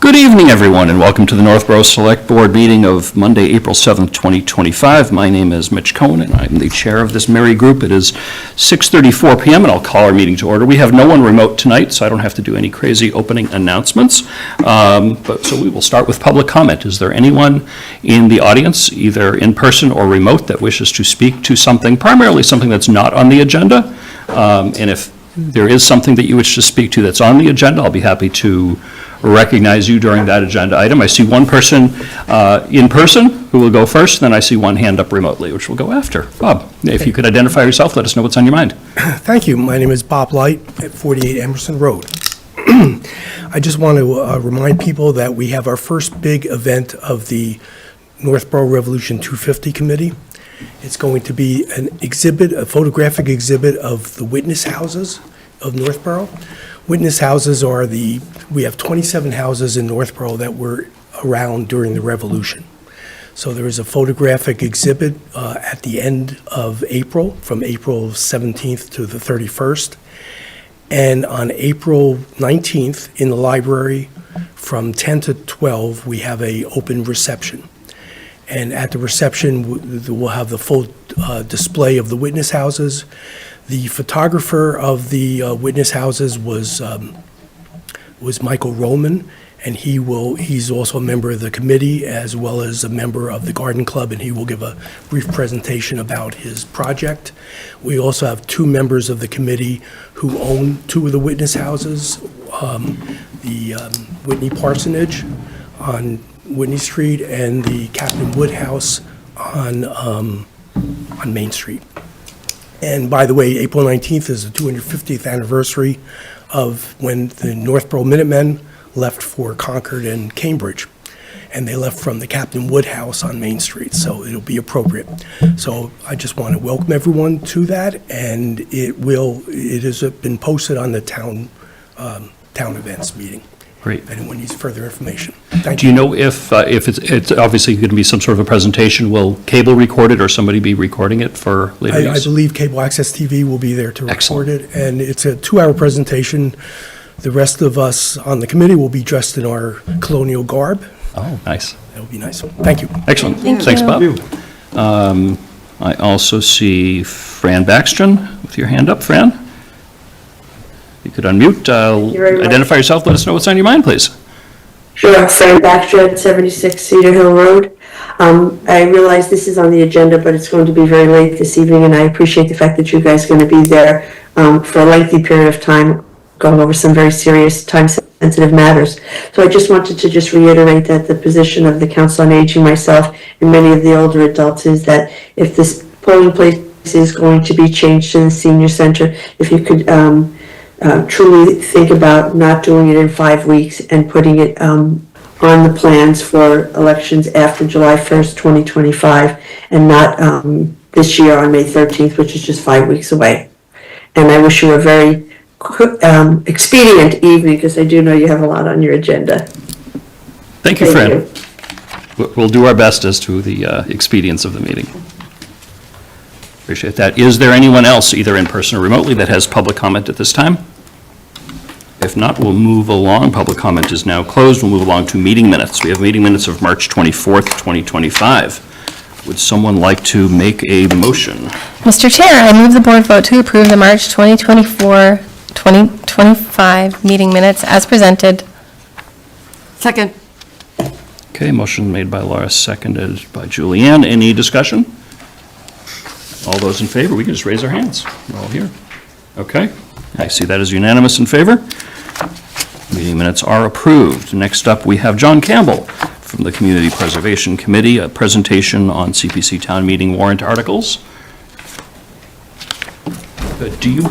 Good evening, everyone, and welcome to the Northborough Select Board meeting of Monday, April 7th, 2025. My name is Mitch Cohen, and I'm the chair of this merry group. It is 6:34 p.m., and I'll call our meeting to order. We have no one remote tonight, so I don't have to do any crazy opening announcements. So we will start with public comment. Is there anyone in the audience, either in person or remote, that wishes to speak to something, primarily something that's not on the agenda? And if there is something that you wish to speak to that's on the agenda, I'll be happy to recognize you during that agenda item. I see one person in person who will go first, then I see one hand up remotely, which will go after. Bob, if you could identify yourself, let us know what's on your mind. Thank you. My name is Bob Light at 48 Emerson Road. I just want to remind people that we have our first big event of the Northborough Revolution 250 Committee. It's going to be an exhibit, a photographic exhibit of the witness houses of Northborough. Witness houses are we have 27 houses in Northborough that were around during the Revolution. So there is a photographic exhibit at the end of April, from April 17th to the 31st. And on April 19th in the library, from 10 to 12, we have an open reception. And at the reception, we'll have the full display of the witness houses. The photographer of the witness houses was Michael Roman, and he's also a member of the committee as well as a member of the Garden Club, and he will give a brief presentation about his project. We also have two members of the committee who own two of the witness houses, the Whitney Parsonage on Whitney Street and the Captain Wood House on Main Street. And by the way, April 19th is the 250th anniversary of when the Northborough Minutemen left for Concord and Cambridge. And they left from the Captain Wood House on Main Street, so it'll be appropriate. So I just want to welcome everyone to that, and it has been posted on the town events meeting. Great. If anyone needs further information. Thank Do you know if it's obviously going to be some sort of a presentation, will cable record it or somebody be recording it for later use? I believe Cable Access TV will be there to record Excellent. it, and it's a 2-hour presentation. The rest of us on the committee will be dressed in our colonial garb. Oh, nice. That'll be nice. Thank you. Excellent. Thanks, Bob. I also see Fran Backstrom with your hand up. Fran? You could unmute, identify yourself, let us know what's on your mind, please. Sure, Fran Backstrom, 76 Cedar Hill Road. I realize this is on the agenda, but it's going to be very late this evening, and I appreciate the fact that you guys are going to be there for a lengthy period of time, going over some very serious, time-sensitive matters. So I just wanted to reiterate that the position of the Council on Aging, myself, and many of the older adults is that if this polling place is going to be changed to the senior center, if you could truly think about not doing it in 5 weeks and putting it on the plans for elections after July 1st, 2025, and not this year on May 13th, which is just 5 weeks away. And I wish you a very expedient evening, because I do know you have a lot on your agenda. Thank you, Fran. We'll do our best as to the expedience of the meeting. Appreciate that. Is there anyone else, either in person or remotely, that has public comment at this time? If not, we'll move along. Public comment is now closed. We'll move along to meeting minutes. We have meeting minutes of March 24th, 2025. Would someone like to make a motion? Mr. Chair, I move the board vote to approve the March 2024-2025 meeting minutes as presented. Second. Okay, motion made by Laura, seconded by Julianne. Any discussion? All those in favor, we can just raise our hands. We're all here. Okay, I see that as unanimous in favor. Meeting minutes are approved. Next up, we have John Campbell from the Community Preservation Committee, a presentation on CPC town meeting warrant articles. Do you,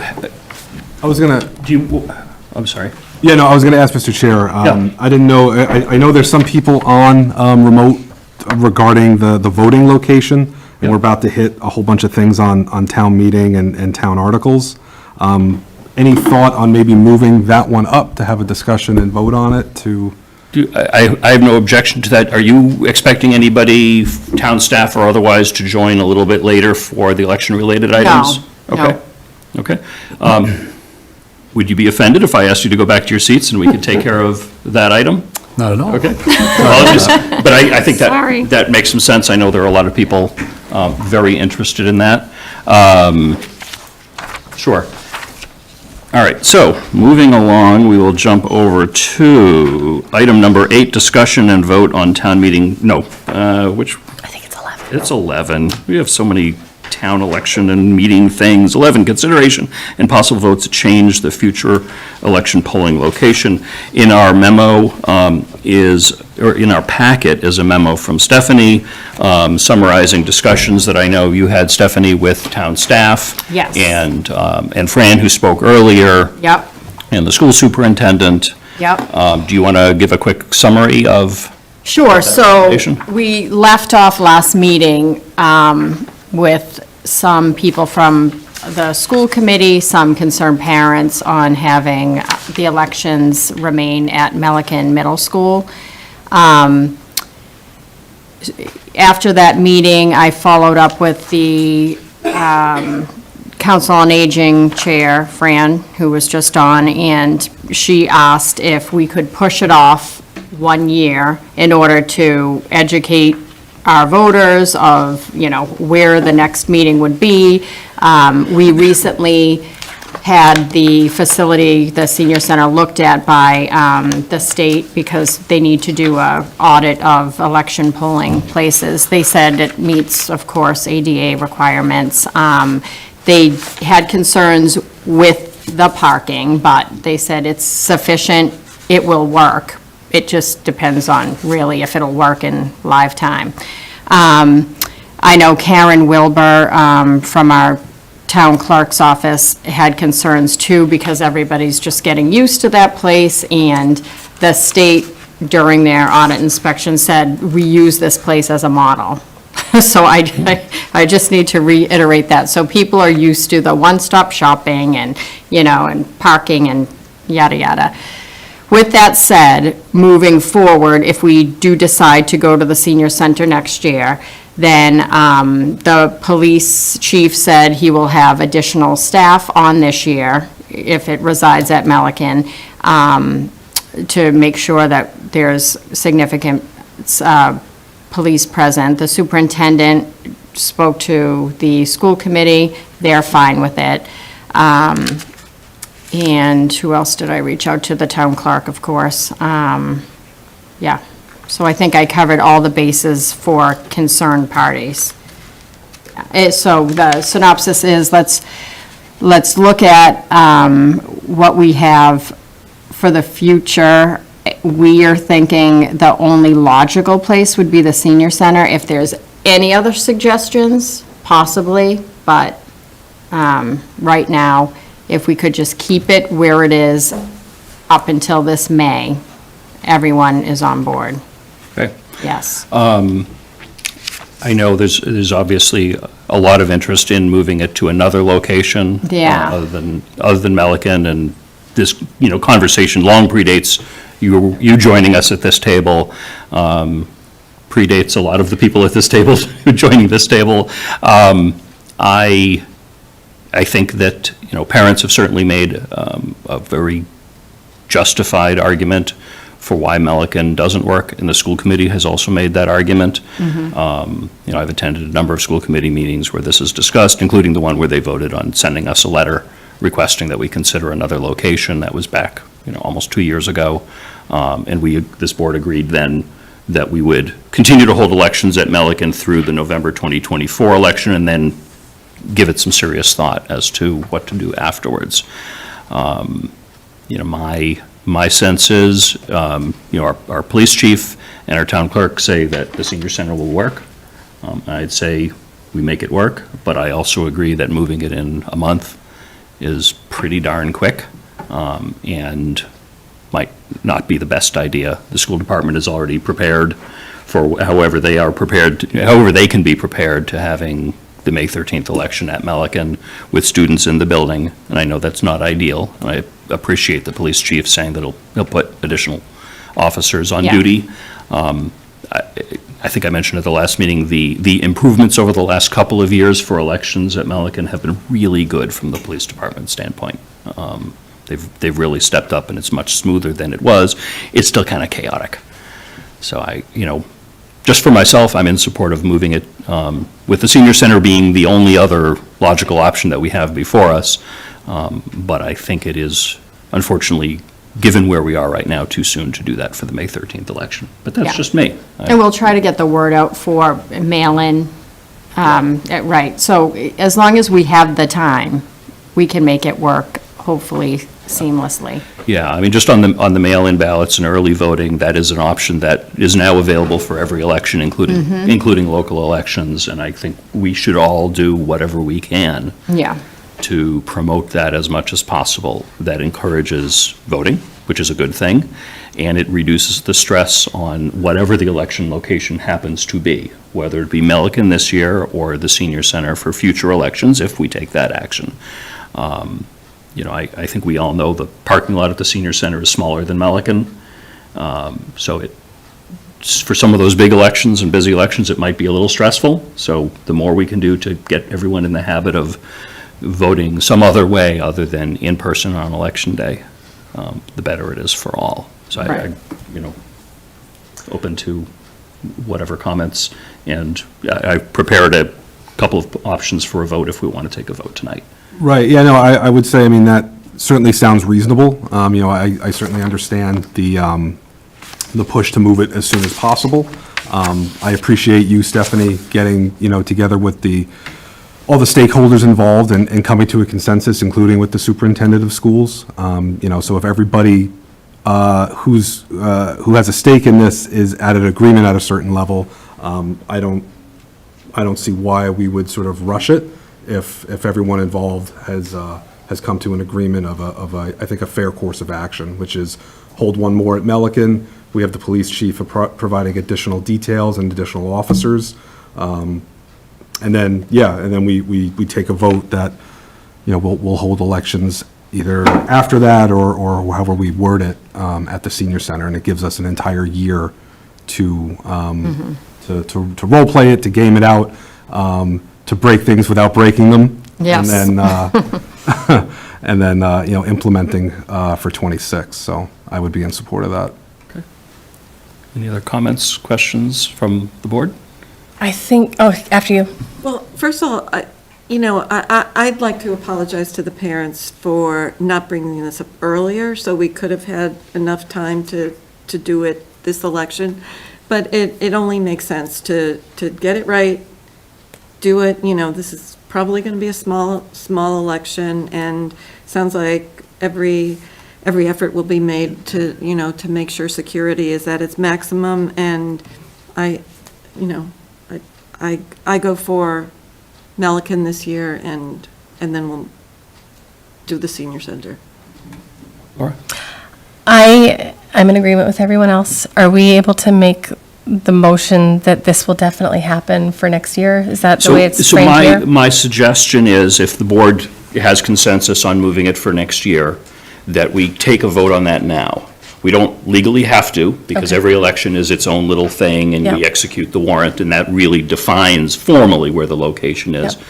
I'm sorry. Yeah, no, I was going to ask Mr. Chair. I didn't know, I know there's some people on remote regarding the voting location. And we're about to hit a whole bunch of things on town meeting and town articles. Any thought on maybe moving that one up to have a discussion and vote on it to? I have no objection to that. Are you expecting anybody, town staff or otherwise, to join a little bit later for the election-related items? No. Okay. Would you be offended if I asked you to go back to your seats and we could take care of that item? Not at all. Okay. Apologies. But I think Sorry. that makes some sense. I know there are a lot of people very interested in that. Sure. All right, so moving along, we will jump over to item number 8, discussion and vote on town meeting, which, I think it's 11. it's 11. We have so many town election and meeting things. 11, consideration and possible votes to change the future election polling location. In our memo in our packet is a memo from Stephanie summarizing discussions that I know you had, Stephanie, with town staff. Yes. And Fran, who spoke earlier. Yep, And the school superintendent. yep. Do you want to give a quick summary of? Sure, so information? we left off last meeting with some people from the school committee, some concerned parents on having the elections remain at Melican Middle School. After that meeting, I followed up with the Council on Aging Chair, Fran, who was just on, and she asked if we could push it off 1 year in order to educate our voters of, where the next meeting would be. We recently had the facility, the senior center, looked at by the state because they need to do a audit of election polling places. They said it meets, of course, ADA requirements. They had concerns with the parking, but they said it's sufficient, it will work. It just depends on really if it'll work in live time. I know Karen Wilbur from our town clerk's office had concerns too, because everybody's just getting used to that place, and the state during their audit inspection said, we use this place as a model. So I just need to reiterate that. So people are used to the one-stop shopping and, and parking and yada, yada. With that said, moving forward, if we do decide to go to the senior center next year, then the police chief said he will have additional staff on this year, if it resides at Melican, to make sure that there's significant police present. The superintendent spoke to the school committee, they're fine with it. And who else did I reach out to? The town clerk, of course. Yeah, so I think I covered all the bases for concerned parties. So the synopsis is, let's look at what we have for the future. We are thinking the only logical place would be the senior center. If there's any other suggestions, possibly, but right now, if we could just keep it where it is up until this May, everyone is on board. Okay. Yes. I know there's obviously a lot of interest in moving it to another location. Yeah. Other than Melican, and this, conversation long predates you joining us at this table, predates a lot of the people at this table joining this table. I think that, parents have certainly made a very justified argument for why Melican doesn't work, and the school committee has also made that argument. I've attended a number of school committee meetings where this is discussed, including the one where they voted on sending us a letter requesting that we consider another location. That was back, almost 2 years ago. And this board agreed then that we would continue to hold elections at Melican through the November 2024 election, and then give it some serious thought as to what to do afterwards. My sense is, our police chief and our town clerk say that the senior center will work. I'd say we make it work, but I also agree that moving it in a month is pretty darn quick, and might not be the best idea. The school department is already prepared for however they can be prepared to having the May 13th election at Melican with students in the building, and I know that's not ideal. I appreciate the police chief saying that he'll put additional officers on duty. I think I mentioned at the last meeting, the improvements over the last couple of years for elections at Melican have been really good from the police department standpoint. They've really stepped up, and it's much smoother than it was. It's still kind of chaotic. So just for myself, I'm in support of moving it, with the senior center being the only other logical option that we have before us. But I think it is, unfortunately, given where we are right now, too soon to do that for the May 13th election. But that's Yeah. just me. And we'll try to get the word out for mail-in, right. So as long as we have the time, we can make it work, hopefully seamlessly. Yeah, I mean, just on the mail-in ballots and early voting, that is an option that is now available for every election, including local elections. And I think we should all do whatever we can Yeah. to promote that as much as possible. That encourages voting, which is a good thing, and it reduces the stress on whatever the election location happens to be, whether it be Melican this year or the senior center for future elections, if we take that action. I think we all know the parking lot at the senior center is smaller than Melican, so for some of those big elections and busy elections, it might be a little stressful. So the more we can do to get everyone in the habit of voting some other way other than in person on election day, the better it is for all. So Right. open to whatever comments, and I prepared a couple of options for a vote if we want to take a vote tonight. Right, yeah, no, I would say, I mean, that certainly sounds reasonable. I certainly understand the push to move it as soon as possible. I appreciate you, Stephanie, getting, together with all the stakeholders involved and coming to a consensus, including with the superintendent of schools. So if everybody who has a stake in this is at an agreement at a certain level, I don't see why we would sort of rush it if everyone involved has come to an agreement of I think, a fair course of action, which is hold one more at Melican. We have the police chief providing additional details and additional officers. And then we take a vote that, we'll hold elections either after that or however we word it at the senior center, and it gives us an entire year to role play it, to game it out, to break things without breaking them. Yes. And then implementing for 26. So I would be in support of that. Any other comments, questions from the board? I think, after you. Well, first of all, I'd like to apologize to the parents for not bringing this up earlier, so we could have had enough time to do it this election. But it only makes sense to get it right, do it, this is probably going to be a small election, and sounds like every effort will be made to make sure security is at its maximum, and I go for Melican this year, and then we'll do the senior center. Laura? I'm in agreement with everyone else. Are we able to make the motion that this will definitely happen for next year? Is that the way it's framed here? So my suggestion is, if the board has consensus on moving it for next year, that we take a vote on that now. We don't legally have to, because Okay. every election is its own little thing, and we Yep. execute the warrant, and that really defines formally where the location is. Yep.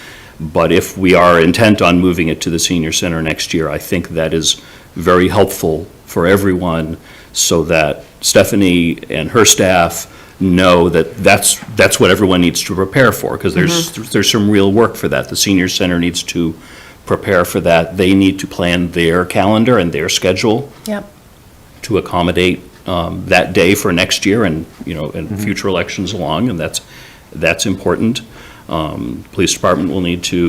But if we are intent on moving it to the senior center next year, I think that is very helpful for everyone, so that Stephanie and her staff know that that's what everyone needs to prepare for, because there's some real work for that. The senior center needs to prepare for that. They need to plan their calendar and their schedule Yep. to accommodate that day for next year and future elections along, and that's important. Police department will need to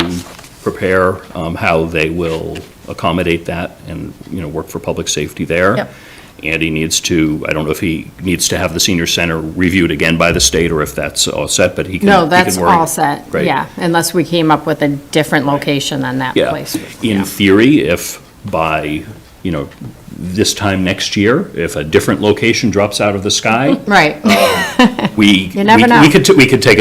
prepare how they will accommodate that and, work for public safety there. Yep. Andy needs to, I don't know if he needs to have the senior center reviewed again by the state, or if that's all set, but he can. No, he that's can work. all set, Great. yeah, unless we came up with a different location than that Yeah. place. In Yeah. theory, if by, this time next year, if a different location drops out of the sky, Right, you never know. We could take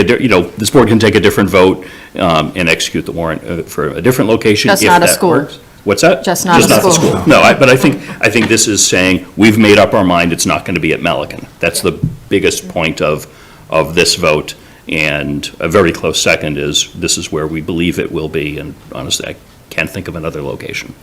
this board can take a different vote and execute the warrant for a different location. Just if not a that school. works. What's that? Just not a the school. No, but I think this is saying, we've made up our mind, it's not going to be at Melican. That's the biggest point of this vote, and a very close second is, this is where we believe it will be, and honestly, I can't think of another location.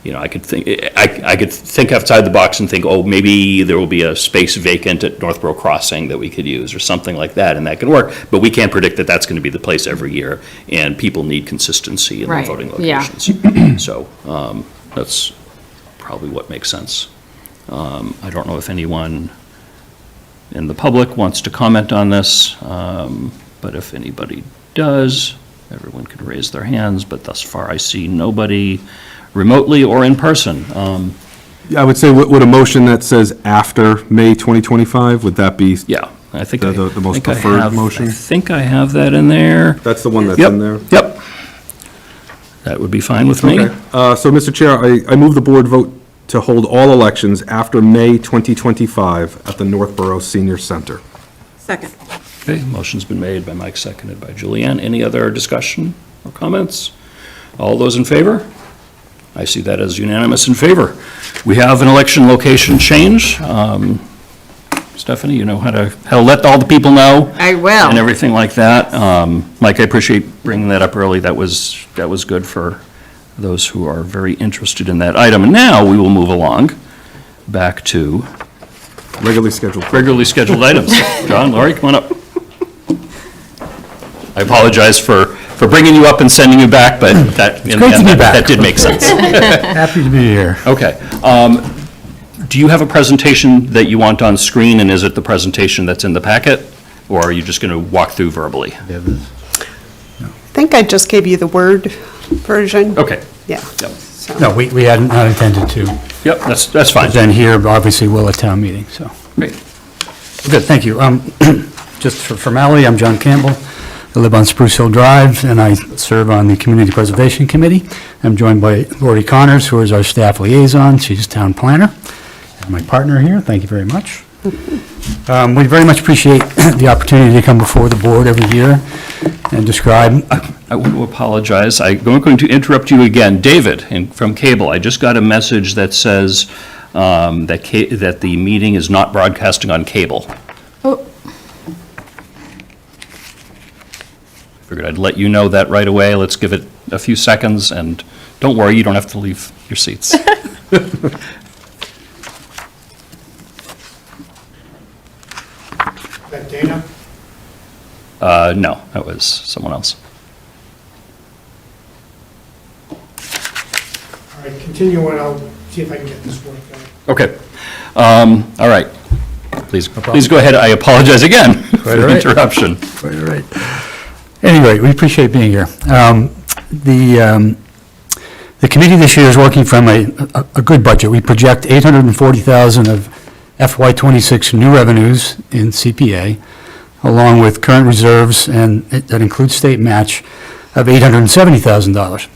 I could think outside the box and think, oh, maybe there will be a space vacant at Northborough Crossing that we could use, or something like that, and that can work. But we can't predict that that's going to be the place every year, and people need consistency in their Right, voting yeah. locations. So that's probably what makes sense. I don't know if anyone in the public wants to comment on this, but if anybody does, everyone could raise their hands, but thus far I see nobody remotely or in person. Yeah, I would say, would a motion that says after May 2025, would that be? Yeah, I think. The most I think I preferred have- motion? I think I have that in there. That's the one that's Yep, in there? Yep. That would be fine with me. Okay. So, Mr. Chair, I move the board vote to hold all elections after May 2025 at the Northborough Senior Center. Second. Okay, motion's been made by Mike, seconded by Julianne. Any other discussion or comments? All those in favor? I see that as unanimous in favor. We have an election location change. Stephanie, you know how to let all the people know? I will. And everything like that. Mike, I appreciate bringing that up early. That was good for those who are very interested in that item. And now we will move along back to Regularly scheduled. regularly scheduled items. John, Laurie, come on up. I apologize for bringing you up and sending you back, but that, in the great to end, be back. that did make sense. Happy to be here. Okay. Do you have a presentation that you want on screen, and is it the presentation that's in the packet? Or are you just going to walk through verbally? I think I just gave you the Word version. Okay. Yeah. Yep. So- No, we had not intended to. Yep, that's fine. Then here, obviously, will a town meeting, so. Great. Good, thank you. Just for formality, I'm John Campbell. I live on Spruce Hill Drive, and I serve on the Community Preservation Committee. I'm joined by Lori Connors, who is our staff liaison. She's town planner. And my partner here, thank you very much. We very much appreciate the opportunity to come before the board every year and describe. I want to apologize. I'm going to interrupt you again. David, from Cable, I just got a message that says that the meeting is not broadcasting on cable. Oh. Figured I'd let you know that right away. Let's give it a few seconds, and don't worry, you don't have to leave your seats. Is that Dana? No, that was someone else. All right, continue and I'll see if I can get this worked out. Okay. All right. Please go ahead. I apologize again for Quite all the right. interruption. Quite all right. Anyway, we appreciate being here. The committee this year is working from a good budget. We project $840,000 of FY26 new revenues in CPA, along with current reserves, and that includes state match of $870,000.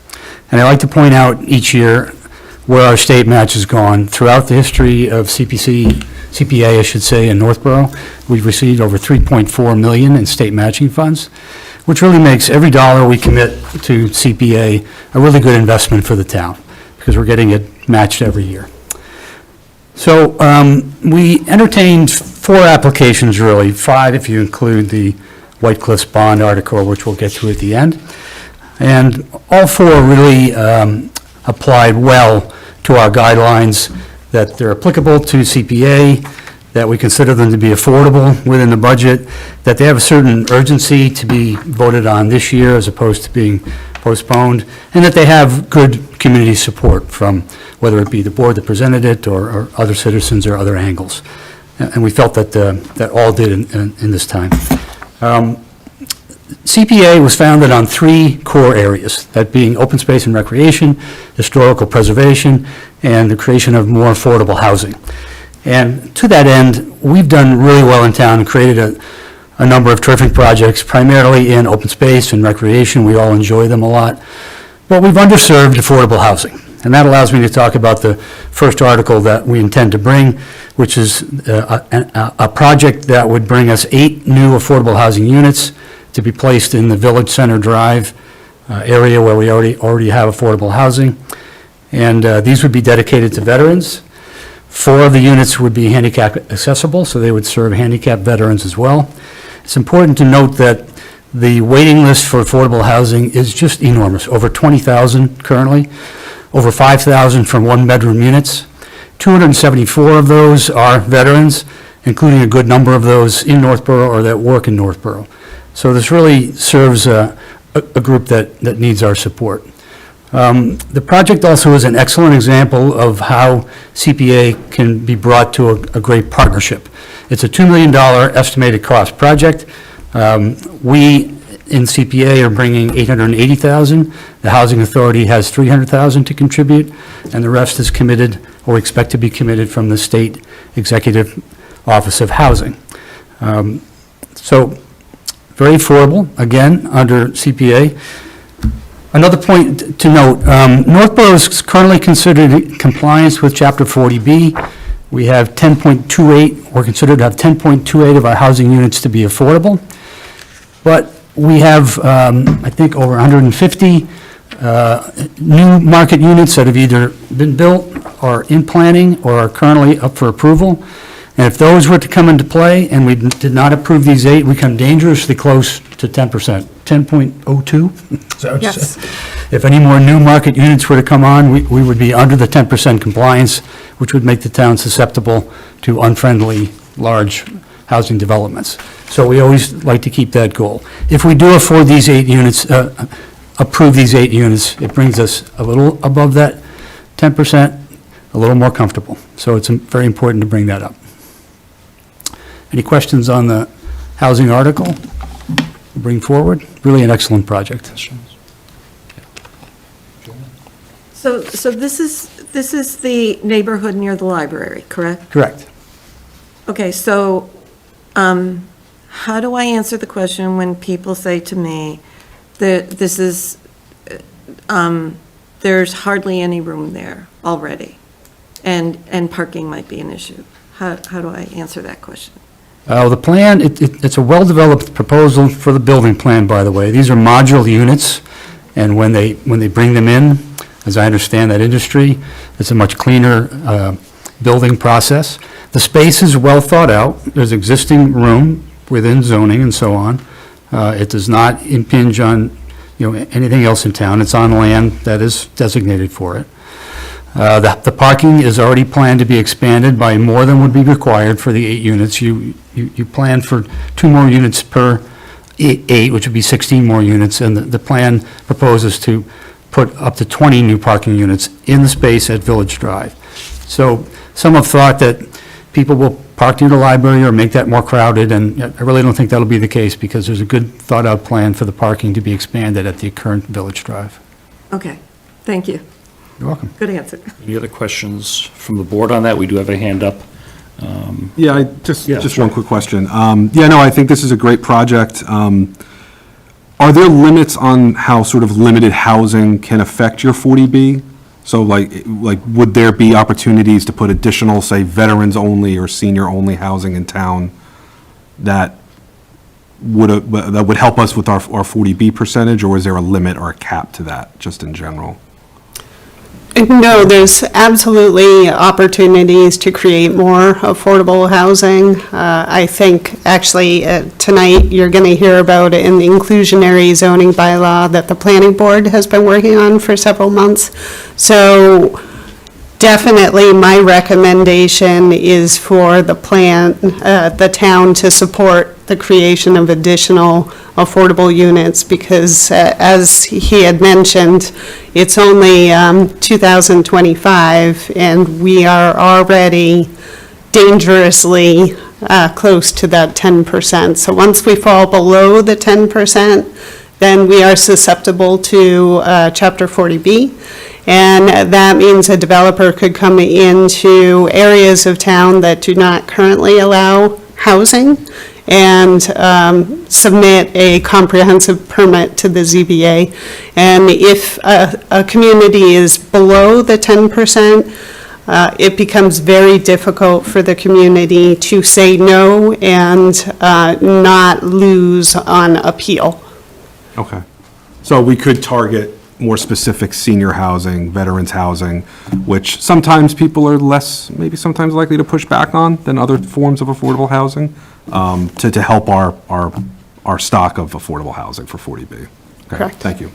And I like to point out each year where our state match has gone. Throughout the history of CPA, I should say, in Northborough, we've received over $3.4 million in state matching funds, which really makes every dollar we commit to CPA a really good investment for the town, because we're getting it matched every year. So we entertained 4 applications, really, 5 if you include the White Cliffs bond article, which we'll get to at the end. And all 4 really applied well to our guidelines, that they're applicable to CPA, that we consider them to be affordable within the budget, that they have a certain urgency to be voted on this year as opposed to being postponed, and that they have good community support from whether it be the board that presented it or other citizens or other angles. And we felt that all did in this time. CPA was founded on 3 core areas, that being open space and recreation, historical preservation, and the creation of more affordable housing. And to that end, we've done really well in town and created a number of terrific projects, primarily in open space and recreation. We all enjoy them a lot. But we've underserved affordable housing. And that allows me to talk about the first article that we intend to bring, which is a project that would bring us 8 new affordable housing units to be placed in the Village Center Drive area where we already have affordable housing. And these would be dedicated to veterans. 4 of the units would be handicap accessible, so they would serve handicapped veterans as well. It's important to note that the waiting list for affordable housing is just enormous, over 20,000 currently. over 5,000 from one-bedroom units. 274 of those are veterans, including a good number of those in Northborough or that work in Northborough. So this really serves a group that needs our support. The project also is an excellent example of how CPA can be brought to a great partnership. It's a $2 million estimated cost project. We in CPA are bringing $880,000. The Housing Authority has $300,000 to contribute, and the rest is committed or expect to be committed from the State Executive Office of Housing. So very affordable, again, under CPA. Another point to note, Northborough is currently considered in compliance with Chapter 40B. We have 10.28, we're considered to have 10.28 of our housing units to be affordable. But we have, I think, over 150 new market units that have either been built or in planning or are currently up for approval. And if those were to come into play and we did not approve these 8, we come dangerously close to 10%, 10.02. Yes. If any more new market units were to come on, we would be under the 10% compliance, which would make the town susceptible to unfriendly large housing developments. So we always like to keep that goal. If we do afford these 8 units, approve these 8 units, it brings us a little above that 10%, a little more comfortable. So it's very important to bring that up. Any questions on the housing article? Bring forward? Really an excellent project. So this is the neighborhood near the library, correct? Correct. Okay, so how do I answer the question when people say to me that this is, there's hardly any room there already, and parking might be an issue? How do I answer that question? The plan, it's a well-developed proposal for the building plan, by the way. These are modular units, and when they bring them in, as I understand that industry, it's a much cleaner building process. The space is well thought out. There's existing room within zoning and so on. It does not impinge on, anything else in town. It's on land that is designated for it. The parking is already planned to be expanded by more than would be required for the 8 units. You plan for 2 more units per 8, which would be 16 more units, and the plan proposes to put up to 20 new parking units in the space at Village Drive. So some have thought that people will park near the library or make that more crowded, and I really don't think that'll be the case because there's a good thought-out plan for the parking to be expanded at the current Village Drive. Okay, thank you. You're welcome. Good answer. Any other questions from the board on that? We do have a hand up. Yeah, just one quick question. I think this is a great project. Are there limits on how sort of limited housing can affect your 40B? So like would there be opportunities to put additional, say, veterans-only or senior-only housing in town that would help us with our 40B percentage, or is there a limit or a cap to that, just in general? No, there's absolutely opportunities to create more affordable housing. I think, actually, tonight, you're going to hear about it in the inclusionary zoning bylaw that the planning board has been working on for several months. So definitely, my recommendation is for the town to support the creation of additional affordable units, because as he had mentioned, it's only 2025, and we are already dangerously close to that 10%. So once we fall below the 10%, then we are susceptible to Chapter 40B. And that means a developer could come into areas of town that do not currently allow housing and submit a comprehensive permit to the ZBA. And if a community is below the 10%, it becomes very difficult for the community to say no and not lose on appeal. Okay. So we could target more specific senior housing, veterans housing, which sometimes people are maybe sometimes likely to push back on than other forms of affordable housing, to help our stock of affordable housing for 40B. Okay, Correct. Thank you.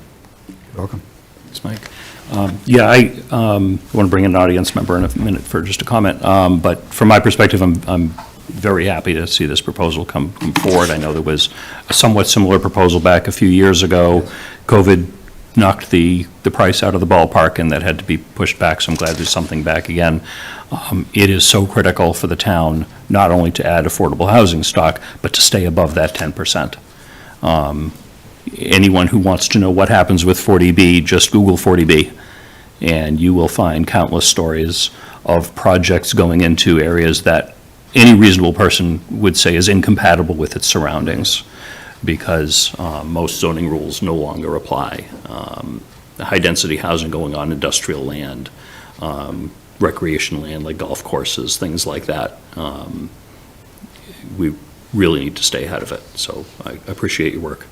You're welcome. Thanks, Mike. Yeah, I want to bring in an audience member in a minute for just a comment, but from my perspective, I'm very happy to see this proposal come forward. I know there was a somewhat similar proposal back a few years ago. COVID knocked the price out of the ballpark, and that had to be pushed back, so I'm glad there's something back again. It is so critical for the town, not only to add affordable housing stock, but to stay above that 10%. Anyone who wants to know what happens with 40B, just Google 40B, and you will find countless stories of projects going into areas that any reasonable person would say is incompatible with its surroundings, because most zoning rules no longer apply. High-density housing going on industrial land, recreation land like golf courses, things like that. We really need to stay ahead of it, so I appreciate your work.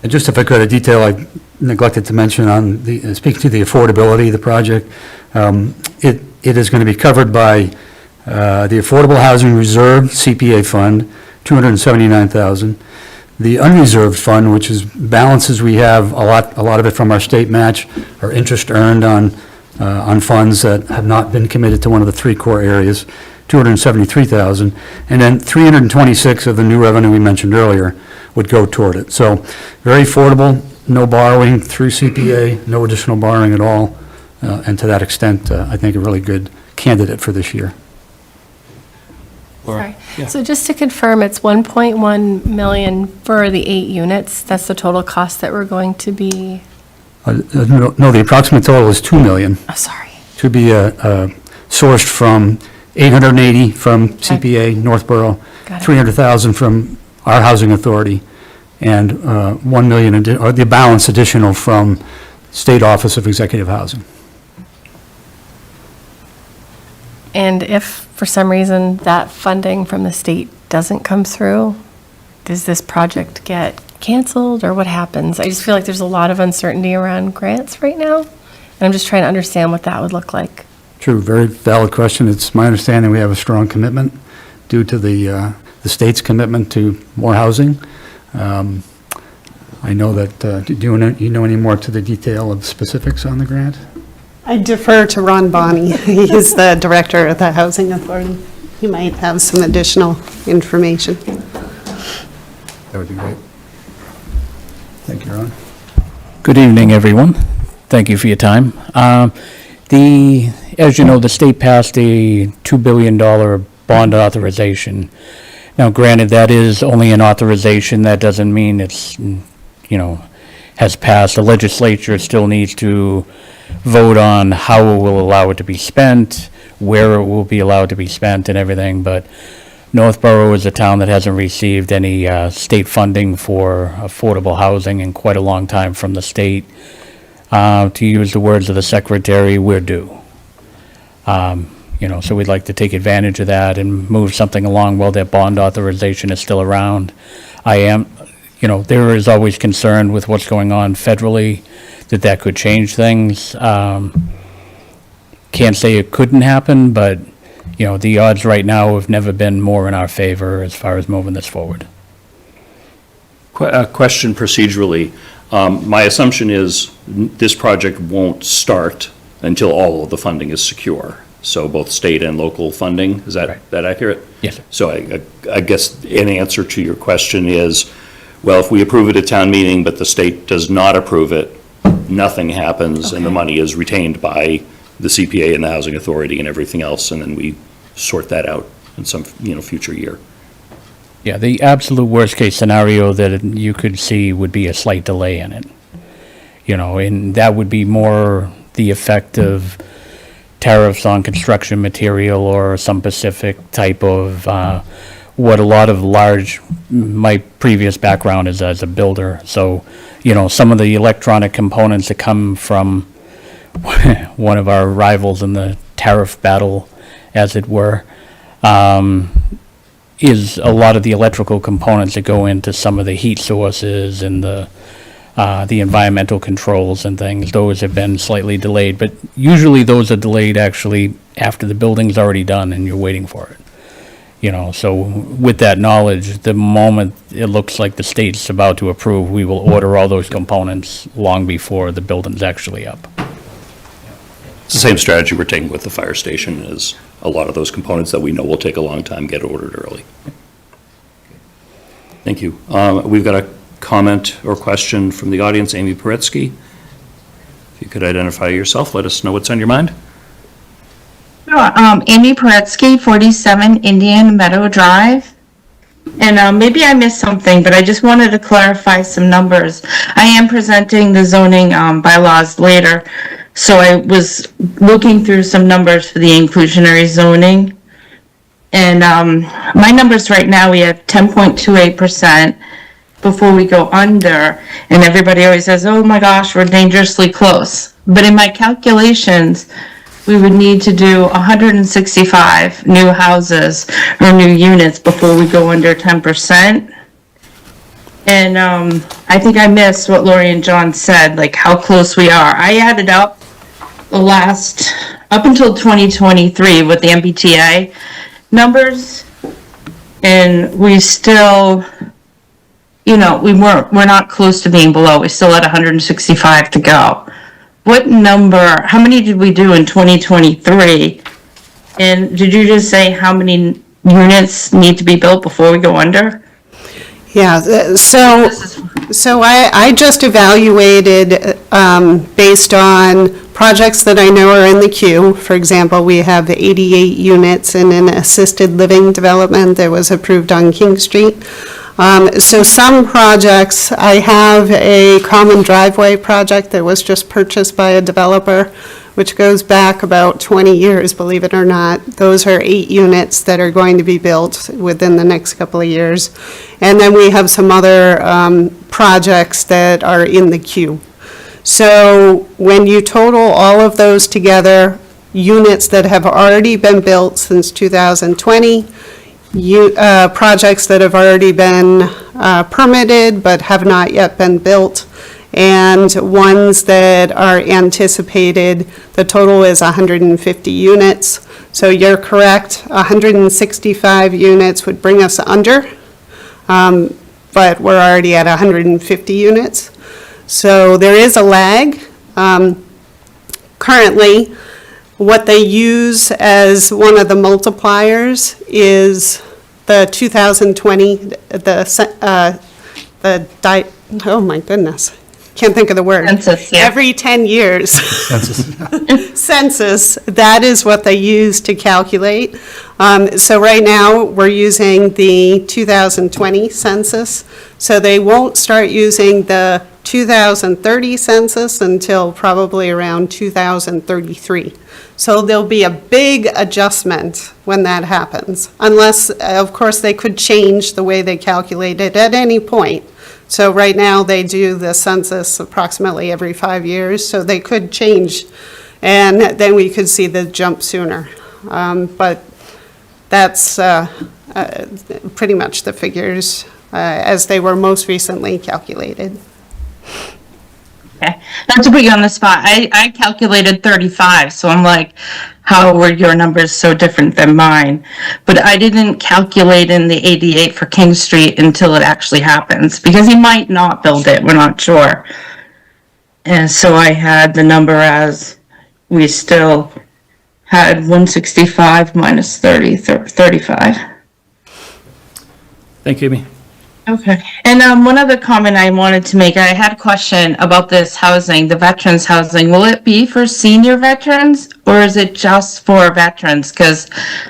And just if I could, a detail I neglected to mention on the, speaking to the affordability of the project, it is going to be covered by the Affordable Housing Reserve CPA Fund, $279,000. The unreserved fund, which is balances we have, a lot of it from our state match, or interest earned on funds that have not been committed to one of the three core areas, $273,000. And then 326 of the new revenue we mentioned earlier would go toward it. So very affordable, no borrowing through CPA, no additional borrowing at all. And to that extent, I think a really good candidate for this year. Sorry. So just to confirm, it's 1.1 million for the 8 units. That's the total cost that we're going to be, No, the approximate total is 2 million. oh, sorry. To be sourced from 880 from CPA, Northborough, Got it. 300,000 from our housing authority, and 1 million, or the balance additional from State Office of Executive Housing. And if for some reason that funding from the state doesn't come through, does this project get canceled or what happens? I just feel like there's a lot of uncertainty around grants right now, and I'm just trying to understand what that would look like. True, very valid question. It's my understanding we have a strong commitment due to the state's commitment to more housing. I know that, do you know any more to the detail of specifics on the grant? I defer to Ron Bonney. He's the director of the Housing Authority. He might have some additional information. That would be great. Thank you, Ron. Good evening, everyone. Thank you for your time. As you know, the state passed a $2 billion bond authorization. Now, granted, that is only an authorization. That doesn't mean it's, has passed. The legislature still needs to vote on how it will allow it to be spent, where it will be allowed to be spent and everything, but Northborough is a town that hasn't received any state funding for affordable housing in quite a long time from the state. To use the words of the secretary, we're due. So we'd like to take advantage of that and move something along while that bond authorization is still around. There is always concern with what's going on federally, that could change things. Can't say it couldn't happen, but, the odds right now have never been more in our favor as far as moving this forward. Question procedurally. My assumption is this project won't start until all of the funding is secure. So both state and local funding, is that accurate? Yes, sir. So I guess an answer to your question is, well, if we approve it at town meeting, but the state does not approve it, nothing happens, and the money is retained by the CPA and the Housing Authority and everything else, and then we sort that out in some, future year. Yeah, the absolute worst-case scenario that you could see would be a slight delay in it. And that would be more the effect of tariffs on construction material or some specific type of, what a lot of my previous background is as a builder. So, some of the electronic components that come from one of our rivals in the tariff battle, as it were, is a lot of the electrical components that go into some of the heat sources and the environmental controls and things. Those have been slightly delayed, but usually those are delayed actually after the building's already done and you're waiting for it. So with that knowledge, the moment it looks like the state's about to approve, we will order all those components long before the building's actually up. It's the same strategy we're taking with the fire station, is a lot of those components that we know will take a long time get ordered early. Thank you. We've got a comment or question from the audience, Amy Paretsky. If you could identify yourself, let us know what's on your mind. Amy Paretsky, 47 Indian Meadow Drive. And maybe I missed something, but I just wanted to clarify some numbers. I am presenting the zoning bylaws later, so I was looking through some numbers for the inclusionary zoning. And my numbers right now, we have 10.28% before we go under, and everybody always says, oh my gosh, we're dangerously close. But in my calculations, we would need to do 165 new houses or new units before we go under 10%. And I think I missed what Lori and John said, like how close we are. I added up up until 2023 with the MBTA numbers, and we still, we're not close to being below. We're still at 165 to go. How many did we do in 2023? And did you just say how many units need to be built before we go under? Yeah, so I just evaluated based on projects that I know are in the queue. For example, we have 88 units in an assisted living development that was approved on King Street. So some projects, I have a common driveway project that was just purchased by a developer, which goes back about 20 years, believe it or not. Those are 8 units that are going to be built within the next couple of years. And then we have some other projects that are in the queue. So when you total all of those together, units that have already been built since 2020, projects that have already been permitted but have not yet been built, and ones that are anticipated, the total is 150 units. So you're correct, 165 units would bring us under, but we're already at 150 units. So there is a lag. Currently, what they use as one of the multipliers is the 2020, oh my goodness, can't think of the word. Census, yeah. Every 10 years. Census, that is what they use to calculate. So right now, we're using the 2020 census, so they won't start using the 2030 census until probably around 2033. So there'll be a big adjustment when that happens, unless, of course, they could change the way they calculate it at any point. So right now, they do the census approximately every 5 years, so they could change, and then we could see the jump sooner. But that's pretty much the figures as they were most recently calculated. Okay, not to put you on the spot, I calculated 35, so I'm like, how were your numbers so different than mine? But I didn't calculate in the 88 for King Street until it actually happens, because he might not build it, we're not sure. And so I had the number as, we still had 165 minus 35. Thank you, Amy. Okay. And one other comment I wanted to make, I had a question about this housing, the veterans housing. Will it be for senior veterans or is it just for veterans? Because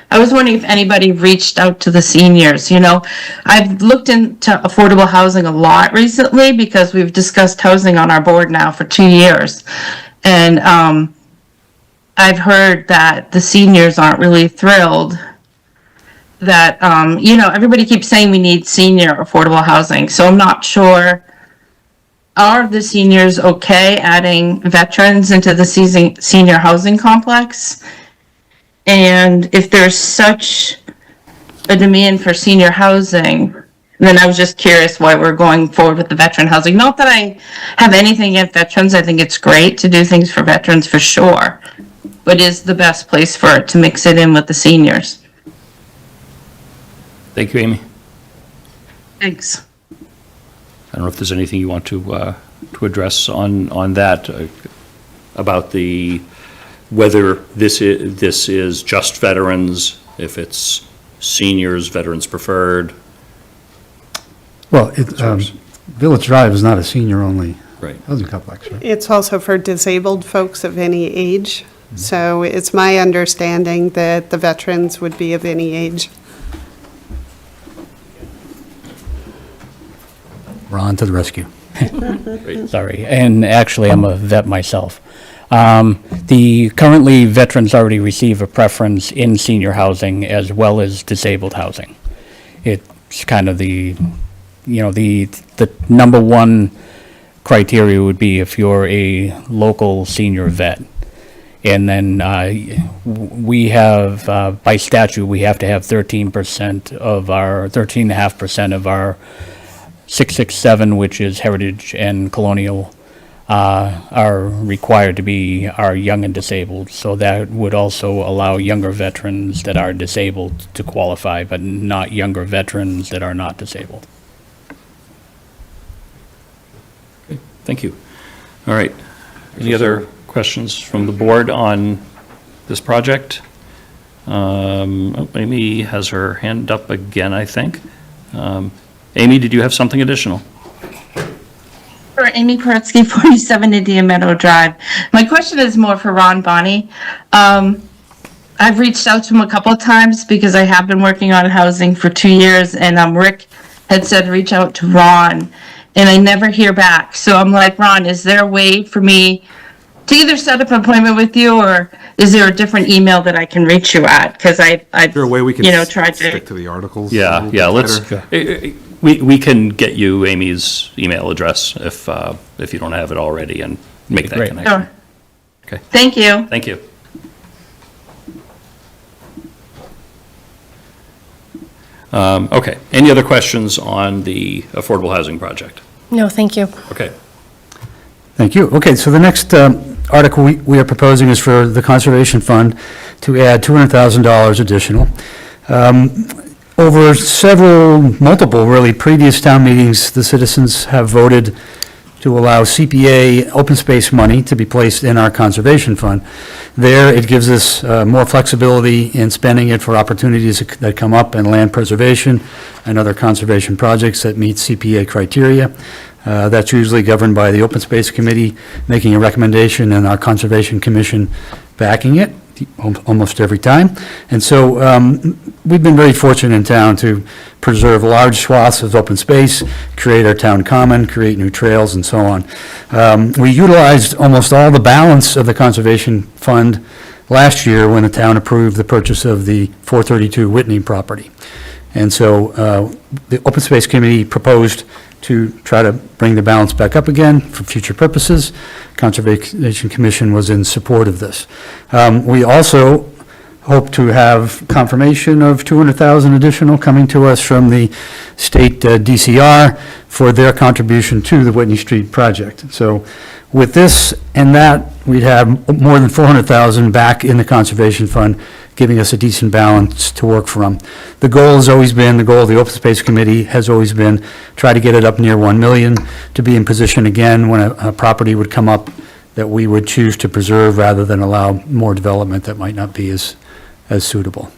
I was wondering if anybody reached out to the seniors. I've looked into affordable housing a lot recently because we've discussed housing on our board now for 2 years. And I've heard that the seniors aren't really thrilled that, everybody keeps saying we need senior affordable housing. So I'm not sure, are the seniors okay adding veterans into the senior housing complex? And if there's such a demand for senior housing, then I was just curious why we're going forward with the veteran housing. Not that I have anything against veterans. I think it's great to do things for veterans for sure. But is the best place for it to mix it in with the seniors? Thank you, Amy. Thanks. I don't know if there's anything you want to address on that, about the whether this is just veterans, if it's seniors, veterans preferred. Well, Village Drive is not a senior-only Right. housing complex, right? It's also for disabled folks of any age. So it's my understanding that the veterans would be of any age. Ron to the rescue. Sorry, and actually, I'm a vet myself. Currently, veterans already receive a preference in senior housing as well as disabled housing. It's kind of the number one criteria would be if you're a local senior vet. And then we have, by statute, we have to have 13% of our, 13.5% of our 667, which is heritage and colonial, are required to be our young and disabled. So that would also allow younger veterans that are disabled to qualify, but not younger veterans that are not disabled. Thank you. All right. Any other questions from the board on this project? Amy has her hand up again, I think. Amy, did you have something additional? For Amy Koretsky, 47 Indian Meadow Drive. My question is more for Ron Bonney. I've reached out to him a couple of times because I have been working on housing for 2 years, and Rick had said reach out to Ron, and I never hear back. So I'm like, Ron, is there a way for me to either set up an appointment with you, or is there a different email that I can reach you at? Because I've Is there a way we can tried to. stick to the articles? Yeah, let's, we can get you Amy's email address if you don't have it already and make that Great. connection. Sure. Okay, Thank you. thank you. Okay, any other questions on the affordable housing project? No, thank you. Okay, Thank you. Okay, so the next article we are proposing is for the Conservation Fund to add $200,000 additional. Over multiple really, previous town meetings, the citizens have voted to allow CPA open space money to be placed in our Conservation Fund. There, it gives us more flexibility in spending it for opportunities that come up in land preservation and other conservation projects that meet CPA criteria. That's usually governed by the Open Space Committee making a recommendation and our Conservation Commission backing it almost every time. And so we've been very fortunate in town to preserve large swaths of open space, create our town common, create new trails, and so on. We utilized almost all the balance of the Conservation Fund last year when the town approved the purchase of the 432 Whitney property. And so the Open Space Committee proposed to try to bring the balance back up again for future purposes. Conservation Commission was in support of this. We also hope to have confirmation of $200,000 additional coming to us from the state DCR for their contribution to the Whitney Street project. So with this and that, we'd have more than $400,000 back in the Conservation Fund, giving us a decent balance to work from. The goal has always been, the goal of the Open Space Committee has always been, try to get it up near 1 million, to be in position again when a property would come up that we would choose to preserve rather than allow more development that might not be as suitable.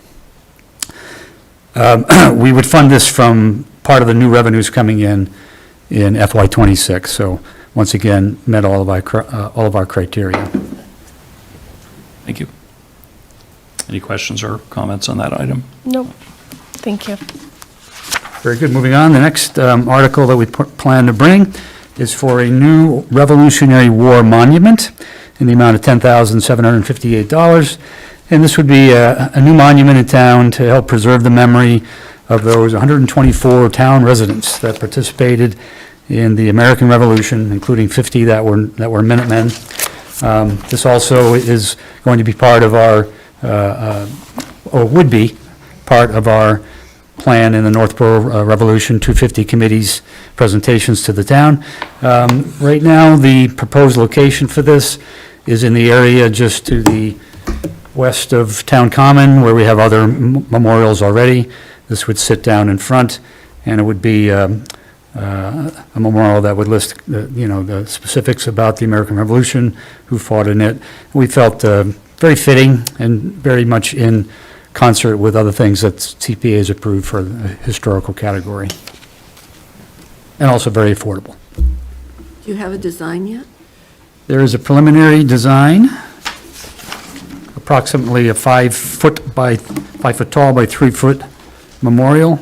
We would fund this from part of the new revenues coming in FY26. So once again, met all of our criteria. thank you. Any questions or comments on that item? Nope. Thank you. Very good. Moving on, the next article that we plan to bring is for a new Revolutionary War monument in the amount of $10,758. And this would be a new monument in town to help preserve the memory of those 124 town residents that participated in the American Revolution, including 50 that were Minutemen. This also is going to be part of our, or would be part of our plan in the Northborough Revolution 250 Committee's presentations to the town. Right now, the proposed location for this is in the area just to the west of Town Common, where we have other memorials already. This would sit down in front, and it would be a memorial that would list, the specifics about the American Revolution, who fought in it. We felt very fitting and very much in concert with other things that CPA has approved for the historical category. And also very affordable. Do you have a design yet? There is a preliminary design, approximately a 5-foot tall by 3-foot memorial.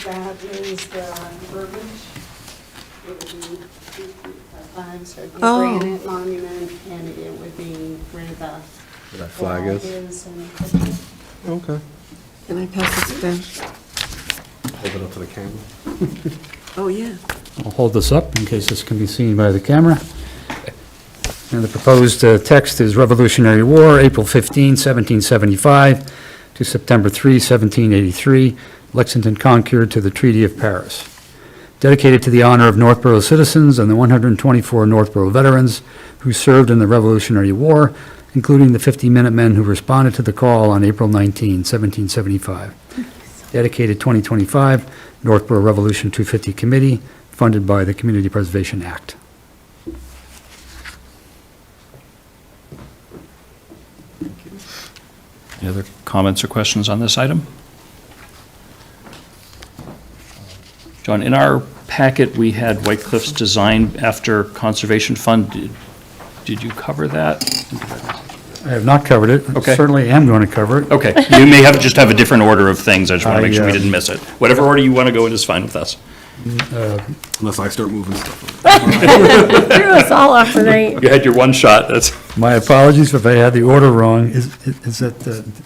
That is the verbiage. It would be 2 feet by 5, so it'd be a Oh. granite monument, and it would be where the That flag is? and Okay. Can I pass this down? Hold it up to the camera. Oh, yeah. I'll hold this up in case this can be seen by the camera. And the proposed text is Revolutionary War, April 15, 1775 to September 3, 1783, Lexington Concord to the Treaty of Paris. Dedicated to the honor of Northborough citizens and the 124 Northborough veterans who served in the Revolutionary War, including the 50 Minutemen who responded to the call on April 19, 1775. Dedicated 2025, Northborough Revolution 250 Committee, funded by the Community Preservation Act. Any other comments or questions on this item? John, in our packet, we had White Cliff's design after Conservation Fund. Did you cover that? I have not covered it. Okay. Certainly am going to cover it. Okay, you may just have a different order of things. I just want to make sure we I, didn't miss it. Whatever order you want to go in is fine with us. Unless I start moving stuff. Threw us all off tonight. You had your one shot, that's, My apologies if I had the order wrong. Is that,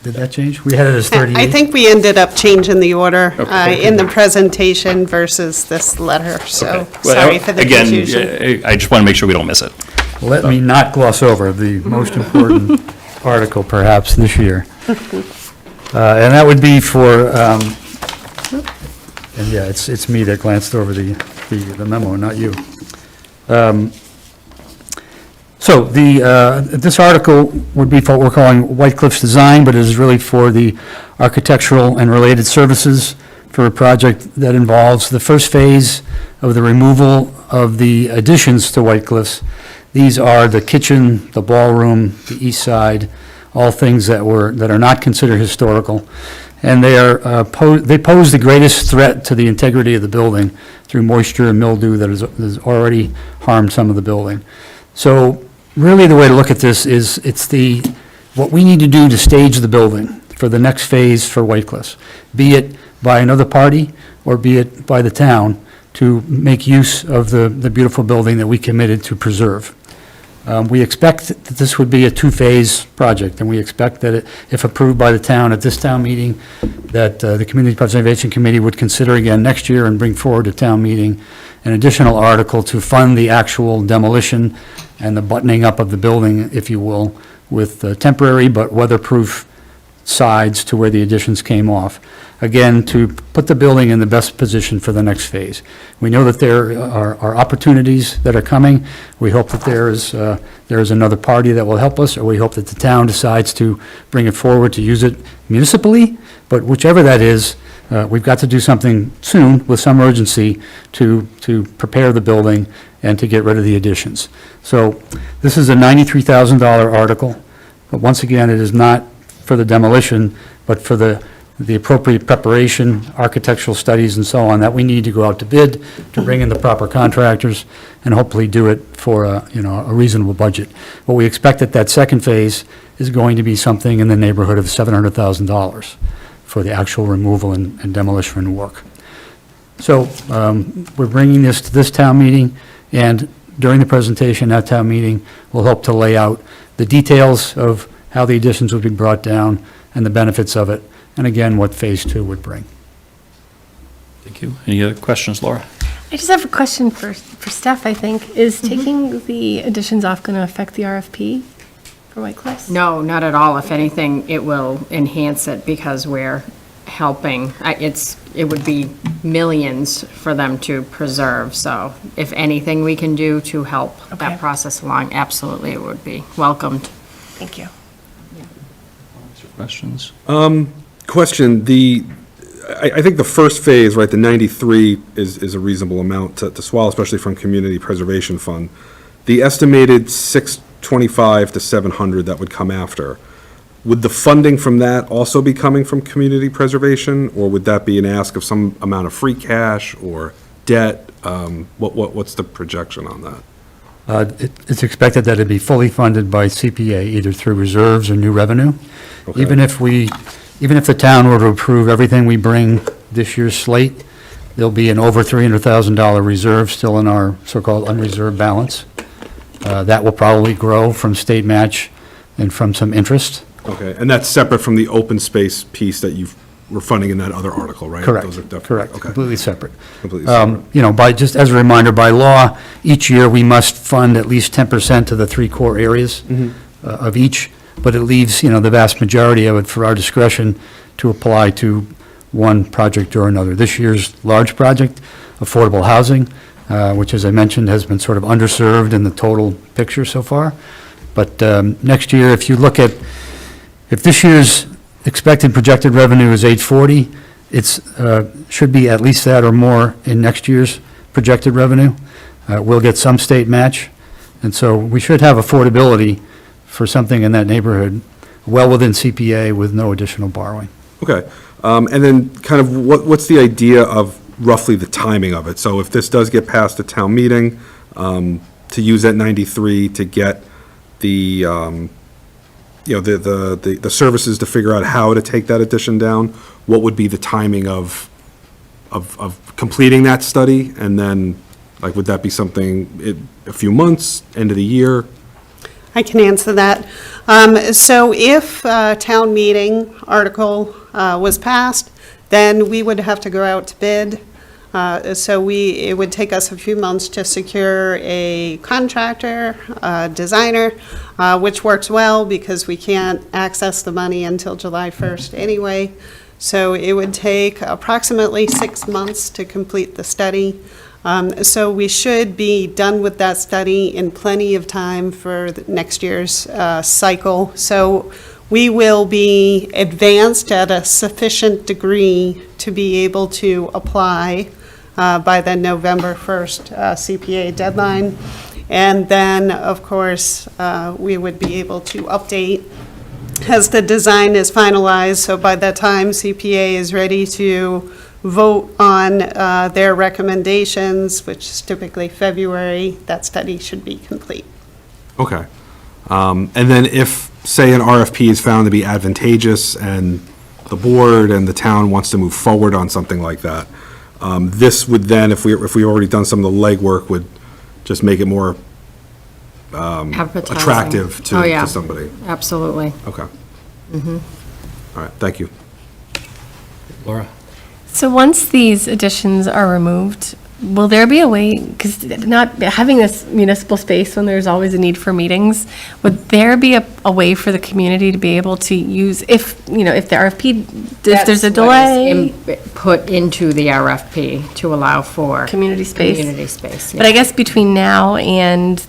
did that change? We had it as 38? I think we ended up changing the order Okay. in the presentation versus this letter, so okay. Well, sorry for the again, confusion. I just want to make sure we don't miss it. Let me not gloss over the most important article perhaps this year. And that would be for, and yeah, it's me that glanced over the memo, not you. So this article would be for what we're calling White Cliffs Design, but it is really for the architectural and related services for a project that involves the first phase of the removal of the additions to White Cliffs. These are the kitchen, the ballroom, the east side, all things that are not considered historical. And they pose the greatest threat to the integrity of the building through moisture and mildew that has already harmed some of the building. So really the way to look at this is what we need to do to stage the building for the next phase for White Cliffs, be it by another party or be it by the town, to make use of the beautiful building that we committed to preserve. We expect that this would be a 2-phase project, and we expect that if approved by the town at this town meeting, that the Community Preservation Committee would consider again next year and bring forward to town meeting an additional article to fund the actual demolition and the buttoning up of the building, if you will, with temporary but weatherproof sides to where the additions came off. Again, to put the building in the best position for the next phase. We know that there are opportunities that are coming. We hope that there is another party that will help us, or we hope that the town decides to bring it forward to use it municipally. But whichever that is, we've got to do something soon with some urgency to prepare the building and to get rid of the additions. So this is a $93,000 article, but once again, it is not for the demolition, but for the appropriate preparation, architectural studies and so on that we need to go out to bid, to bring in the proper contractors, and hopefully do it for a reasonable budget. What we expect that second phase is going to be something in the neighborhood of $700,000 for the actual removal and demolition work. So we're bringing this to this town meeting, and during the presentation at town meeting, we'll hope to lay out the details of how the additions would be brought down and the benefits of it, and again, what Phase 2 would bring. Thank you. Any other questions, Laura? I just have a question for Steph, I think. Is taking the additions off going to affect the RFP for White Cliffs? No, not at all. If anything, it will enhance it because we're helping. It would be millions for them to preserve. So if anything we can do to help Okay. that process along, absolutely it would be welcomed. Thank you. Questions? Question, I think the first phase, right, the 93 is a reasonable amount to swallow, especially from Community Preservation Fund. the estimated 625 to 700 that would come after, would the funding from that also be coming from community preservation, or would that be an ask of some amount of free cash or debt? What's the projection on that? It's expected that it'd be fully funded by CPA, either through reserves or new revenue. Okay. Even if the town were to approve everything we bring this year's slate, there'll be an over $300,000 reserve still in our so-called unreserved balance. That will probably grow from state match and from some interest. Okay, and that's separate from the open space piece that were funding in that other article, right? Correct, Those are definitely- correct, okay. completely separate. Completely separate. You know, just as a reminder, by law, each year we must fund at least 10% to the three core areas of each, but it leaves, the vast majority of it for our discretion to apply to one project or another. This year's large project, affordable housing, which, as I mentioned, has been sort of underserved in the total picture so far. But next year, if this year's expected projected revenue is 840, it's should be at least that or more in next year's projected revenue. We'll get some state match, and so we should have affordability for something in that neighborhood, well within CPA with no additional borrowing. Okay, and then kind of what's the idea of roughly the timing of it? So if this does get passed at town meeting, to use that 93 to get the, the services to figure out how to take that addition down, what would be the timing of completing that study? And then, like, would that be something, a few months, end of the year? I can answer that. So if town meeting article was passed, then we would have to go out to bid. It would take us a few months to secure a contractor, designer, which works well because we can't access the money until July 1st anyway. So it would take approximately 6 months to complete the study. So we should be done with that study in plenty of time for next year's cycle. So we will be advanced at a sufficient degree to be able to apply by the November 1st CPA deadline. And then, of course, we would be able to update as the design is finalized. So by that time CPA is ready to vote on their recommendations, which is typically February, that study should be complete. Okay. And then if, say, an RFP is found to be advantageous and the board and the town wants to move forward on something like that, this would then, if we already done some of the legwork, would just make it more Advertising. attractive Oh, yeah. to somebody. Absolutely. Okay. All right, thank you. Laura? So once these additions are removed, will there be a way, because not having this municipal space when there's always a need for meetings, would there be a way for the community to be able to use, if the RFP, if there's a delay? Put into the RFP to allow for. Community space? Community space, But I yeah. guess between now and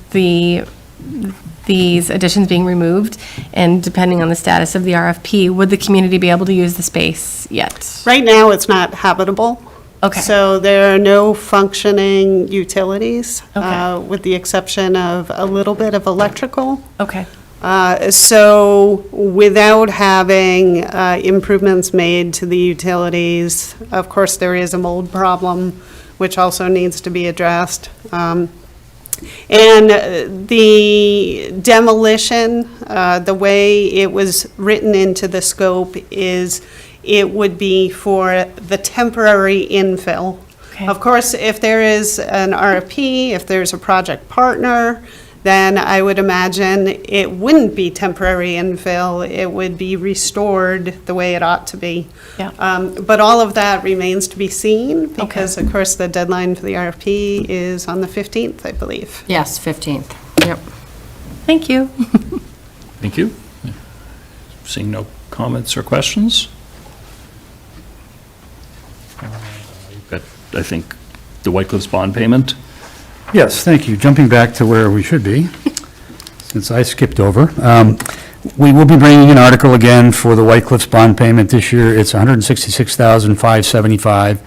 these additions being removed, and depending on the status of the RFP, would the community be able to use the space yet? Right now, it's not habitable. Okay. So there are no functioning utilities, Okay. with the exception of a little bit of electrical. Okay. So without having improvements made to the utilities, of course, there is a mold problem, which also needs to be addressed. And the demolition, the way it was written into the scope is it would be for the temporary infill. Okay. Of course, if there is an RFP, if there's a project partner, then I would imagine it wouldn't be temporary infill. It would be restored the way it ought to be. Yeah. But all of that remains to be seen because, of course, the deadline for the RFP is on the 15th, I believe. Yes, 15th. Yep. Thank you. Thank you. Seeing no comments or questions? You've got, I think, the White Cliffs bond payment. Yes, thank you. Jumping back to where we should be, since I skipped over. We will be bringing an article again for the White Cliffs bond payment this year. It's $166,575.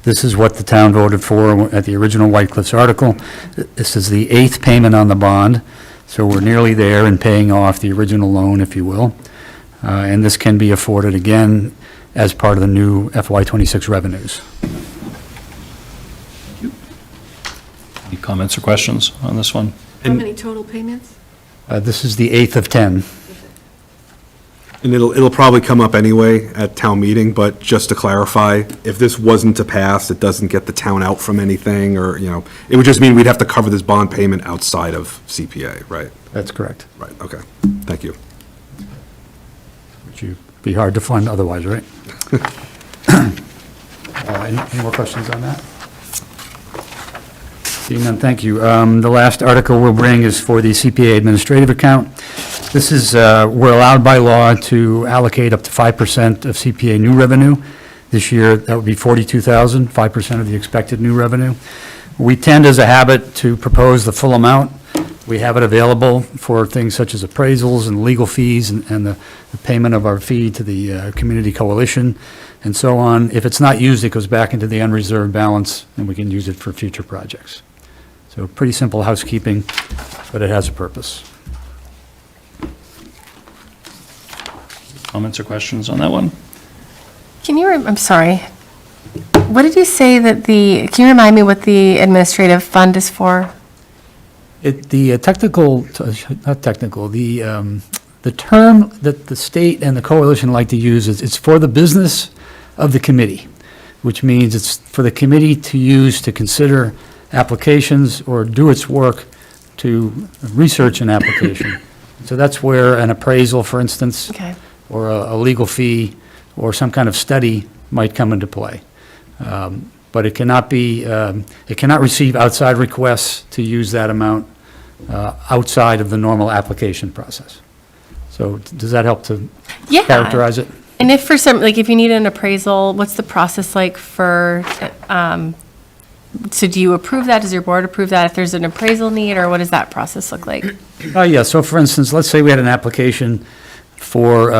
This is what the town voted for at the original White Cliffs article. This is the 8th payment on the bond, so we're nearly there in paying off the original loan, if you will. And this can be afforded again as part of the new FY26 revenues. Any comments or questions on this one? How many total payments? This is the 8th of 10. And it'll probably come up anyway at town meeting, but just to clarify, if this wasn't to pass, it doesn't get the town out from anything, or, it would just mean we'd have to cover this bond payment outside of CPA, right? That's correct. Right, okay, thank you. Which would be hard to fund otherwise, right? Any more questions on that? Seeing none, thank you. The last article we'll bring is for the CPA administrative account. This is, we're allowed by law to allocate up to 5% of CPA new revenue. This year, that would be $42,000, 5% of the expected new revenue. We tend, as a habit, to propose the full amount. We have it available for things such as appraisals and legal fees and the payment of our fee to the community coalition and so on. If it's not used, it goes back into the unreserved balance, and we can use it for future projects. So pretty simple housekeeping, but it has a purpose. Comments or questions on that one? I'm sorry. What did you say that can you remind me what the administrative fund is for? The term that the state and the coalition like to use is, it's for the business of the committee, which means it's for the committee to use to consider applications or do its work to research an application. So that's where an appraisal, for instance, Okay. or a legal fee, or some kind of study might come into play. But it cannot be, it cannot receive outside requests to use that amount outside of the normal application process. So does that help to Yeah. characterize it? And if for some, like, if you need an appraisal, what's the process like for, so do you approve that? Does your board approve that if there's an appraisal need, or what does that process look like? Yeah, so for instance, let's say we had an application for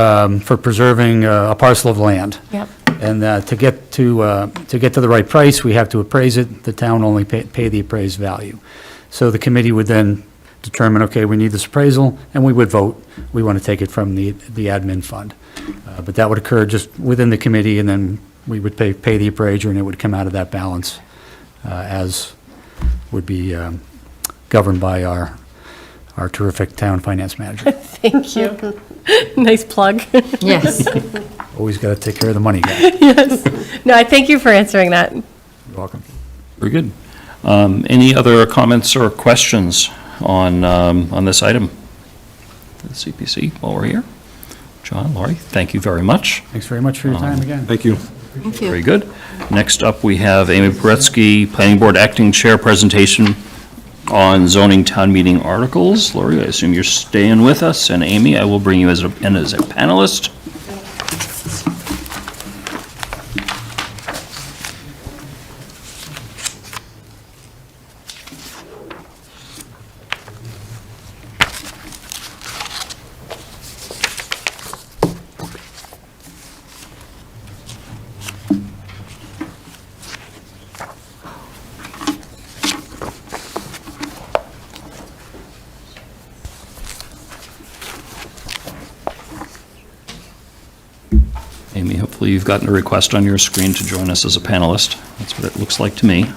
preserving a parcel of land. Yep. And to get to the right price, we have to appraise it. The town only pay the appraised value. So the committee would then determine, okay, we need this appraisal, and we would vote. We want to take it from the admin fund. But that would occur just within the committee, and then we would pay the appraiser, and it would come out of that balance, as would be governed by our terrific town finance manager. Thank you. Nice plug. Yes. Always got to take care of the money guy. Yes. No, I thank you for answering that. You're welcome. Very good. Any other comments or questions on this item? The CPC, while we're here. John, Laurie, thank you very much. Thanks very much for your time again. Thank you. Thank you. Very good. Next up, we have Amy Paretsky, Planning Board Acting Chair, presentation on zoning town meeting articles. Laurie, I assume you're staying with us, and Amy, I will bring you in as a panelist. Amy, hopefully you've gotten a request on your screen to join us as a panelist. That's what it looks like to me.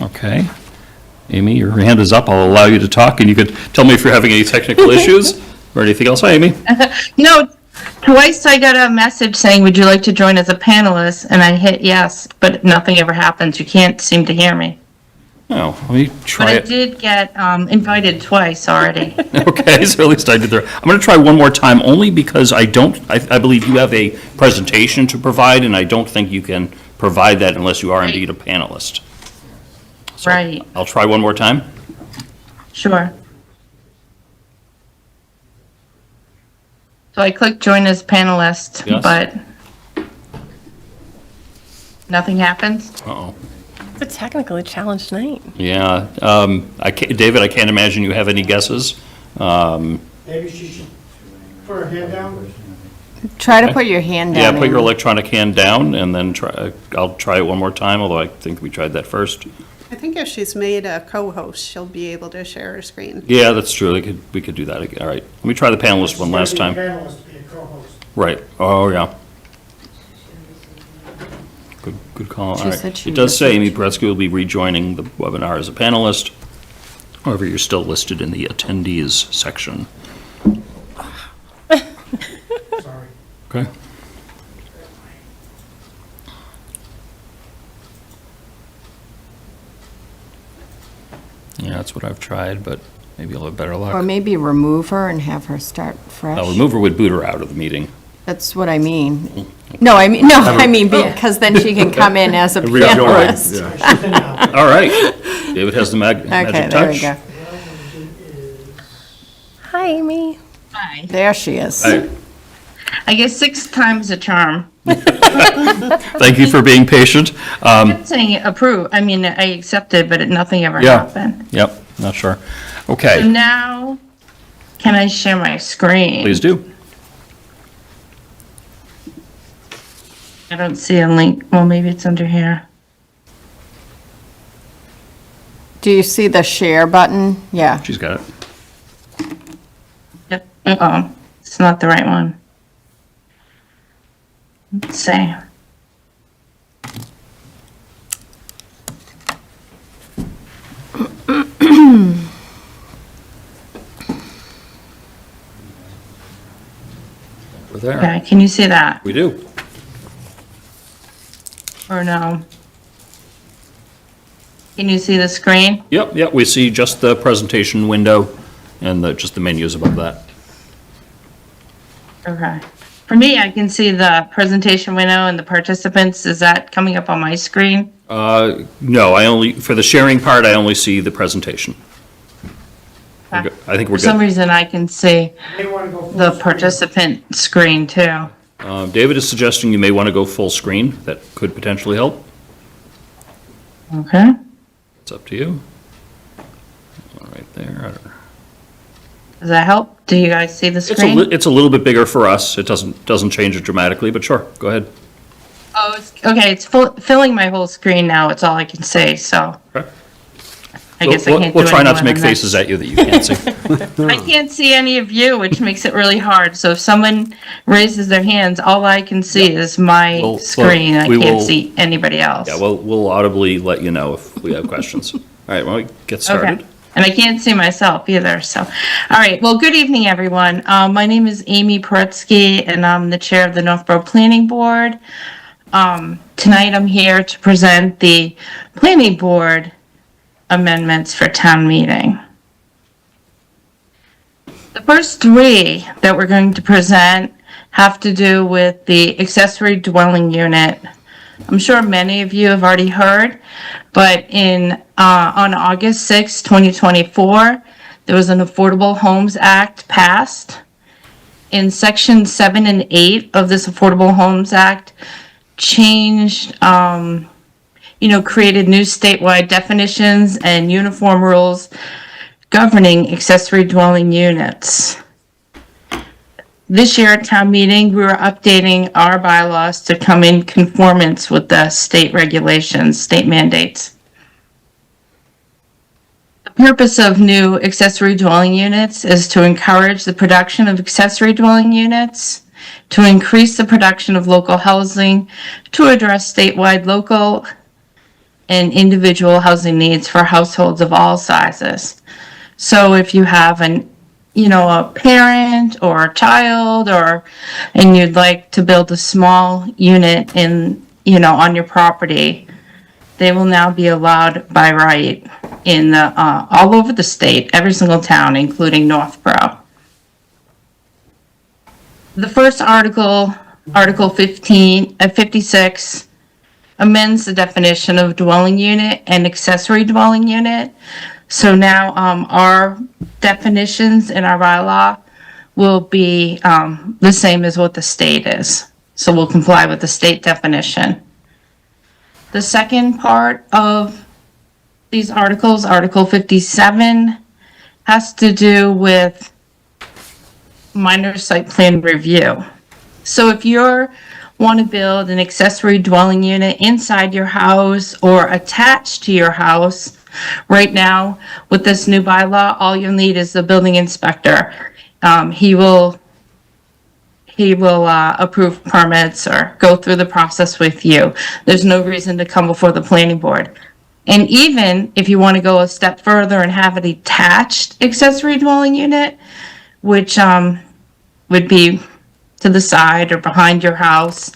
Okay. Amy, your hand is up. I'll allow you to talk, and you could tell me if you're having any technical issues or anything else. Hi, Amy. No, twice I got a message saying, would you like to join as a panelist? And I hit yes, but nothing ever happens. You can't seem to hear me. Oh, let me But try I it. did get invited twice already. Okay, so at least I did there. I'm going to try one more time, only because I believe you have a presentation to provide, and I don't think you can provide that unless you are indeed a panelist. So Right. I'll try one more time. Sure. So I clicked join as panelist, Yes. but nothing happens. Uh-oh. It's a technically challenged night. Yeah, David, I can't imagine you have any guesses. Maybe she should For a handout? Try to put your hand Yeah, down. put your Amy. electronic hand down, and then I'll try it one more time, although I think we tried that first. I think if she's made a co-host, she'll be able to share her screen. Yeah, that's true, we could do that again, all right. Let me try the panelist one last time. Panelist, be a co-host. Right, oh, yeah. Good call, She all said right. she It does was- say Amy Paretsky will be rejoining the webinar as a panelist. However, you're still listed in the attendees section. Sorry. Okay. Yeah, that's what I've tried, but maybe I'll have better Or luck. maybe remove her and have her start fresh. Now, remover would boot her out of the meeting. That's what I mean. No, I mean, because then she can come in as a Rejoin. panelist. All right, David has the magic Okay, there we touch. go. Hi, Amy. Hi. There she is. Hey, I guess 6 times a charm. thank you for being patient. I'm saying approve, I mean, I accepted, but nothing ever Yeah. happened. Yep, not sure. So Okay, now, can I share my screen? please do. I don't see a link, well, maybe it's under here. Do you see the share button? Yeah. She's got it. Yep, uh-oh, it's not the right one. Let's see. We're there. Okay, can you see that, We do. or no? Can you see the screen? Yep, we see just the presentation window and just the menus above that. Okay. For me, I can see the presentation window and the participants. Is that coming up on my screen? No, for the sharing part, I only see the presentation. We're good. I think we're For some good. reason, I can see May want to go full the screen. participant screen too. David is suggesting you may want to go full screen. That could potentially help. Okay. It's up to you. Right there. Does that help? Do you guys see the screen? It's a little bit bigger for us. It doesn't change it dramatically, but sure, go ahead. Oh, okay, it's filling my whole screen now. It's all I can see, so Okay. I guess I We'll- can't do We'll try not to any make more than faces at you that you can't see. that. I can't see any of you, which makes it really hard. So if someone raises their hands, all I can see is my Well, screen. I we can't will- see anybody else. Yeah, we'll audibly let you know if we have questions. All right, why don't we get started? Okay. And I can't see myself either, so. All right, well, good evening, everyone. My name is Amy Paretsky, and I'm the chair of the Northborough Planning Board. Tonight, I'm here to present the Planning Board amendments for town meeting. The first 3 that we're going to present have to do with the accessory dwelling unit. I'm sure many of you have already heard, but on August 6, 2024, there was an Affordable Homes Act passed. In Section 7 and 8 of this Affordable Homes Act, changed, created new statewide definitions and uniform rules governing accessory dwelling units. This year at town meeting, we were updating our bylaws to come in conformance with the state regulations, state mandates. The purpose of new accessory dwelling units is to encourage the production of accessory dwelling units, to increase the production of local housing, to address statewide, local, and individual housing needs for households of all sizes. So if you have a parent or a child, and you'd like to build a small unit on your property, they will now be allowed by right in all over the state, every single town, including Northborough. The first article, Article 56, amends the definition of dwelling unit and accessory dwelling unit. So now our definitions in our bylaw will be the same as what the state is. So we'll comply with the state definition. The second part of these articles, Article 57, has to do with minor site plan review. So if you're want to build an accessory dwelling unit inside your house or attached to your house, right now, with this new bylaw, all you'll need is the building inspector. He will approve permits or go through the process with you. There's no reason to come before the planning board. And even if you want to go a step further and have an attached accessory dwelling unit, which would be to the side or behind your house,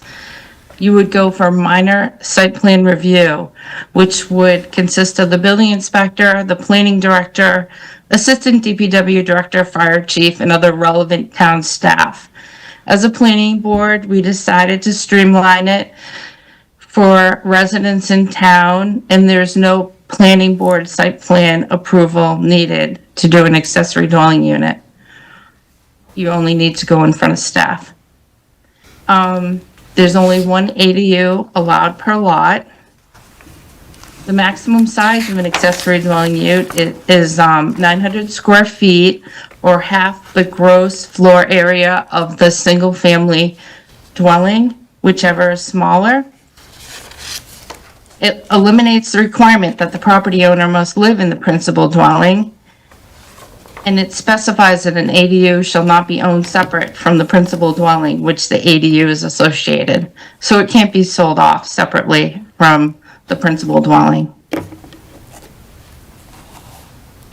you would go for minor site plan review, which would consist of the building inspector, the planning director, assistant DPW director, fire chief, and other relevant town staff. As a planning board, we decided to streamline it for residents in town, and there's no planning board site plan approval needed to do an accessory dwelling unit. You only need to go in front of staff. There's only one ADU allowed per lot. The maximum size of an accessory dwelling unit is 900 square feet, or half the gross floor area of the single-family dwelling, whichever is smaller. It eliminates the requirement that the property owner must live in the principal dwelling, and it specifies that an ADU shall not be owned separate from the principal dwelling, which the ADU is associated. So it can't be sold off separately from the principal dwelling. Are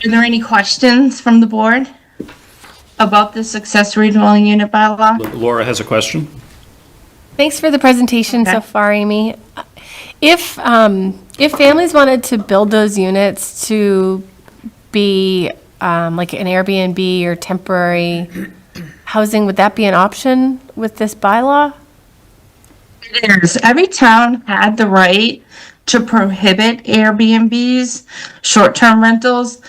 there any questions from the board about this accessory dwelling unit bylaw? Laura has a question. Thanks for the presentation so Okay. far, Amy. If families wanted to build those units to be like an Airbnb or temporary housing, would that be an option with this bylaw? It is. Every town had the right to prohibit Airbnbs, short-term rentals,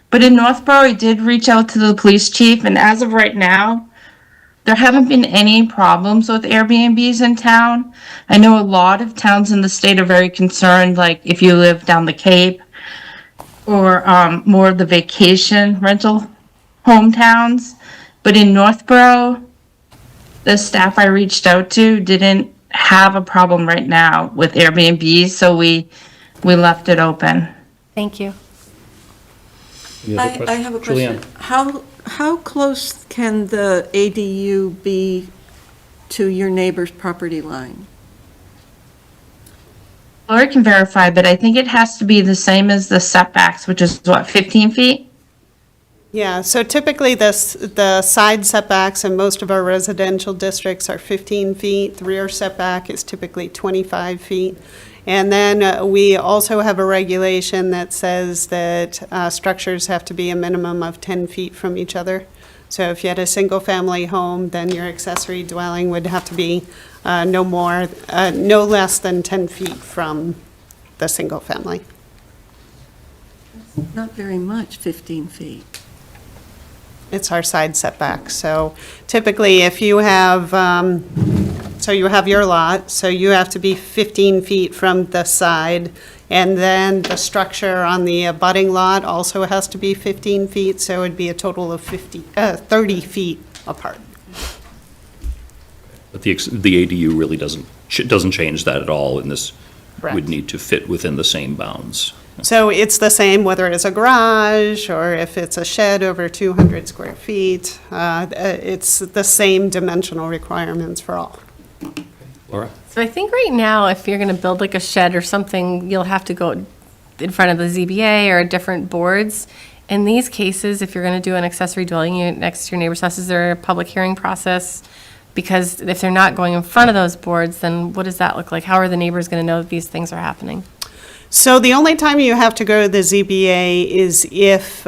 but in Northborough, I did reach out to the police chief, and as of right now, there haven't been any problems with Airbnbs in town. I know a lot of towns in the state are very concerned, like if you live down the Cape or more of the vacation rental hometowns. But in Northborough, the staff I reached out to didn't have a problem right now with Airbnbs, so we left it open. Thank you. I have a question. How close can the ADU be to your neighbor's property line? Laura can verify, but I think it has to be the same as the setbacks, which is what, 15 feet? Yeah, so typically the side setbacks in most of our residential districts are 15 feet. The rear setback is typically 25 feet. And then we also have a regulation that says that structures have to be a minimum of 10 feet from each other. So if you had a single-family home, then your accessory dwelling would have to be no less than 10 feet from the single family. Not very much, 15 feet. It's our side setback. So typically, if you have, so you have your lot, so you have to be 15 feet from the side, and then the structure on the abutting lot also has to be 15 feet, so it'd be a total of 30 feet apart. But the ADU really doesn't change that at all, and this Correct. would need to fit within the same bounds. So it's the same whether it's a garage or if it's a shed over 200 square feet. It's the same dimensional requirements for all. Laura? So I think right now, if you're going to build like a shed or something, you'll have to go in front of the ZBA or different boards. In these cases, if you're going to do an accessory dwelling unit next to your neighbor's house, is there a public hearing process? Because if they're not going in front of those boards, then what does that look like? How are the neighbors going to know that these things are happening? So the only time you have to go to the ZBA is if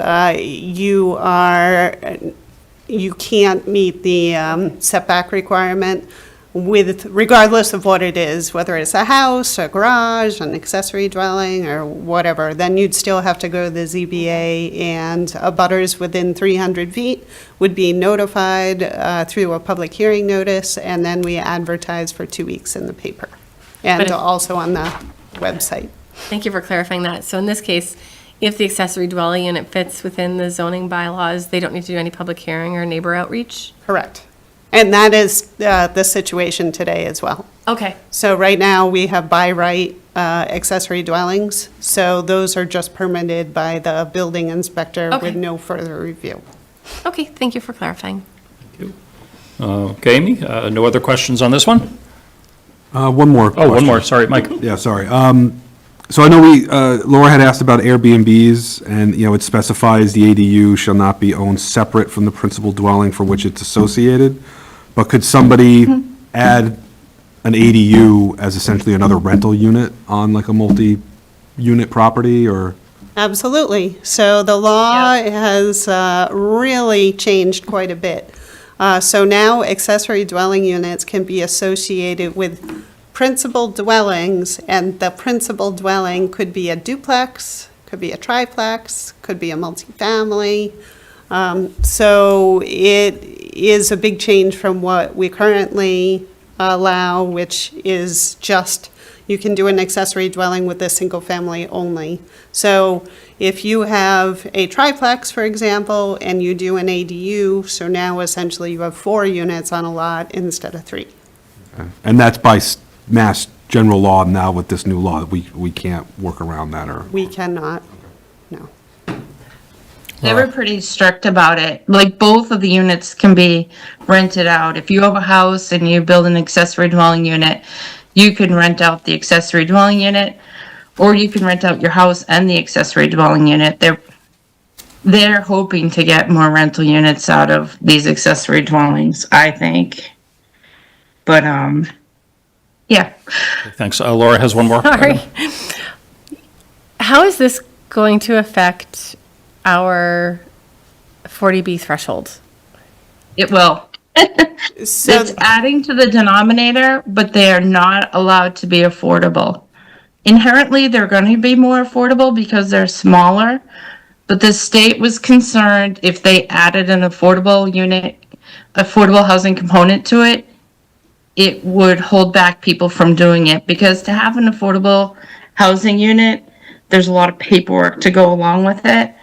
you can't meet the setback requirement regardless of what it is, whether it's a house, a garage, an accessory dwelling, or whatever, then you'd still have to go to the ZBA, and abutters within 300 feet would be notified through a public hearing notice, and then we advertise for 2 weeks in the paper, and But if- also on the website. Thank you for clarifying that. So in this case, if the accessory dwelling unit fits within the zoning bylaws, they don't need to do any public hearing or neighbor outreach? Correct. And that is the situation today as well. Okay. So right now, we have by right accessory dwellings, so those are just permitted by the building inspector Okay. with no further review. Okay, thank you for clarifying. Okay, Amy, no other questions on this one? One more. Oh, one question. more, sorry, Mike. Yeah, sorry. So I know Laura had asked about Airbnbs, and, it specifies the ADU shall not be owned separate from the principal dwelling for which it's associated. But could somebody add an ADU as essentially another rental unit on like a multi-unit property, or? Absolutely. So the law has really changed quite a bit. So now accessory dwelling units can be associated with principal dwellings, and the principal dwelling could be a duplex, could be a triplex, could be a multifamily. So it is a big change from what we currently allow, which is just, you can do an accessory dwelling with a single family only. So if you have a triplex, for example, and you do an ADU, so now essentially you have 4 units on a lot instead of 3. And that's by mass general law now with this new law, we can't work around that, or? We cannot, no. They were pretty strict about it. Like, both of the units can be rented out. If you have a house and you build an accessory dwelling unit, you can rent out the accessory dwelling unit, or you can rent out your house and the accessory dwelling unit. They're hoping to get more rental units out of these accessory dwellings, I think. But, yeah. Thanks. Laura has one more. Sorry. How is this going to affect our 40B threshold? It will. So It's adding to the denominator, but they are not allowed to be affordable. Inherently, they're going to be more affordable because they're smaller, but the state was concerned if they added an affordable housing component to it, it would hold back people from doing it, because to have an affordable housing unit, there's a lot of paperwork to go along with it,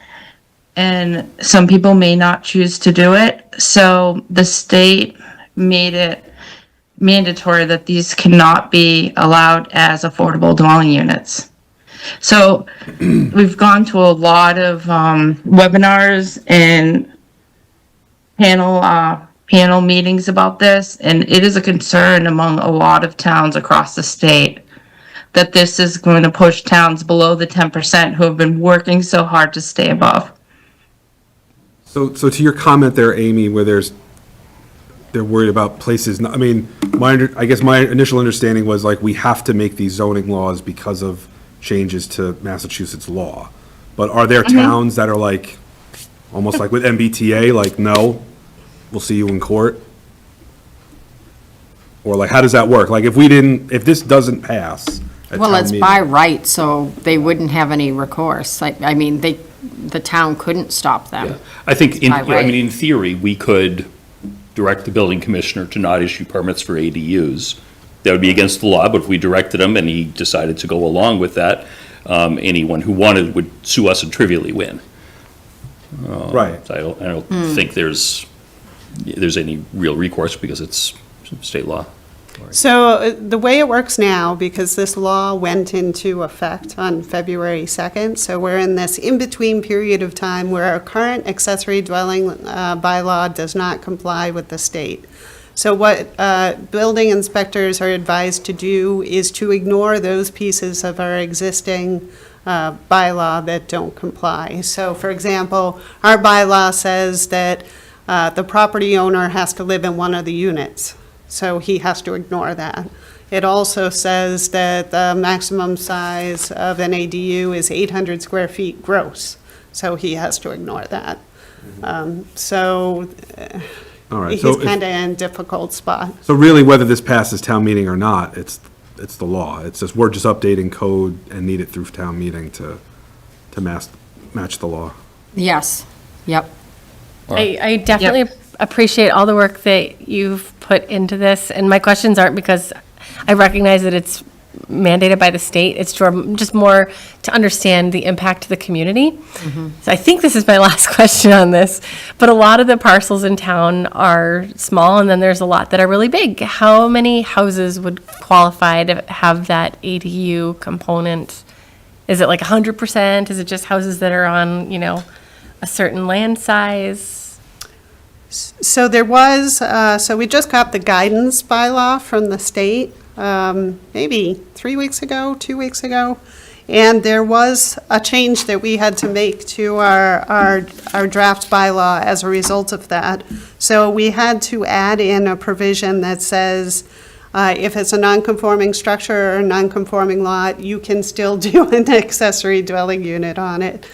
and some people may not choose to do it. So the state made it mandatory that these cannot be allowed as affordable dwelling units. So we've gone to a lot of webinars and panel meetings about this, and it is a concern among a lot of towns across the state that this is going to push towns below the 10% who have been working so hard to stay above. So to your comment there, Amy, where they're worried about places, I mean, I guess my initial understanding was like, we have to make these zoning laws because of changes to Massachusetts law. But are there towns that are like, almost like with MBTA, like, no, we'll see you in court? Or like, how does that work? Like, if this doesn't pass at Well, town it's meeting- by right, so they wouldn't have any recourse. I mean, the town couldn't stop them. I think, by right. in theory, we could direct the building commissioner to not issue permits for ADUs. That would be against the law, but if we directed him and he decided to go along with that, anyone who wanted would sue us and trivially win. Right. So I don't think there's any real recourse because it's state law. So the way it works now, because this law went into effect on February 2nd, so we're in this in-between period of time where our current accessory dwelling bylaw does not comply with the state. So what building inspectors are advised to do is to ignore those pieces of our existing bylaw that don't comply. So for example, our bylaw says that the property owner has to live in one of the units. So he has to ignore that. It also says that the maximum size of an ADU is 800 square feet gross, so he has to ignore that. So All right, he's so if- kind of in a difficult spot. So really, whether this passes town meeting or not, it's the law. It's just, we're just updating code and need it through town meeting to match the law. Yes, yep. I definitely appreciate all the work that you've put into this, and my questions aren't because I recognize that it's mandated by the state. It's just more to understand the impact to the community. So I think this is my last question on this, but a lot of the parcels in town are small, and then there's a lot that are really big. How many houses would qualify to have that ADU component? Is it like 100%? Is it just houses that are on, a certain land size? So there was, so we just got the guidance bylaw from the state, maybe 3 weeks ago, 2 weeks ago. And there was a change that we had to make to our draft bylaw as a result of that. So we had to add in a provision that says, if it's a non-conforming structure or a non-conforming lot, you can still do an accessory dwelling unit on it.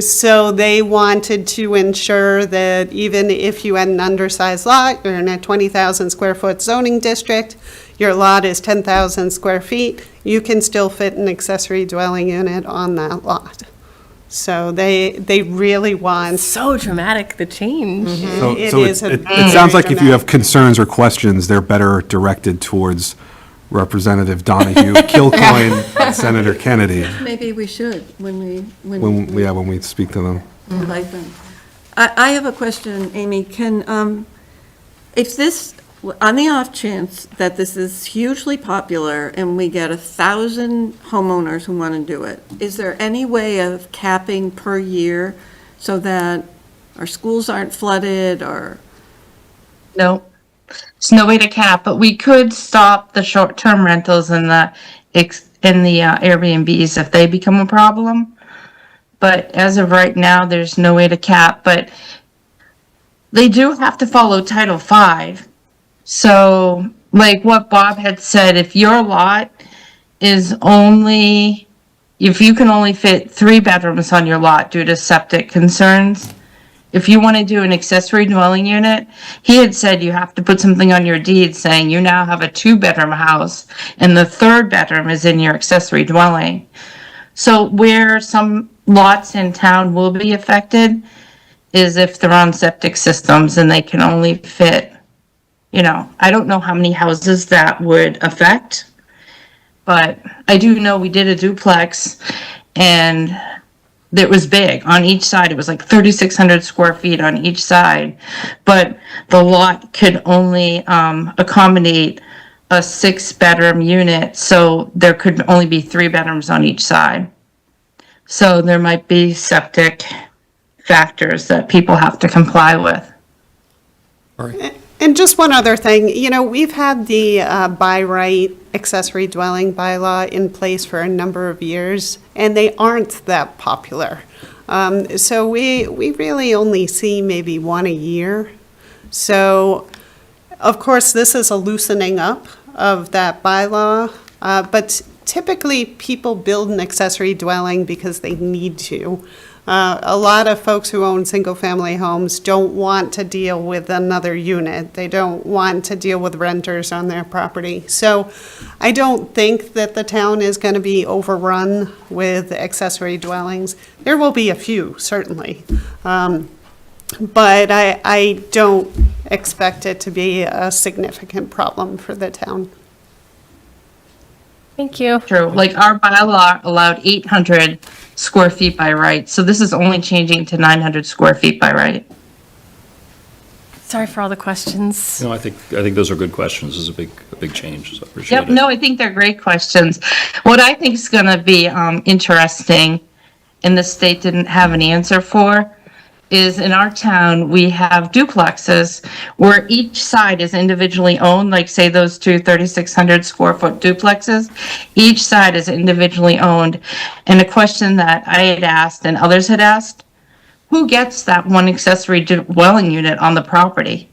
So they wanted to ensure that even if you had an undersized lot, you're in a 20,000 square foot zoning district, your lot is 10,000 square feet, you can still fit an accessory dwelling unit on that lot. So they really want. So dramatic, the change. So It so is a it sounds like very if you have concerns or questions, they're better directed towards Representative Donahue, Kilcoyne, and Senator Kennedy, Maybe we should, when when we speak to them. invite them. I have a question, Amy. If this, on the off chance that this is hugely popular and we get 1,000 homeowners who want to do it, is there any way of capping per year so that our schools aren't flooded or? No, there's no way to cap, but we could stop the short-term rentals and the Airbnbs if they become a problem. But as of right now, there's no way to cap, but they do have to follow Title V. So, like what Bob had said, if your lot is only, if you can only fit 3 bedrooms on your lot due to septic concerns, if you want to do an accessory dwelling unit, he had said you have to put something on your deed saying you now have a 2-bedroom house and the 3rd bedroom is in your accessory dwelling. So where some lots in town will be affected is if they're on septic systems and they can only fit, I don't know how many houses that would affect, but I do know we did a duplex and it was big on each side. It was like 3,600 square feet on each side, but the lot could only accommodate a 6-bedroom unit, so there could only be 3 bedrooms on each side. So there might be septic factors that people have to comply with. And just one other thing, we've had the by right accessory dwelling bylaw in place for a number of years, and they aren't that popular. So we really only see maybe one a year. So, of course, this is a loosening up of that bylaw, but typically people build an accessory dwelling because they need to. A lot of folks who own single-family homes don't want to deal with another unit. They don't want to deal with renters on their property. So I don't think that the town is going to be overrun with accessory dwellings. There will be a few, certainly. But I don't expect it to be a significant problem for the town. Thank you. True, like our bylaw allowed 800 square feet by right, so this is only changing to 900 square feet by right. Sorry for all the questions. I think those are good questions. This is a big change, so I appreciate Yep, it. no, I think they're great questions. What I think is gonna be interesting, and the state didn't have an answer for, is in our town, we have duplexes where each side is individually owned, like say those two 3,600 square foot duplexes, each side is individually owned. And a question that I had asked and others had asked, who gets that one accessory dwelling unit on the property?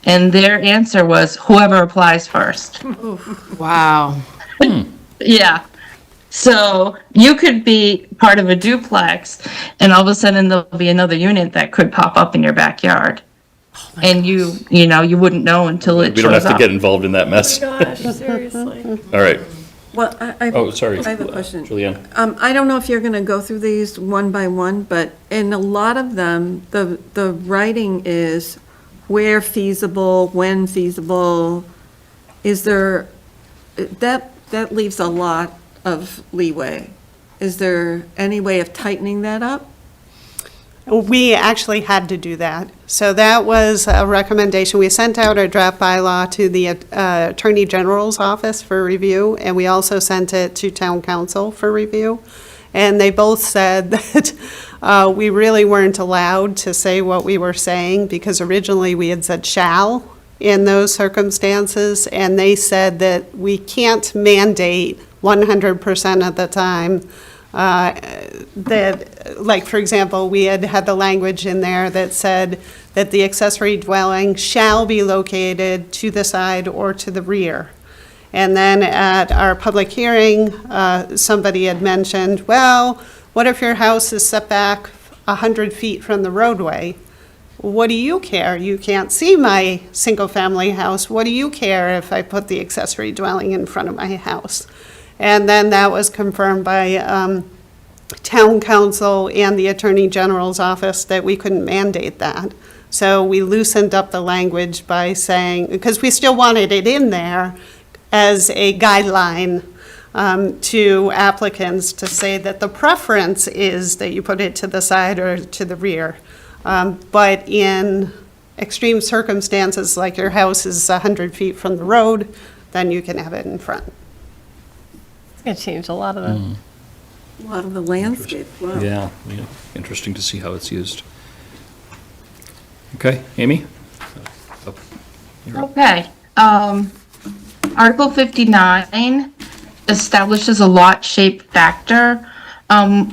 And their answer was whoever applies first. Wow. Yeah. So you could be part of a duplex and all of a sudden there'll be another unit that could pop up in your backyard. And you wouldn't know until it We don't shows have to up. get involved in that mess. Gosh, seriously. All right. Well, Oh, sorry. I have a question. Julianne. I don't know if you're going to go through these one by one, but in a lot of them, the writing is where feasible, when feasible. Is there, that that leaves a lot of leeway. Is there any way of tightening that up? We actually had to do that. So that was a recommendation. We sent out our draft bylaw to the Attorney General's office for review, and we also sent it to Town Council for review. And they both said that we really weren't allowed to say what we were saying, because originally we had said shall in those circumstances, and they said that we can't mandate 100% of the time that, like, for example, we had the language in there that said that the accessory dwelling shall be located to the side or to the rear. And then at our public hearing, somebody had mentioned, well, what if your house is set back 100 feet from the roadway? What do you care? You can't see my single-family house. What do you care if I put the accessory dwelling in front of my house? And then that was confirmed by Town Council and the Attorney General's office that we couldn't mandate that. So we loosened up the language by saying, because we still wanted it in there as a guideline to applicants to say that the preference is that you put it to the side or to the rear. But in extreme circumstances, like your house is 100 feet from the road, then you can have it in front. It's going to change a lot of the. A lot of the landscape, wow. Yeah, interesting to see how it's used. Okay, Amy? You're up. Okay. Article 59 establishes a lot shape factor.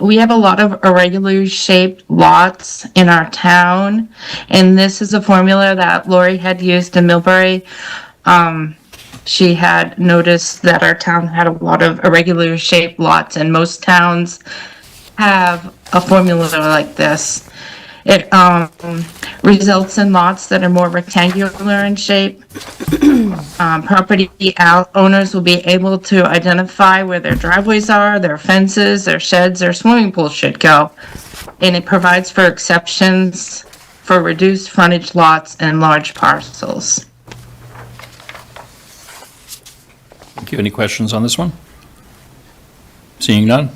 We have a lot of irregularly shaped lots in our town, and this is a formula that Lori had used in Millbury. She had noticed that our town had a lot of irregularly shaped lots, and most towns have a formula like this. It results in lots that are more rectangular in shape. Property owners will be able to identify where their driveways are, their fences, their sheds, their swimming pools should go. And it provides for exceptions for reduced frontage lots and large parcels. Thank you. Any questions on this one? Seeing none?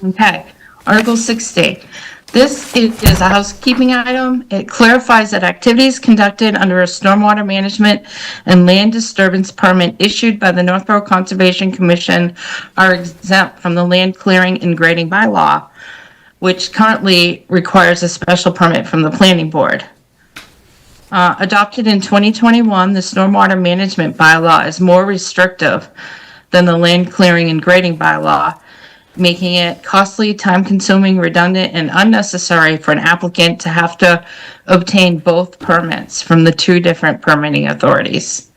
Okay, Article 60. This is a housekeeping item. It clarifies that activities conducted under a stormwater management and land disturbance permit issued by the Northborough Conservation Commission are exempt from the land clearing and grading bylaw, which currently requires a special permit from the planning board. Adopted in 2021, the stormwater management bylaw is more restrictive than the land clearing and grading bylaw, making it costly, time-consuming, redundant, and unnecessary for an applicant to have to obtain both permits from the two different permitting authorities.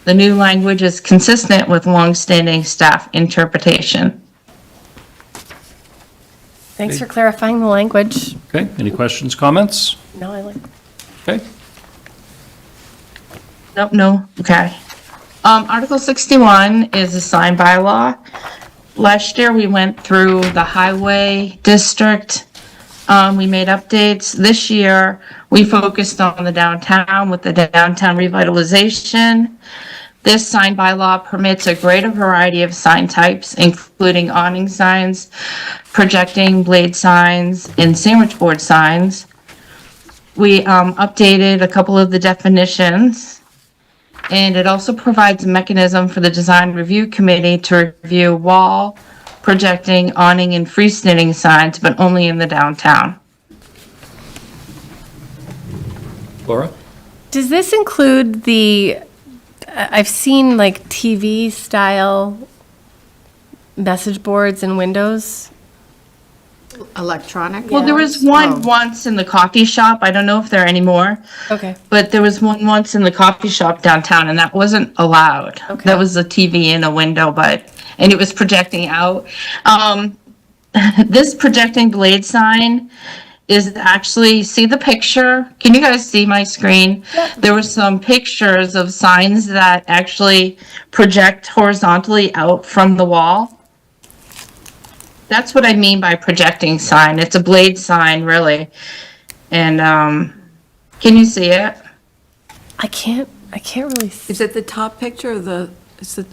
The new language is consistent with longstanding staff interpretation. Thanks for clarifying the language. Okay, any questions, comments? No, I like. Okay, Nope, no, okay. Article 61 is a sign bylaw. Last year, we went through the highway district. We made updates. This year, we focused on the downtown with the downtown revitalization. This sign bylaw permits a greater variety of sign types, including awning signs, projecting blade signs, and sandwich board signs. We updated a couple of the definitions. And it also provides a mechanism for the Design Review Committee to review wall, projecting, awning, and freestanding signs, but only in the downtown. Laura? Does this include I've seen like TV style message boards and windows? Electronic? Well, there was one once in the coffee shop. I don't know if there are any more. Okay. But there was one once in the coffee shop downtown, and that wasn't allowed. Okay. That was a TV in a window, and it was projecting out. This projecting blade sign is actually, see the picture? Can you guys see my screen? Yep. There were some pictures of signs that actually project horizontally out from the wall. That's what I mean by projecting sign. It's a blade sign, really. And can you see it? I can't I can't really see. Is it the top picture or is it,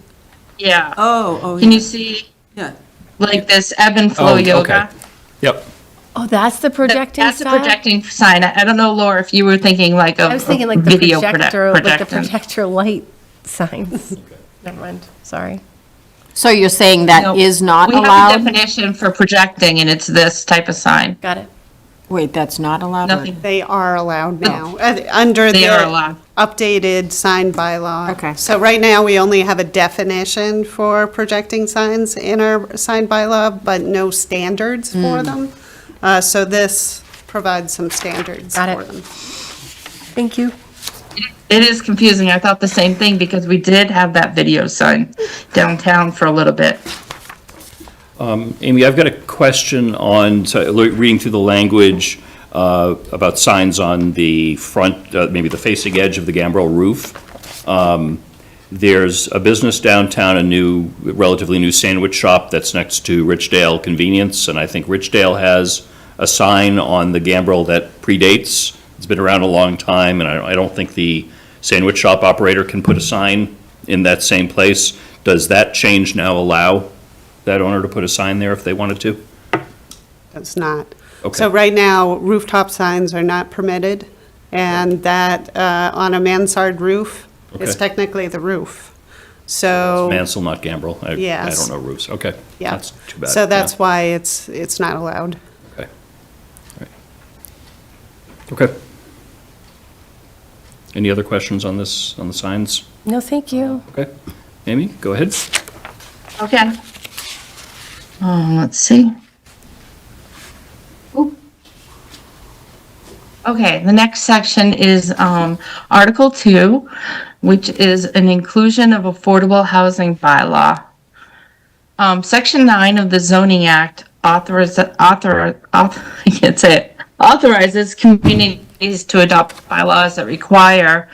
Yeah. oh, Can yeah, you see yeah. like this ebb and flow Oh, okay. yoga? Yep. Oh, that's the projecting That's the style? projecting sign. I don't know, Laura, if you were thinking like of I was thinking like the video projector, like the projection. projector light signs. Never mind, sorry. So you're saying that No, is not We have a allowed? definition for projecting, and it's this type of sign. Got it. Wait, that's not allowed? Nothing. They are allowed now, under They are the allowed. updated sign bylaw. Okay. So right now, we only have a definition for projecting signs in our sign bylaw, but no standards for them. So this provides some standards Got it. for them. Thank you. It is confusing. I thought the same thing because we did have that video sign downtown for a little bit. Amy, I've got a question on, so reading through the language about signs on the front, maybe the facing edge of the gambrel roof. There's a business downtown, a relatively new sandwich shop that's next to Richdale Convenience, and I think Richdale has a sign on the gambrel that predates. It's been around a long time, and I don't think the sandwich shop operator can put a sign in that same place. Does that change now allow that owner to put a sign there if they wanted to? It's not. Okay. So right now, rooftop signs are not permitted, and that on a mansard roof is Okay. technically the roof. So, Mansell, not Gambrel. I Yes. don't know roofs. Okay. yeah. That's too bad. So that's Yeah. why it's not allowed. Okay. All right. Okay. Any other questions on this, on the signs? No, thank you. Okay. Amy, go ahead. Okay. Let's see. Oop. Okay, the next section is Article 2, which is an inclusion of affordable housing bylaw. Section 9 of the zoning act authorizes communities to adopt bylaws that require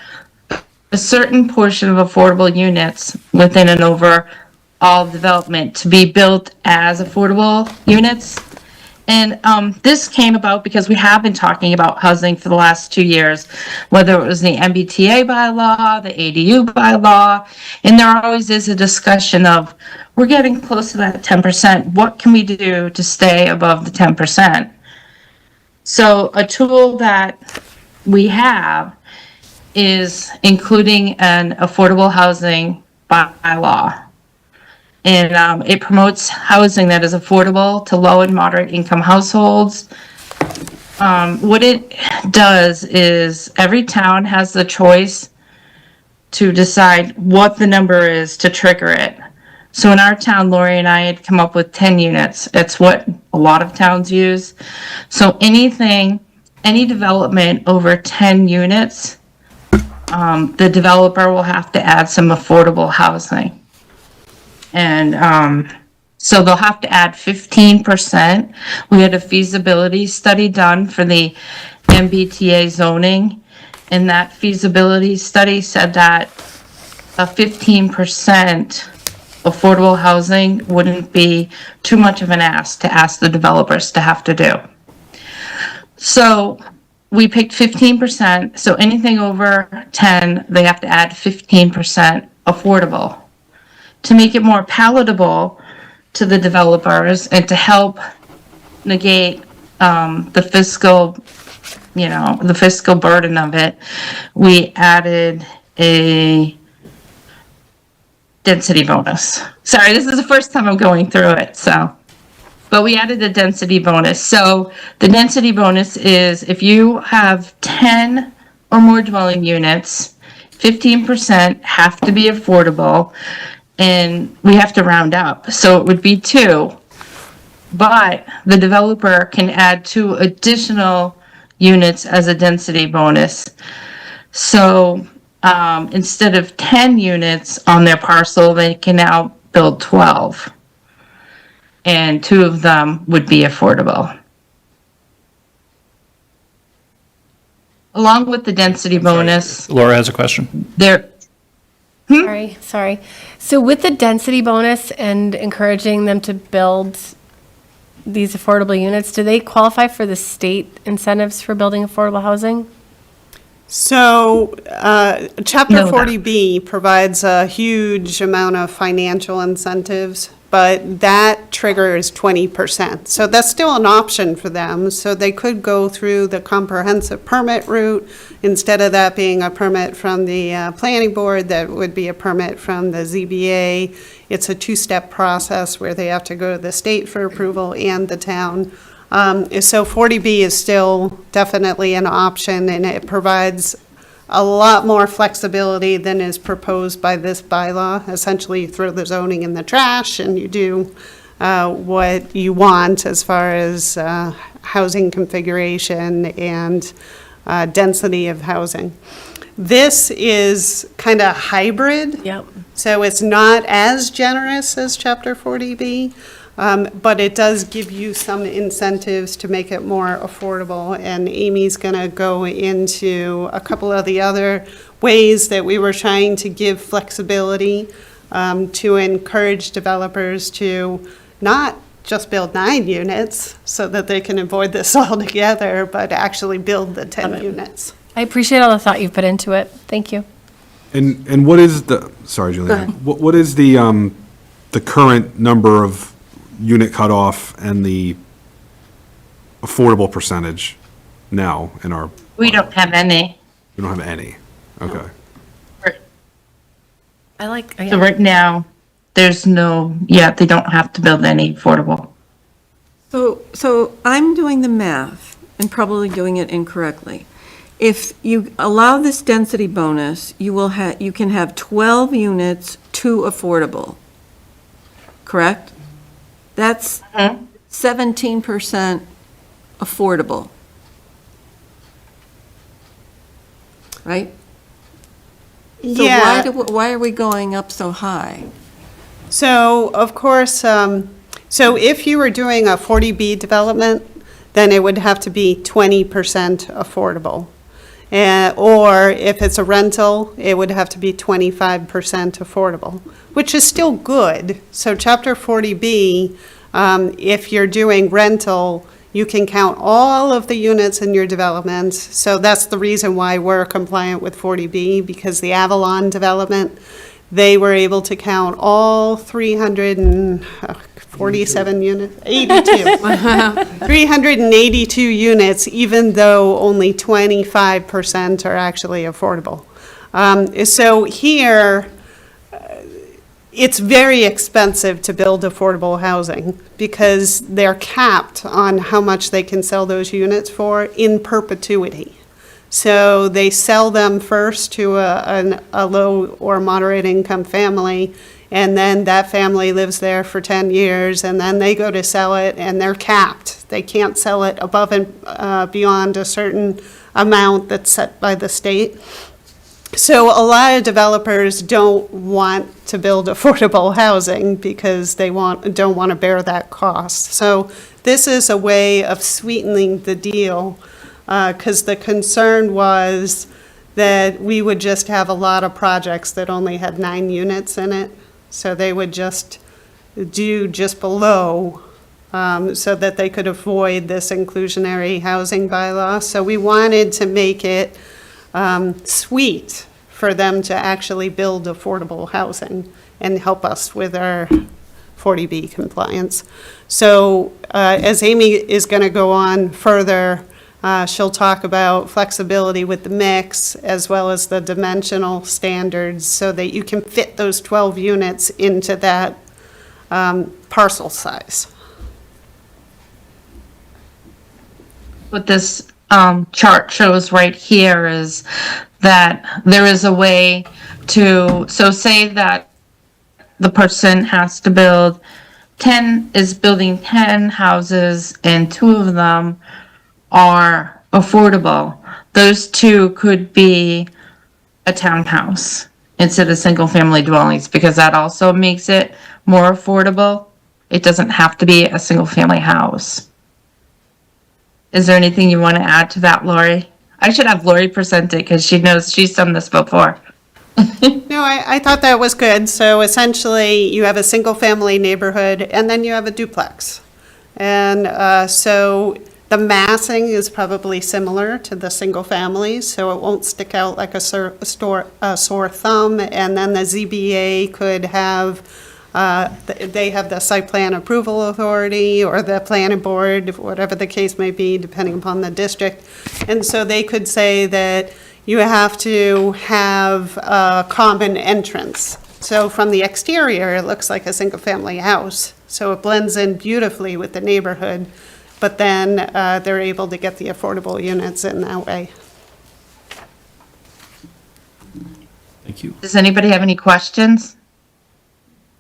a certain portion of affordable units within an overall development to be built as affordable units. And this came about because we have been talking about housing for the last 2 years, whether it was the MBTA bylaw, the ADU bylaw, and there always is a discussion of, we're getting close to that 10%. What can we do to stay above the 10%? So a tool that we have is including an affordable housing bylaw. And it promotes housing that is affordable to low and moderate income households. What it does is every town has the choice to decide what the number is to trigger it. So in our town, Lori and I had come up with 10 units. It's what a lot of towns use. So any development over 10 units, the developer will have to add some affordable housing. And so they'll have to add 15%. We had a feasibility study done for the MBTA zoning, and that feasibility study said that a 15% affordable housing wouldn't be too much of an ask the developers to have to do. So we picked 15%, so anything over 10, they have to add 15% affordable. To make it more palatable to the developers and to help negate the fiscal burden of it, we added a density bonus. Sorry, this is the first time I'm going through it, so. But we added a density bonus. So the density bonus is if you have 10 or more dwelling units, 15% have to be affordable, and we have to round up. So it would be 2, but the developer can add 2 additional units as a density bonus. So instead of 10 units on their parcel, they can now build 12. And 2 of them would be affordable. Along with the density bonus, Laura has a question. Sorry. So with the density bonus and encouraging them to build these affordable units, do they qualify for the state incentives for building affordable housing? So, Chapter Know that. 40B provides a huge amount of financial incentives, but that trigger is 20%. So that's still an option for them. So they could go through the comprehensive permit route. Instead of that being a permit from the planning board, that would be a permit from the ZBA. It's a two-step process where they have to go to the state for approval and the town. So 40B is still definitely an option, and it provides a lot more flexibility than is proposed by this bylaw. Essentially, you throw the zoning in the trash and you do what you want as far as housing configuration and density of housing. This is kind of hybrid. Yep. So it's not as generous as Chapter 40B, but it does give you some incentives to make it more affordable. And Amy's going to go into a couple of the other ways that we were trying to give flexibility to encourage developers to not just build 9 units so that they can avoid this altogether, but actually build the 10 units. I appreciate all the thought you've put into it. Thank you. And what is the, sorry, Julianne, what is the current number of unit cutoff and the affordable percentage now in our? We don't have any. We don't have any, okay. I like, So right now, there's no, they don't have to build any affordable. So I'm doing the math and probably doing it incorrectly. If you allow this density bonus, you can have 12 units to affordable, correct? That's 17% affordable. Right? So Yeah. why are we going up so high? So, of course, so if you were doing a 40B development, then it would have to be 20% affordable. Or if it's a rental, it would have to be 25% affordable, which is still good. So Chapter 40B, if you're doing rental, you can count all of the units in your development. So that's the reason why we're compliant with 40B, because the Avalon development, they were able to count all 347 units, 82. 382 units, even though only 25% are actually affordable. So here, it's very expensive to build affordable housing because they're capped on how much they can sell those units for in perpetuity. So they sell them first to a low or moderate income family, and then that family lives there for 10 years, and then they go to sell it, and they're capped. They can't sell it above and beyond a certain amount that's set by the state. So a lot of developers don't want to build affordable housing because they don't want to bear that cost. So this is a way of sweetening the deal, because the concern was that we would just have a lot of projects that only had 9 units in it. So they would just do just below so that they could avoid this inclusionary housing bylaw. So we wanted to make it sweet for them to actually build affordable housing and help us with our 40B compliance. So as Amy is going to go on further, she'll talk about flexibility with the mix as well as the dimensional standards so that you can fit those 12 units into that parcel size. What this chart shows right here is that there is a way to, so say that the person has to is building 10 houses and 2 of them are affordable. Those 2 could be a townhouse instead of single-family dwellings, because that also makes it more affordable. It doesn't have to be a single-family house. Is there anything you want to add to that, Lori? I should have Lori present it because she knows she's done this before. No, I thought that was good. So essentially, you have a single-family neighborhood, and then you have a duplex. And so The massing is probably similar to the single families, so it won't stick out like a sore thumb. And then the ZBA could have, they have the site plan approval authority or the planning board, whatever the case may be, depending upon the district. And so they could say that you have to have a common entrance. So from the exterior, it looks like a single-family house. So it blends in beautifully with the neighborhood, but then they're able to get the affordable units in that way. Thank you. Does anybody have any questions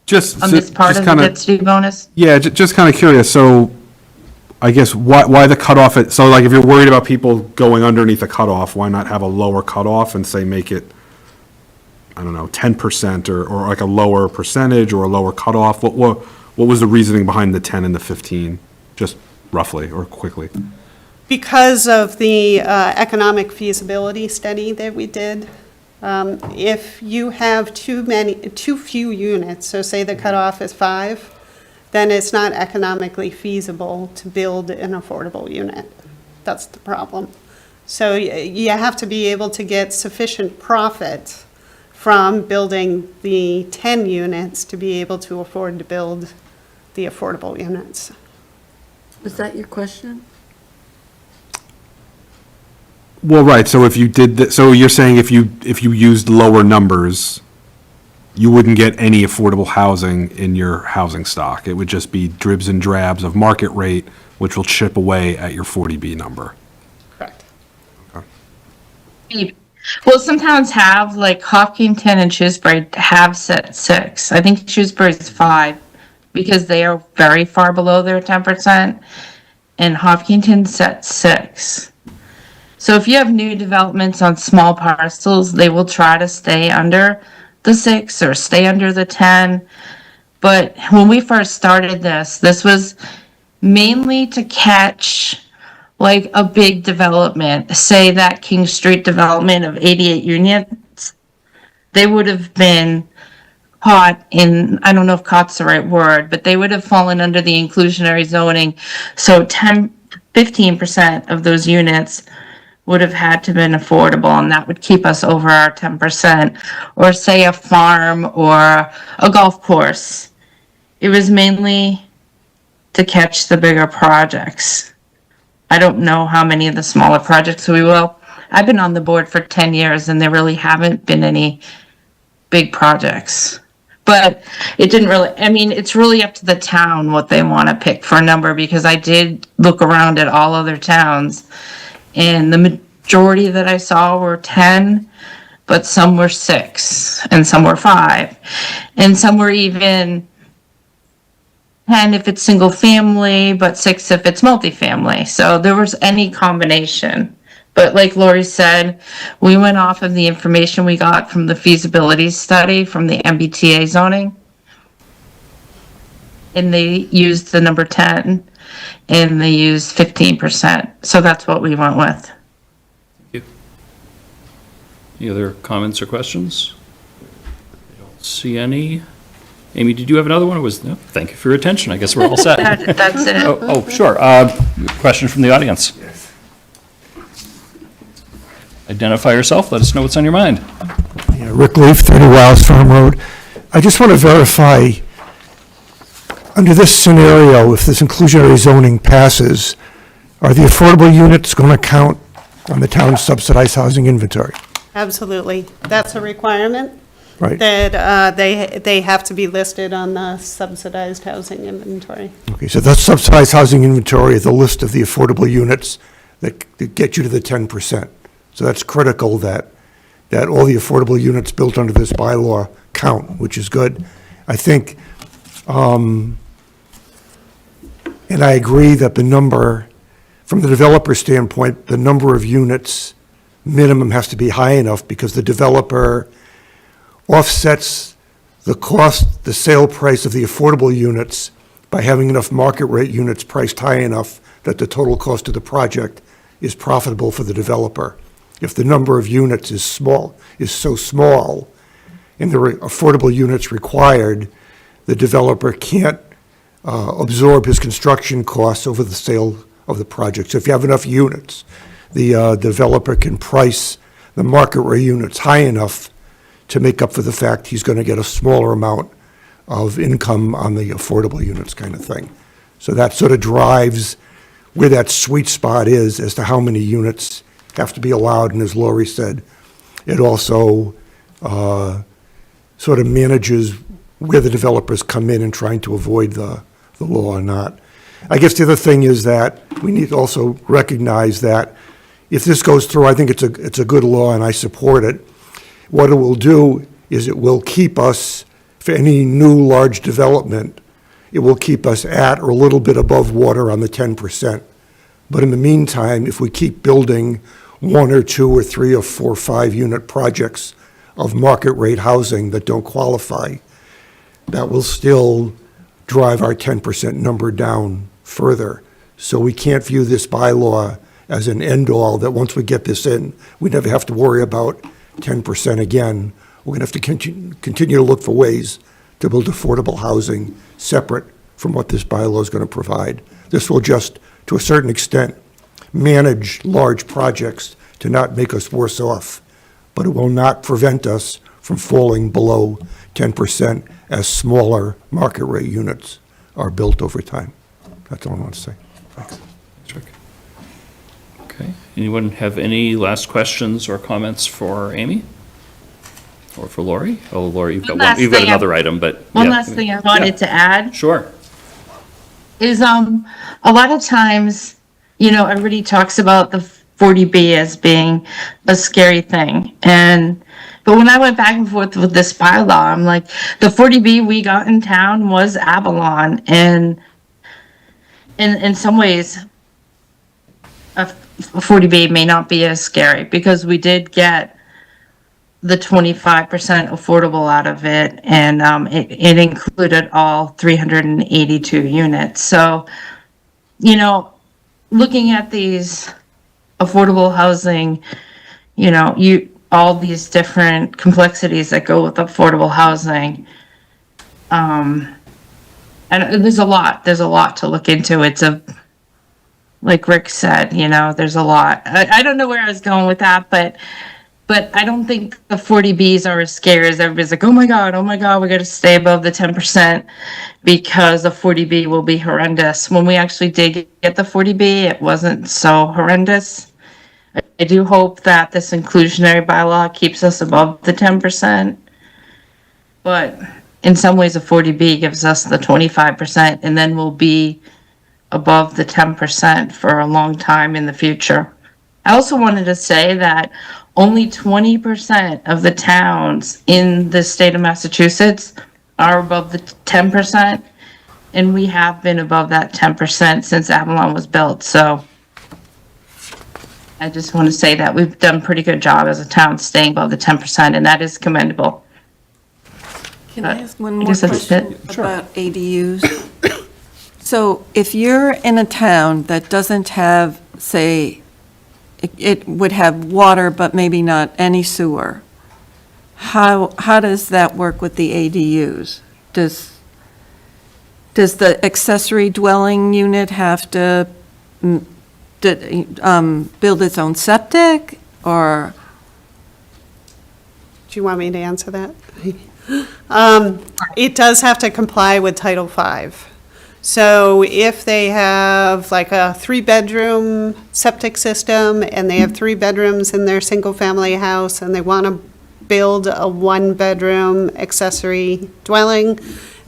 Just, on this part just of the kind of, density bonus? yeah, just kind of curious, so I guess why the cutoff, so like if you're worried about people going underneath the cutoff, why not have a lower cutoff and say make it, I don't know, 10% or like a lower percentage or a lower cutoff? What was the reasoning behind the 10 and the 15, just roughly or quickly? Because of the economic feasibility study that we did, if you have too few units, so say the cutoff is 5, then it's not economically feasible to build an affordable unit. That's the problem. So you have to be able to get sufficient profit from building the 10 units to be able to afford to build the affordable units. Was that your question? Well, right, so if you did, so you're saying if you used lower numbers, you wouldn't get any affordable housing in your housing stock. It would just be dribs and drabs of market rate, which will chip away at your 40B number. Correct. Well, some towns have, like Hopkinton and Shrewsbury have set 6. I think Shrewsbury's 5 because they are very far below their 10%, and Hopkinton set 6. So if you have new developments on small parcels, they will try to stay under the 6 or stay under the 10. But when we first started this was mainly to catch like a big development, say that King Street development of 88 units. They would have been caught in, I don't know if caught's the right word, but they would have fallen under the inclusionary zoning. So 15% of those units would have had to been affordable, and that would keep us over our 10%. Or say a farm or a golf course. It was mainly to catch the bigger projects. I don't know how many of the smaller projects we will. I've been on the board for 10 years and there really haven't been any big projects. But it didn't really, I mean, it's really up to the town what they want to pick for a number, because I did look around at all other towns and the majority that I saw were 10, but some were 6 and some were 5 and some were even 10 if it's single family, but 6 if it's multifamily. So there was any combination. But like Lori said, we went off of the information we got from the feasibility study from the MBTA zoning. And they used the number 10 and they used 15%. So that's what we went with. Any other comments or questions? I don't see any. Amy, did you have another one? Or was, no? Thank you for your attention. I guess we're all set. That's it. Oh, sure. Question from the audience. Identify yourself. Let us know what's on your mind. Yeah, Rick Leaf, 30 Wiles Farm Road. I just want to verify, under this scenario, if this inclusionary zoning passes, are the affordable units going to count on the town's subsidized housing inventory? Absolutely. That's a requirement. Right. That they have to be listed on the subsidized housing inventory. Okay, so that's subsidized housing inventory, the list of the affordable units that get you to the 10%. So that's critical that all the affordable units built under this bylaw count, which is good. I think, and I agree that the number, from the developer standpoint, the number of units minimum has to be high enough because the developer offsets the cost, the sale price of the affordable units by having enough market rate units priced high enough that the total cost of the project is profitable for the developer. If the number of units is so small, and there are affordable units required, the developer can't absorb his construction costs over the sale of the project. So if you have enough units, the developer can price the market rate units high enough to make up for the fact he's going to get a smaller amount of income on the affordable units kind of thing. So that sort of drives where that sweet spot is as to how many units have to be allowed. And as Lori said, it also sort of manages where the developers come in and trying to avoid the law or not. I guess the other thing is that we need to also recognize that if this goes through, I think it's a good law and I support it. What it will do is it will keep us, for any new large development, it will keep us at or a little bit above water on the 10%. But in the meantime, if we keep building 1 or 2 or 3 or 4 or 5 unit projects of market rate housing that don't qualify, that will still drive our 10% number down further. So we can't view this bylaw as an end-all, that once we get this in, we never have to worry about 10% again. We're going to have to continue to look for ways to build affordable housing separate from what this bylaw is going to provide. This will just, to a certain extent, manage large projects to not make us worse off, but it will not prevent us from falling below 10% as smaller market rate units are built over time. That's all I want to say. Thanks. Rick. Okay. Anyone have any last questions or comments for Amy? Or for Lori? Oh, Lori, you've got another item, but. One yeah. last thing I wanted to add Sure. is, a lot of times, everybody talks about the 40B as being a scary thing. But when I went back and forth with this bylaw, I'm like, the 40B we got in town was Avalon. And in some ways, a 40B may not be as scary because we did get the 25% affordable out of it, and it included all 382 units. So, looking at these affordable housing, all these different complexities that go with affordable housing, and there's a lot to look into. Like Rick said, there's a lot. I don't know where I was going with that, but I don't think the 40Bs are as scary as everybody's like, oh my God, we got to stay above the 10% because the 40B will be horrendous. When we actually did get the 40B, it wasn't so horrendous. I do hope that this inclusionary bylaw keeps us above the 10%. But in some ways, a 40B gives us the 25%, and then we'll be above the 10% for a long time in the future. I also wanted to say that only 20% of the towns in the state of Massachusetts are above the 10%, and we have been above that 10% since Avalon was built. So I just want to say that we've done a pretty good job as a town staying above the 10%, and that is commendable. Can I ask one I more guess that's question it. about ADUs? So if you're in a town that doesn't have, say, it would have water, but maybe not any sewer, how does that work with the ADUs? Does the accessory dwelling unit have to build its own septic, or? Do you want me to answer that? It does have to comply with Title V. So if they have like a 3-bedroom septic system and they have 3 bedrooms in their single-family house and they want to build a 1-bedroom accessory dwelling,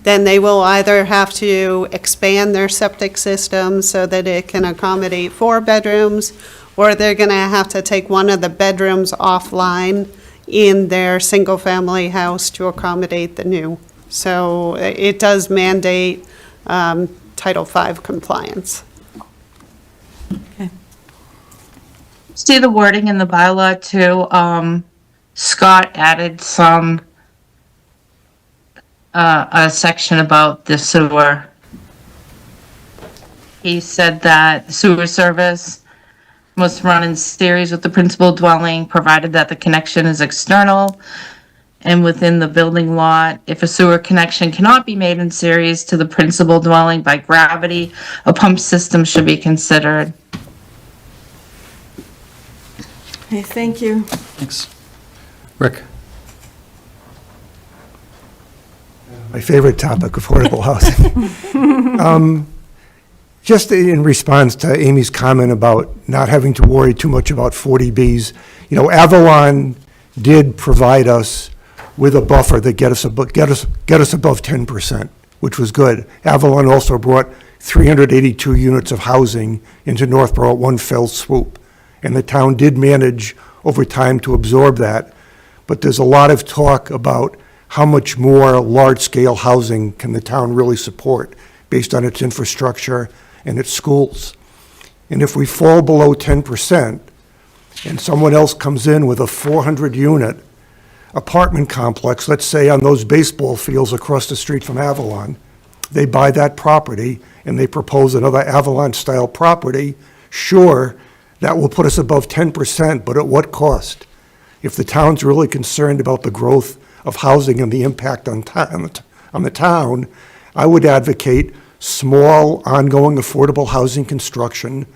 then they will either have to expand their septic system so that it can accommodate 4 bedrooms, or they're going to have to take one of the bedrooms offline in their single-family house to accommodate the new. So it does mandate Title V compliance. See the wording in the bylaw too. Scott added a section about the sewer. He said that the sewer service must run in series with the principal dwelling, provided that the connection is external and within the building lot. If a sewer connection cannot be made in series to the principal dwelling by gravity, a pump system should be considered. Okay, thank you. Thanks. Rick? My favorite topic, affordable housing. Just in response to Amy's comment about not having to worry too much about 40Bs, you know, Avalon did provide us with a buffer that get us above 10%, which was good. Avalon also brought 382 units of housing into Northborough at one fell swoop, and the town did manage over time to absorb that. But there's a lot of talk about how much more large-scale housing can the town really support based on its infrastructure and its schools. And if we fall below 10%, and someone else comes in with a 400-unit apartment complex, let's say on those baseball fields across the street from Avalon, they buy that property and they propose another Avalon-style property, sure, that will put us above 10%, but at what cost? If the town's really concerned about the growth of housing and the impact on the town, I would advocate small, ongoing, affordable housing construction.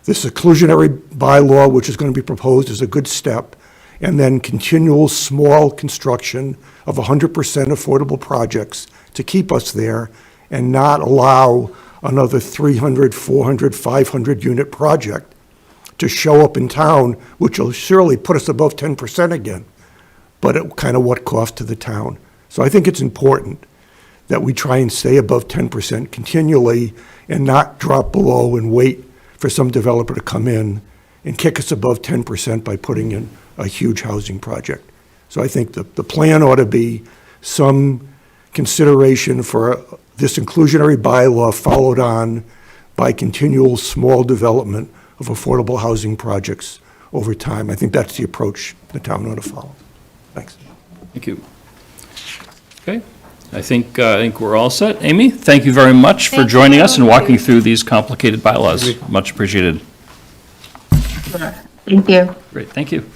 This exclusionary bylaw, which is going to be proposed, is a good step, and then continual small construction of 100% affordable projects to keep us there and not allow another 300, 400, 500-unit project to show up in town, which will surely put us above 10% again, but at kind of what cost to the town. So I think it's important that we try and stay above 10% continually and not drop below and wait for some developer to come in and kick us above 10% by putting in a huge housing project. So I think the plan ought to be some consideration for this inclusionary bylaw followed on by continual small development of affordable housing projects over time. I think that's the approach the town ought to follow. Thanks. Thank you. Okay, I think we're all set. Amy, thank you very much for joining us and walking through these complicated bylaws. Much appreciated. Thank you. Great, thank you.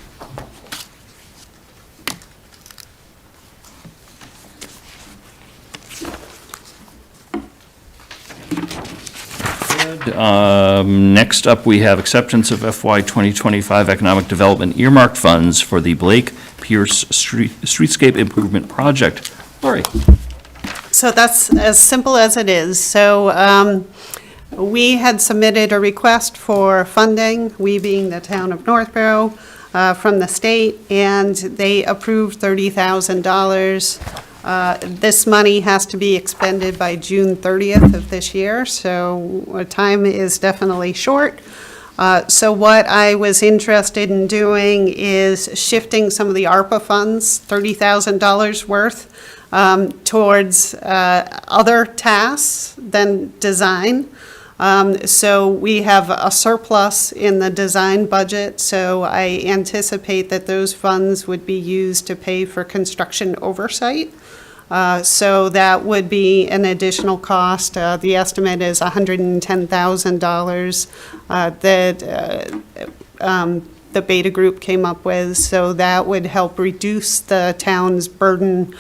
Next up, we have acceptance of FY 2025 Economic Development earmarked funds for the Blake Pierce Streetscape Improvement Project. Lori. So that's as simple as it is. So we had submitted a request for funding, we being the town of Northborough, from the state, and they approved $30,000. This money has to be expended by June 30th of this year, so time is definitely short. So what I was interested in doing is shifting some of the ARPA funds, $30,000 worth, towards other tasks than design. So we have a surplus in the design budget, so I anticipate that those funds would be used to pay for construction oversight. So that would be an additional cost. The estimate is $110,000 that the Beta Group came up with. So that would help reduce the town's burden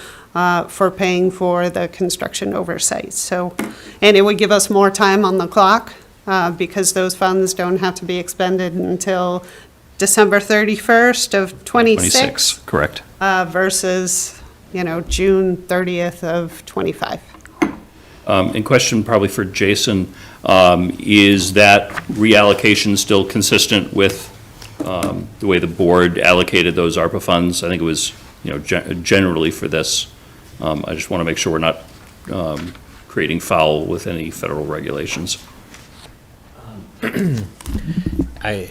for paying for the construction oversight. So, and it would give us more time on the clock because those funds don't have to be expended until December 31st of 26. Correct. Versus, June 30th of 25. And question probably for Jason, is that reallocation still consistent with the way the board allocated those ARPA funds? I think it was, generally for this. I just want to make sure we're not creating foul with any federal regulations. I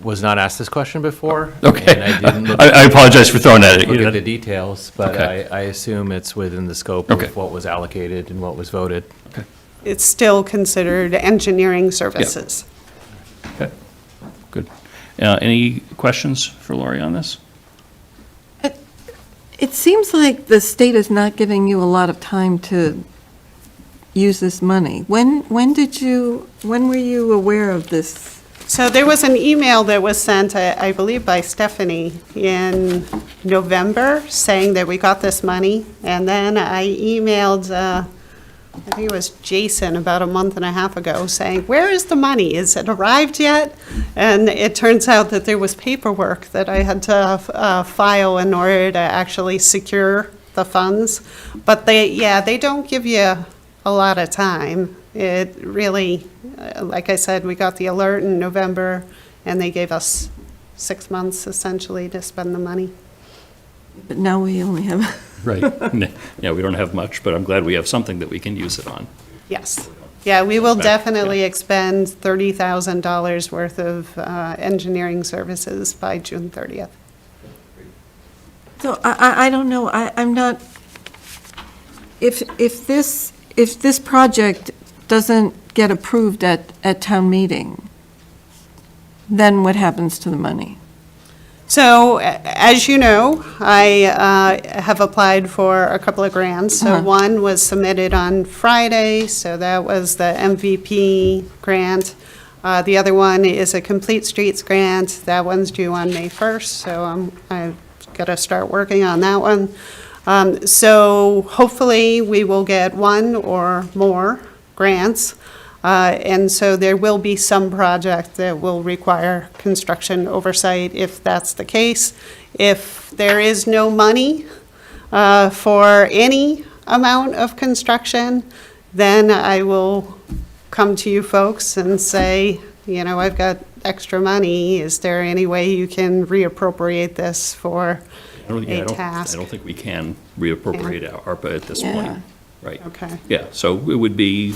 was not asked this question before. Okay. And I didn't look. I apologize for throwing that at you. Look at the details, but Okay. I assume it's within the scope Okay. of what was allocated and what was voted. Okay. It's still considered engineering services. Okay. Good. Any questions for Lori on this? It seems like the state is not giving you a lot of time to use this money. When were you aware of this So there was an email that was sent, I believe by Stephanie, in November, saying that we got this money. And then I emailed, I think it was Jason, about a month and a half ago, saying, where is the money? Is it arrived yet? And it turns out that there was paperwork that I had to file in order to actually secure the funds. But they don't give you a lot of time. It really, like I said, we got the alert in November, and they gave us 6 months essentially to spend the money. But now we only have, Right. Yeah, we don't have much, but I'm glad we have something that we can use it on. Yes. Yeah, we will Back, definitely expend $30,000 worth of engineering services by June 30th. so I don't know, I'm not, if this project doesn't get approved at town meeting, then what happens to the money? So, as you know, I have applied for a couple of grants. So one was submitted on Friday, so that was the MVP grant. The other one is a Complete Streets grant. That one's due on May 1st, so I've got to start working on that one. So hopefully we will get one or more grants. And so there will be some project that will require construction oversight if that's the case. If there is no money for any amount of construction, then I will come to you folks and say, you know, I've got extra money. Is there any way you can reappropriate this for a task? I don't think we can reappropriate ARPA at this Yeah. point. Right. Okay. Yeah, so it would be,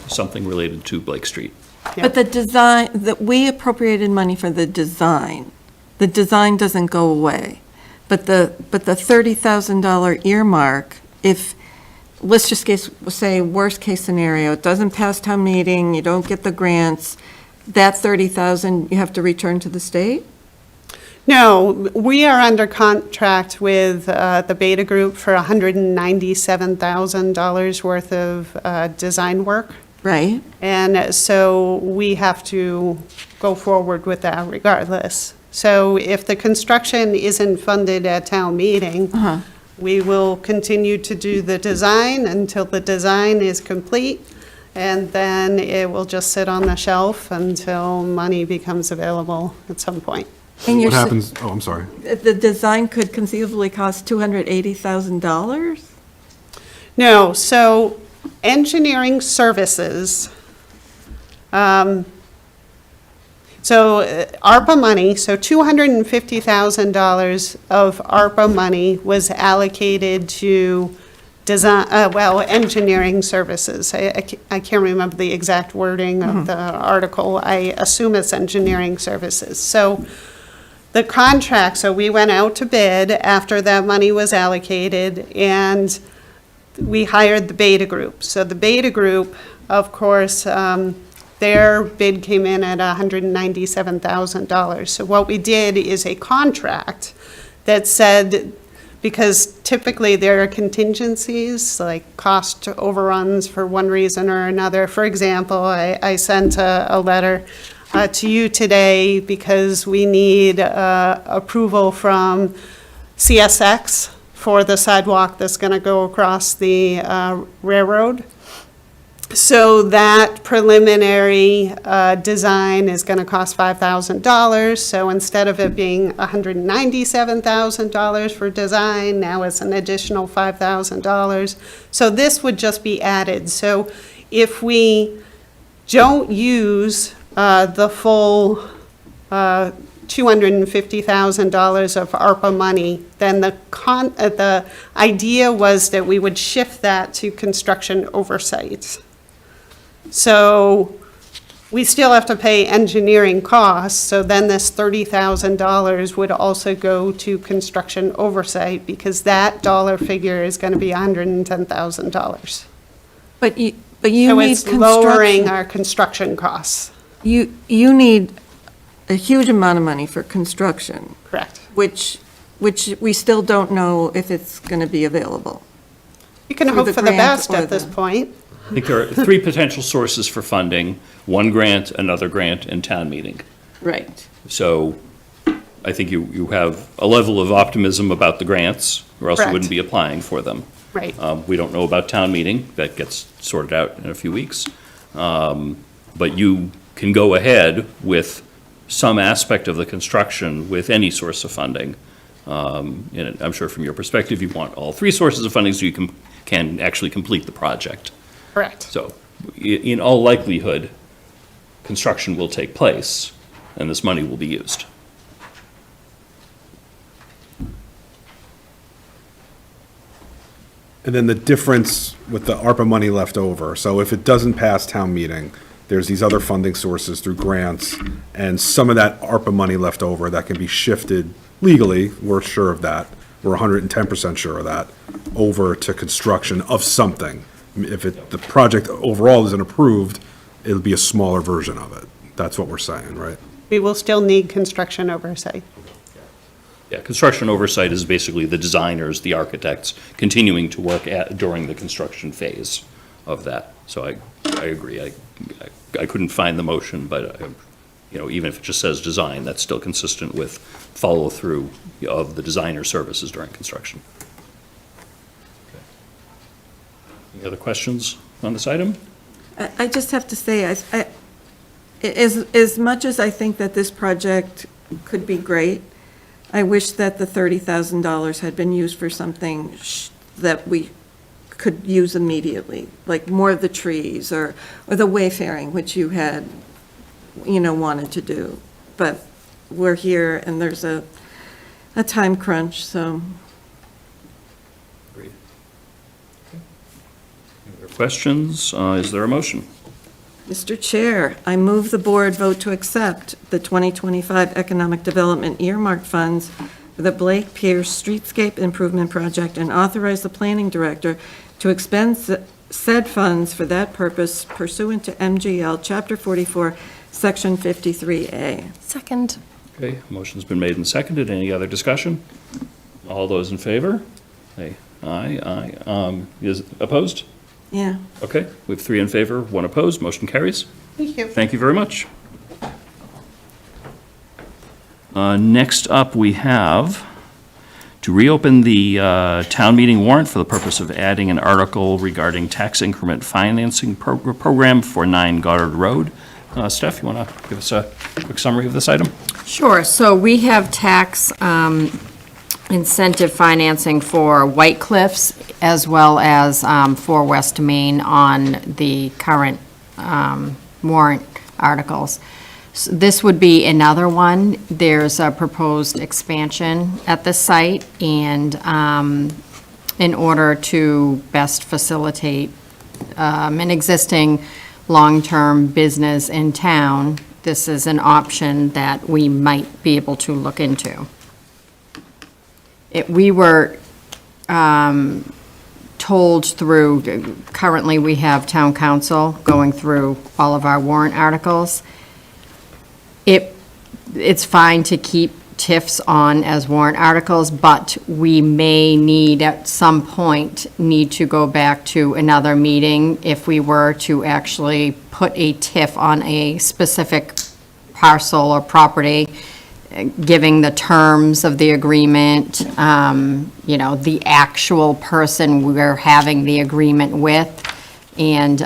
something related to Blake Street. But the design, that we appropriated money for the design. The design doesn't go away. But the $30,000 earmark, if, let's just say worst case scenario, it doesn't pass town meeting, you don't get the grants, that 30,000 you have to return to the state? No, we are under contract with the Beta Group for $197,000 worth of design work. Right. And so we have to go forward with that regardless. So if the construction isn't funded at town meeting, we will continue to do the design until the design is complete, and then it will just sit on the shelf until money becomes available at some point. And What happens, oh, I'm sorry. The design could conceivably cost $280,000? No, so engineering services, ARPA money, so $250,000 of ARPA money was allocated to design, engineering services. I can't remember the exact wording of the article. I assume it's engineering services. So the contract, so we went out to bid after that money was allocated, and we hired the Beta Group. So the Beta Group, of course, their bid came in at $197,000. So what we did is a contract that said, because typically there are contingencies, like cost overruns for one reason or another. For example, I sent a letter to you today because we need approval from CSX for the sidewalk that's going to go across the railroad. So that preliminary design is going to cost $5,000. So instead of it being $197,000 for design, now it's an additional $5,000. So this would just be added. So if we don't use the full $250,000 of ARPA money, then the idea was that we would shift that to construction oversight. So we still have to pay engineering costs, so then this $30,000 would also go to construction oversight, because that dollar figure is going to be $110,000. But you So need it's lowering construction. our construction costs. You need a huge amount of money for construction, Correct. which we still don't know if it's going to be available. You can Through hope the for the grant best or at this the- point. I think there are three potential sources for funding: one grant, another grant, and town meeting. Right. So I think you have a level of optimism about the grants, or else you Correct. wouldn't be applying for them. Right. We don't know about town meeting. That gets sorted out in a few weeks. But you can go ahead with some aspect of the construction with any source of funding. And I'm sure from your perspective, you want all three sources of funding so you can actually complete the project. Correct. So in all likelihood, construction will take place and this money will be used. And then the difference with the ARPA money left over, so if it doesn't pass town meeting, there's these other funding sources through grants, and some of that ARPA money left over that can be shifted legally, we're sure of that, we're 110% sure of that, over to construction of something. If the project overall isn't approved, it'll be a smaller version of it. That's what we're saying, right? We will still need construction oversight. Yeah, construction oversight is basically the designers, the architects, continuing to work during the construction phase of that. So I agree. I couldn't find the motion, but, even if it just says design, that's still consistent with follow-through of the designer services during construction. Any other questions on this item? I just have to say, as much as I think that this project could be great, I wish that the $30,000 had been used for something that we could use immediately, like more of the trees or the wayfaring, which you had, wanted to do. But we're here and there's a time crunch, so. Agreed. Any other questions? Is there a motion? Mr. Chair, I move the board vote to accept the 2025 Economic Development earmarked funds for the Blake Pierce Streetscape Improvement Project and authorize the planning director to expend said funds for that purpose pursuant to MGL Chapter 44, Section 53A. Second. Okay, motion's been made and seconded. Any other discussion? All those in favor? Aye. Is opposed? Yeah. Okay, we have 3 in favor, 1 opposed, motion carries. Thank you. Thank you very much. Next up, we have to reopen the town meeting warrant for the purpose of adding an article regarding tax increment financing program for 9 Goddard Road. Steph, you want to give us a quick summary of this item? Sure. So we have tax incentive financing for White Cliffs as well as for West Main on the current warrant articles. So this would be another one. There's a proposed expansion at the site, and in order to best facilitate an existing long-term business in town, this is an option that we might be able to look into. We were told through, currently we have town council going through all of our warrant articles. It's fine to keep TIFs on as warrant articles, but we may need, at some point, need to go back to another meeting if we were to actually put a TIF on a specific parcel or property, giving the terms of the agreement, the actual person we're having the agreement with, and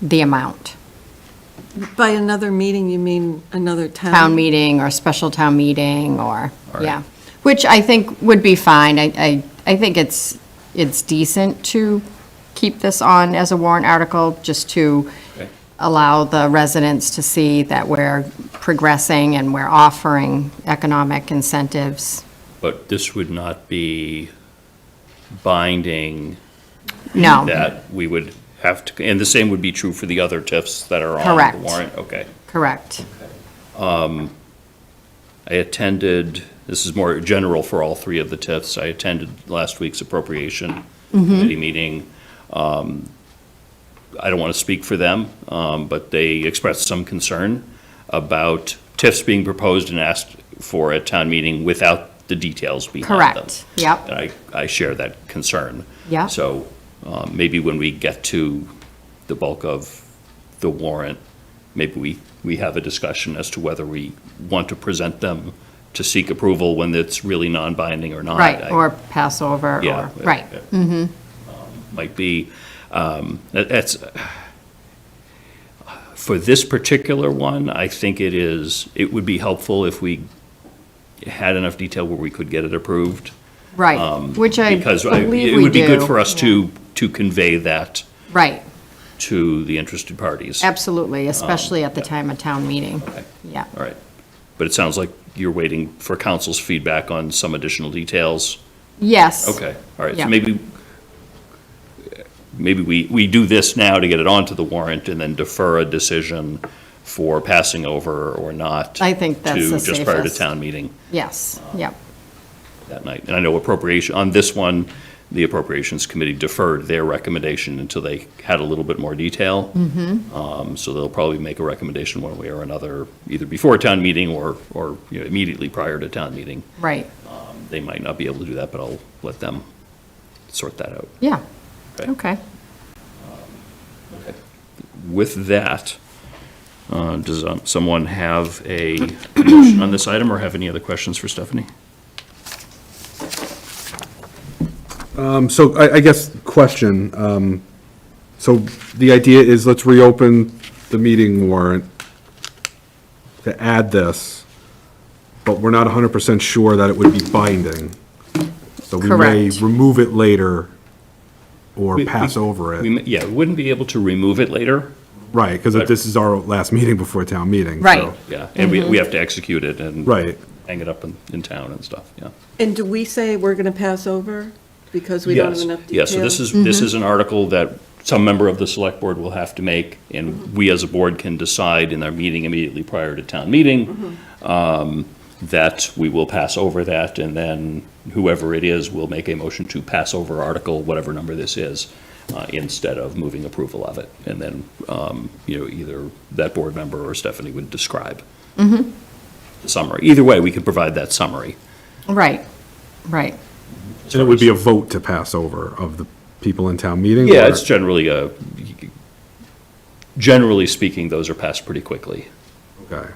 the amount. By another meeting, you mean another town? Town meeting or special town meeting or, yeah. Which I think would be fine. I think it's decent to keep this on as a warrant article, just to allow the residents to see that we're progressing and we're offering economic incentives. But this would not be binding. No. That we would have to, and the same would be true for the other TIFs that are on Correct. the warrant? Okay. Correct. I attended, this is more general for all 3 of the TIFs, I attended last week's appropriation committee meeting. I don't want to speak for them, but they expressed some concern about TIFs being proposed and asked for at town meeting without the details behind them. Correct. Yep. And I share that concern. Yeah. So maybe when we get to the bulk of the warrant, maybe we have a discussion as to whether we want to present them to seek approval when it's really non-binding or not. Right, or pass over, Yeah. or, right. Might be, that's, for this particular one, I think it would be helpful if we had enough detail where we could get it approved. Right, which I Because believe we do. it would be good for us to convey that Right, to the interested parties. absolutely, especially at the time of town meeting. Okay. Yeah. All right. But it sounds like you're waiting for council's feedback on some additional details. Yes. Okay, all right. Yeah. So maybe we do this now to get it onto the warrant and then defer a decision for passing over or not. I think that's the To just prior to safest. town meeting Yes, yep. that night. And I know on this one, the Appropriations Committee deferred their recommendation until they had a little bit more detail. So they'll probably make a recommendation one way or another, either before town meeting or immediately prior to town meeting. Right, They might not be able to do that, but I'll let them sort that out. yeah, Okay. okay. With that, does someone have a motion on this item or have any other questions for Stephanie? So I guess, question, so the idea is let's reopen the meeting warrant to add this, but we're not 100% sure that it would be binding. So we may Correct. remove it later or We- pass over it. Yeah, we wouldn't be able to remove it later. Right, because this is our last meeting before town meeting. so- Right. Yeah, and we have to execute it and Right. hang it up in town and stuff, yeah. And do we say we're going to pass over because we don't have Yes, enough yes, details? so this is an article that some member of the select board will have to make, and we as a board can decide in our meeting immediately prior to town meeting, that we will pass over that, and then whoever it is will make a motion to pass over article, whatever number this is, instead of moving approval of it. And then, either that board member or Stephanie would describe the summary. Either way, we can provide that summary. Right, right. And it would be a vote to pass over of the people in town meeting? Yeah, or- it's generally speaking, those are passed pretty quickly. Okay.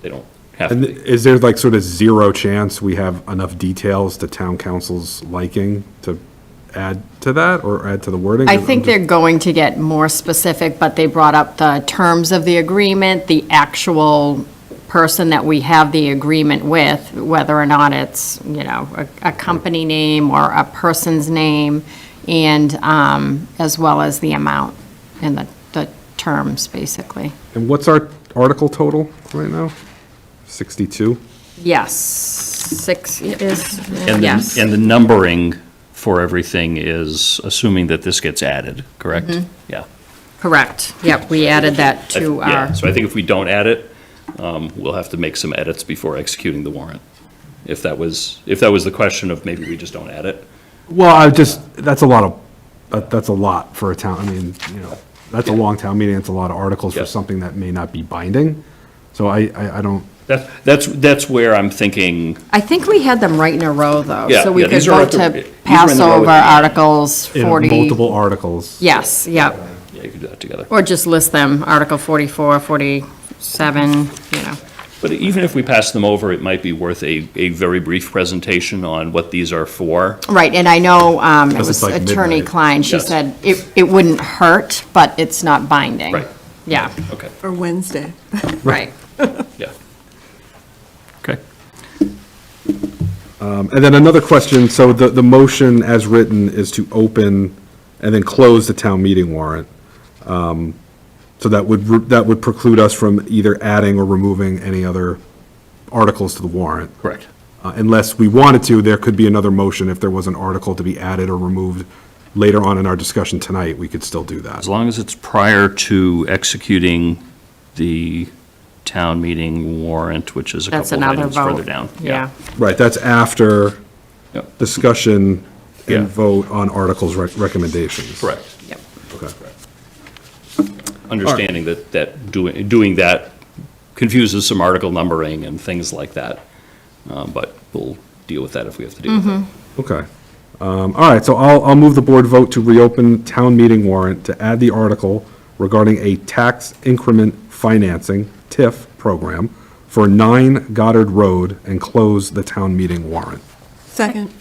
They don't have to And be. is there like sort of zero chance we have enough details to town council's liking to add to that or add to the wording? I think they're going to get more specific, but they brought up the terms of the agreement, the actual person that we have the agreement with, whether or not it's, a company name or a person's name, and as well as the amount and the terms, basically. And what's our article total right now? 62? Yes, 6 is, And yes. the numbering for everything is assuming that this gets added, correct? Yeah. Correct. Yep, we added that to Yeah, our, so I think if we don't add it, we'll have to make some edits before executing the warrant. If that was the question of maybe we just don't add it. Well, that's a lot for a town, I mean, that's a long town meeting, it's a lot of articles for Yeah. something that may not be binding. So I don't, That's where I'm thinking, I think we had them right in a row, though. Yeah, So we yeah, could these are vote at the- these to are pass in the row over at the end. Articles in 40. multiple articles. Yes, yep. yeah, you could do that together. Or just list them, Article 44, 47, But even if we pass them over, it might be worth a very brief presentation on what these are for. Right, and I know, it Because was it's like Attorney midnight. Klein, she Yes. said it wouldn't hurt, but it's not binding. Right. Yeah, Okay, Or Wednesday. right. yeah. Okay. And then another question, so the motion as written is to open and then close the town meeting warrant. So that would preclude us from either adding or removing any other articles to the warrant. Correct. Unless we wanted to, there could be another motion if there was an article to be added or removed later on in our discussion tonight, we could still do that. As long as it's prior to executing the town meeting warrant, which is a That's couple of another items further vote. down. Yeah, Right, that's after Yep. discussion Yeah. and vote on articles recommendations. Correct. yep. Okay. Understanding that doing that confuses some article numbering and things like that. But we'll deal with that if we have to deal with it. Okay. All right, so I'll move the board vote to reopen town meeting warrant to add the article regarding a tax increment financing, TIF, program for 9 Goddard Road and close the town meeting warrant. Second.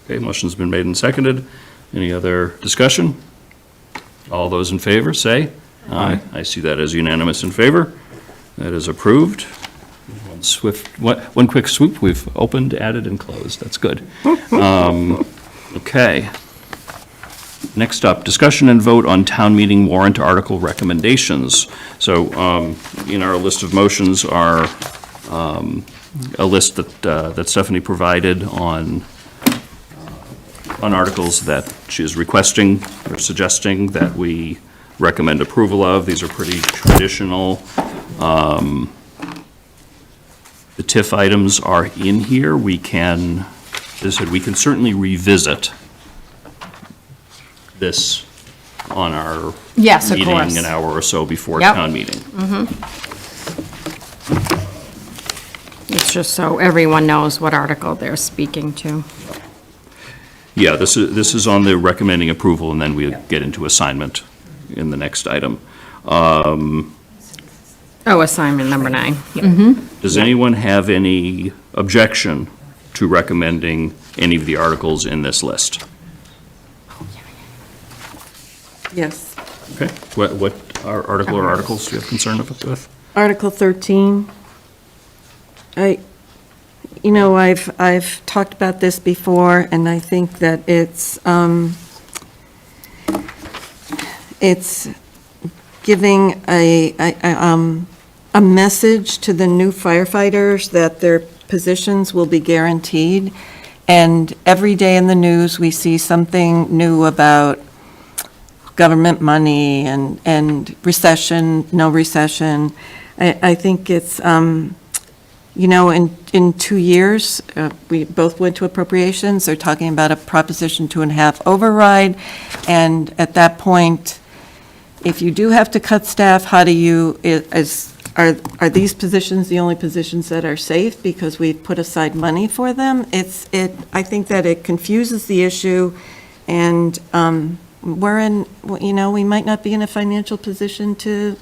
Okay, motion's been made and seconded. Any other discussion? All those in favor, say aye. I see that as unanimous in favor. That is approved. One quick swoop, we've opened, added, and closed. That's good. Okay. Next up, discussion and vote on town meeting warrant article recommendations. So in our list of motions are a list that Stephanie provided on articles that she is requesting or suggesting that we recommend approval of. These are pretty traditional. The TIF items are in here. We can, as I said, we can certainly revisit this on our Yes, of meeting course. an hour or so before Yep. town meeting. It's just so everyone knows what article they're speaking to. Yeah, this is on the recommending approval, and then we get into assignment in the next item. Oh, assignment number 9. Does anyone have any objection to recommending any of the articles in this list? Yes. Okay, what article or articles do you have concern with? Article 13. I've talked about this before, and I think that it's giving a message to the new firefighters that their positions will be guaranteed. And every day in the news, we see something new about government money and recession, no recession. I think it's, in 2 years, we both went to appropriations. They're talking about a Proposition 2.5 override. And at that point, if you do have to cut staff, how do you, are these positions the only positions that are safe because we've put aside money for them? I think that it confuses the issue, and we might not be in a financial position to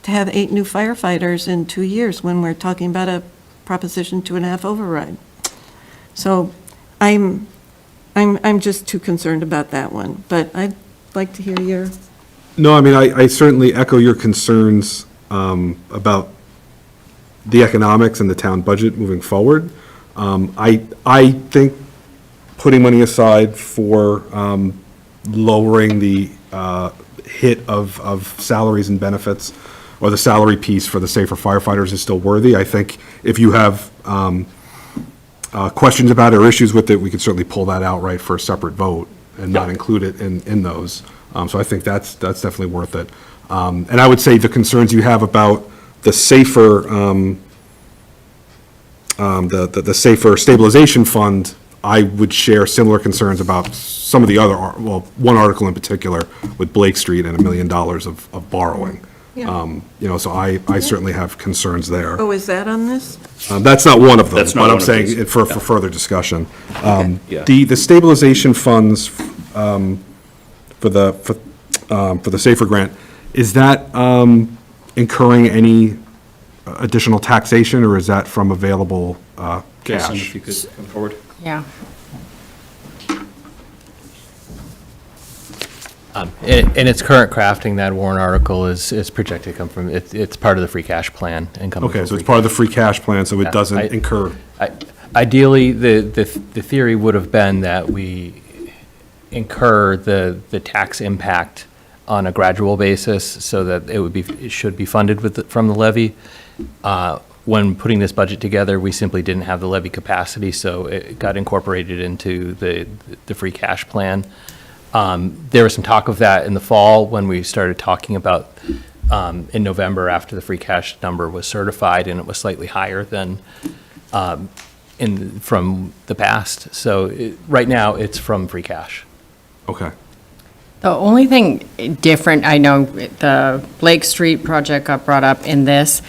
have 8 new firefighters in 2 years when we're talking about a Proposition 2.5 override. So I'm just too concerned about that one, but I'd like to hear your. No, I mean, I certainly echo your concerns about the economics and the town budget moving forward. I think putting money aside for lowering the hit of salaries and benefits, or the salary piece for the safer firefighters, is still worthy. I think if you have questions about it or issues with it, we could certainly pull that out right for a separate vote and not include it in those. So I think that's definitely worth it. And I would say the concerns you have about the safer, the safer stabilization fund, I would share similar concerns about some of the other, one article in particular with Blake Street and $1 million of borrowing. Yeah. So I certainly have concerns there. Oh, is that on this? That's not one of them, That's not but I'm one of saying these. it for further discussion. Yeah. The stabilization funds for the Safer Grant, is that incurring any additional taxation, or is that from available Jason, cash? if you could come forward. Yeah. In its current crafting, that warrant article is projected to come from, it's part of the free cash plan and coming Okay, from so it's free part of the free cash plan, so it Yeah, doesn't I- incur. Ideally, the theory would have been that we incur the tax impact on a gradual basis so that it should be funded from the levy. When putting this budget together, we simply didn't have the levy capacity, so it got incorporated into the free cash plan. There was some talk of that in the fall when we started talking about, in November after the free cash number was certified, and it was slightly higher than from the past. So right now, it's from free cash. Okay. The only thing different, I know the Lake Street project got brought up in this.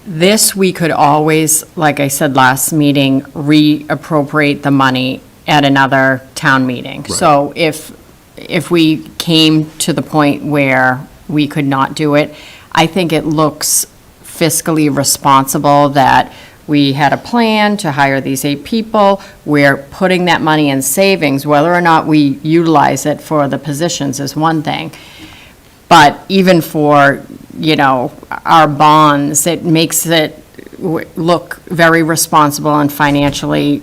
This, we could always, like I said last meeting, reappropriate the money at another town town meeting. So if we came to the point where we could not do it, I think it looks fiscally responsible that we had a plan to hire these 8 people. We're putting that money in savings. Whether or not we utilize it for the positions is one thing. But even for, our bonds, it makes it look very responsible and financially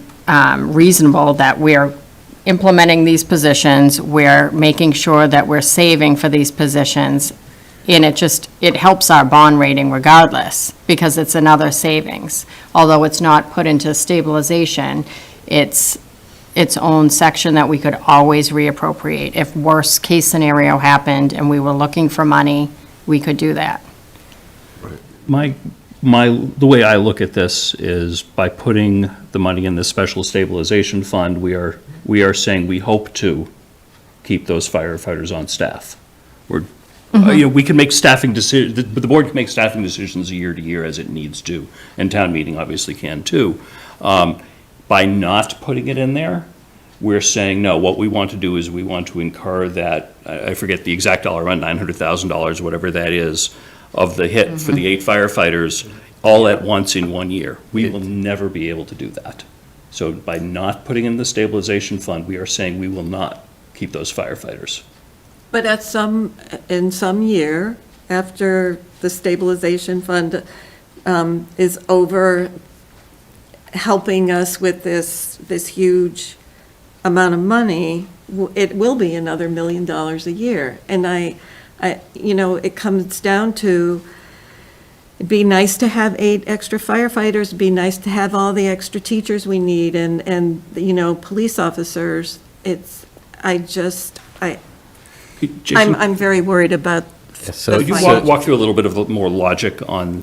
reasonable that we're implementing these positions, we're making sure that we're saving for these positions, and it helps our bond rating regardless, because it's another savings. Although it's not put into stabilization, it's its own section that we could always reappropriate. If worst-case scenario happened and we were looking for money, we could do that. The way I look at this is by putting the money in the special stabilization fund, we are saying we hope to keep those firefighters on staff. We can make staffing decisions, but the board can make staffing decisions year to year as it needs to, and town meeting obviously can too. By not putting it in there, we're saying, no, what we want to do is we want to incur that, I forget the exact dollar amount, $900,000, whatever that is, of the hit for the 8 firefighters all at once in 1 year. We will never be able to do that. So by not putting in the stabilization fund, we are saying we will not keep those firefighters. But in some year, after the stabilization fund is over, helping us with this huge amount of money, it will be another $1 million a year. And it comes down to, it'd be nice to have 8 extra firefighters, it'd be nice to have all the extra teachers we need and police officers. I'm very worried about So Could you walk through a little bit of more logic on?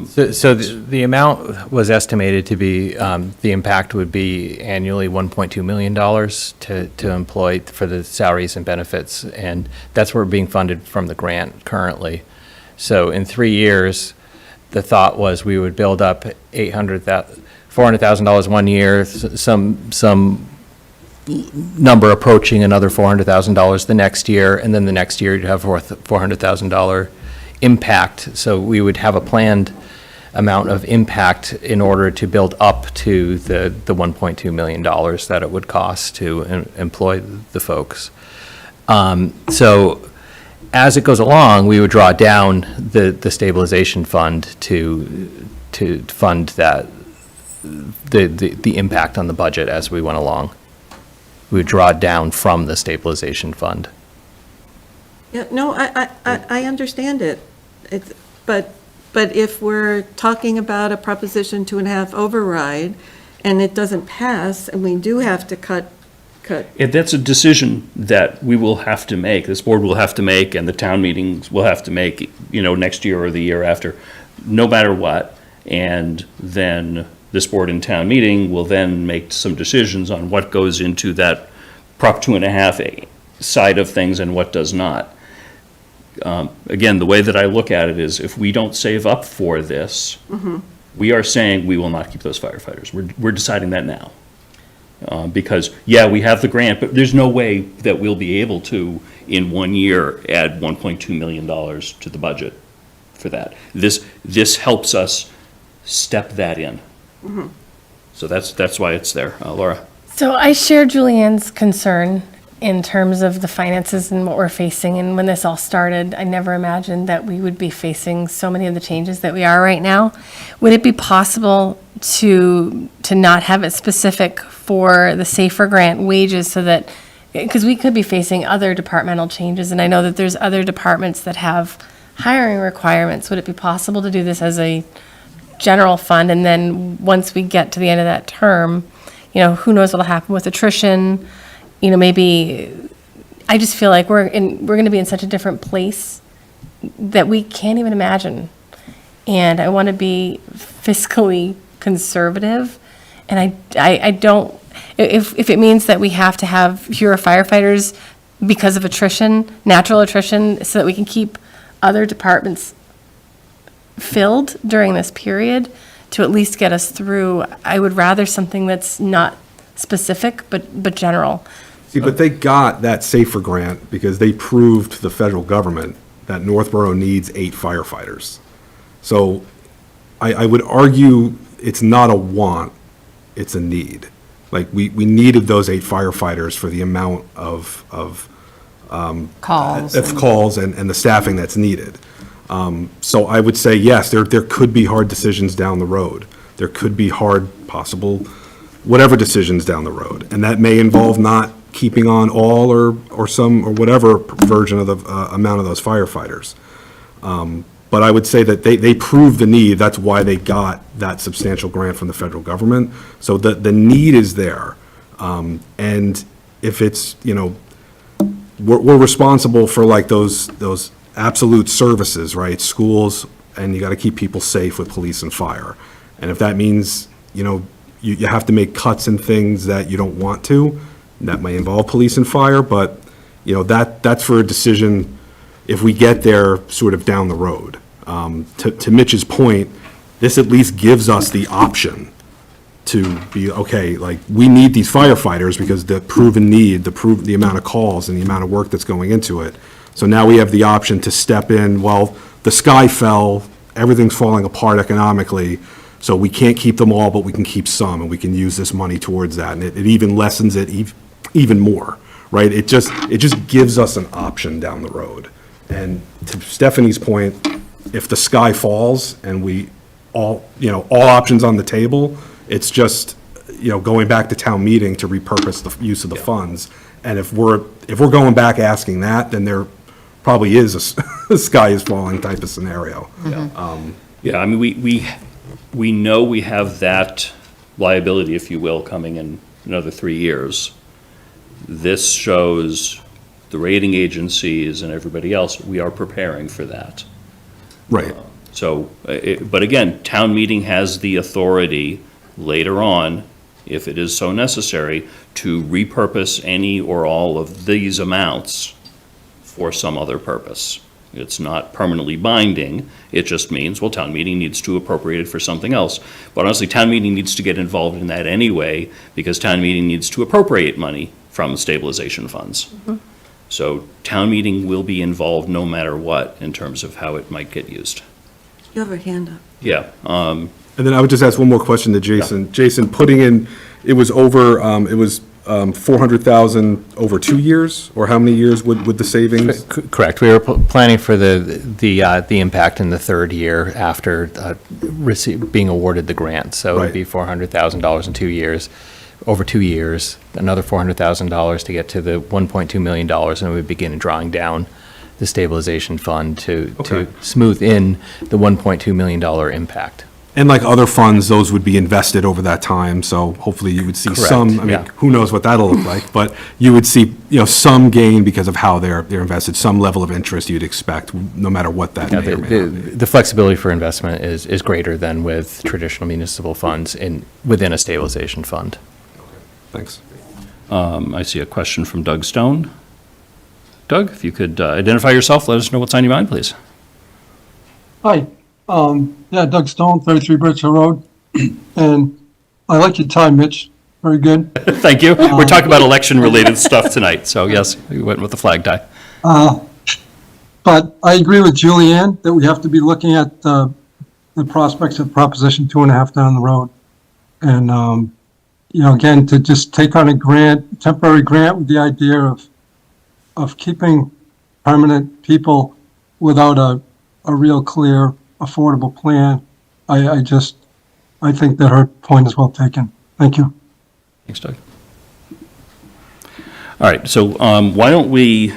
So the amount was estimated to be, the impact would be annually $1.2 million to employ for the salaries and benefits, and that's where we're being funded from the grant currently. So in 3 years, the thought was we would build up $400,000 one year, some number approaching another $400,000 the next year, and then the next year you'd have $400,000 impact. So we would have a planned amount of impact in order to build up to the $1.2 million that it would cost to employ the folks. So as it goes along, we would draw down the stabilization fund to fund that the impact on the budget as we went along. We would draw down from the stabilization fund. Yeah, no, I understand it. But if we're talking about a Proposition 2.5 override, and it doesn't pass, and we do have to cut. If that's a decision that we will have to make, this board will have to make, and the town meetings will have to make, next year or the year after, no matter what, and then this board and town meeting will then make some decisions on what goes into that Prop 2.5 side of things and what does not. Again, the way that I look at it is if we don't save up for this, we are saying we will not keep those firefighters. We're deciding that now. Because, yeah, we have the grant, but there's no way that we'll be able to, in 1 year, add $1.2 million to the budget for that. This helps us step that in. So that's why it's there. Laura? So I share Julianne's concern in terms of the finances and what we're facing. And when this all started, I never imagined that we would be facing so many of the changes that we are right now. Would it be possible to not have it specific for the SAFER grant wages so that, because we could be facing other departmental changes, and I know that there's other departments that have hiring requirements. Would it be possible to do this as a general fund, and then once we get to the end of that term, who knows what'll happen with attrition, maybe, I just feel like we're going to be in such a different place that we can't even imagine. And I want to be fiscally conservative, and I don't, if it means that we have to have fewer firefighters because of attrition, natural attrition, so that we can keep other departments filled during this period to at least get us through, I would rather something that's not specific but general. See, but they got that SAFER grant because they proved to the federal government that Northborough needs 8 firefighters. So I would argue it's not a want, it's a need. Like, we needed those 8 firefighters for the amount of Calls. calls and the staffing that's needed. So I would say, yes, there could be hard decisions down the road. There could be hard, possible, whatever decisions down the road. And that may involve not keeping on all or some, or whatever version of the amount of those firefighters. But I would say that they proved the need. That's why they got that substantial grant from the federal government. So the need is there. And if it's, we're responsible for like those absolute services, right? Schools, and you got to keep people safe with police and fire. And if that means, you have to make cuts in things that you don't want to, that may involve police and fire, but, that's for a decision if we get there sort of down the road. To Mitch's point, this at least gives us the option to be, okay, like, we need these firefighters because the proven need, the amount of calls and the amount of work that's going into it. So now we have the option to step in, well, the sky fell, everything's falling apart economically, so we can't keep them all, but we can keep some, and we can use this money towards that, and it even lessens it even more, right? It just gives us an option down the road. And to Stephanie's point, if the sky falls and we all options on the table, it's just, going back to town meeting to repurpose the use of the funds. And if we're going back asking that, then there probably is a sky is falling type of scenario. Yeah, I mean, we know we have that liability, if you will, coming in another 3 years. This shows the rating agencies and everybody else, we are preparing for that. Right. So, but again, town meeting has the authority later on, if it is so necessary, to repurpose any or all of these amounts for some other purpose. It's not permanently binding, it just means, well, town meeting needs to appropriate it for something else. But honestly, town meeting needs to get involved in that anyway, because town meeting needs to appropriate money from stabilization funds. So town meeting will be involved no matter what in terms of how it might get used. You have a hand up. Yeah. And then I would just ask one more question to Jason. Jason, putting in, it was over, 400,000 over 2 years, or how many years would the savings? Correct. We were planning for the impact in the third year after being awarded the grant. So it would be $400,000 in 2 years, over 2 years, another $400,000 to get to the $1.2 million, and we would begin drawing down the stabilization fund to smooth in the $1.2 million impact. And like other funds, those would be invested over that time, so hopefully you would see Correct, some, I mean, yeah. who knows what that'll look like, but you would see, some gain because of how they're invested, some level of interest you'd expect, no matter what that may or may not be. The flexibility for investment is greater than with traditional municipal funds within a stabilization fund. Thanks. I see a question from Doug Stone. Doug, if you could identify yourself, let us know what's on your mind, please. Hi, Doug Stone, 33 Birch Hill Road, and I like your time, Mitch, very good. Thank you. We're talking about election-related stuff tonight, so yes, we went with the flag tie. But I agree with Julianne that we have to be looking at the prospects of Proposition 2.5 down the road. And, again, to just take on a temporary grant with the idea of keeping permanent people without a real clear, affordable plan, I think that her point is well taken. Thank you. Thanks, Doug. All right, so why don't we, I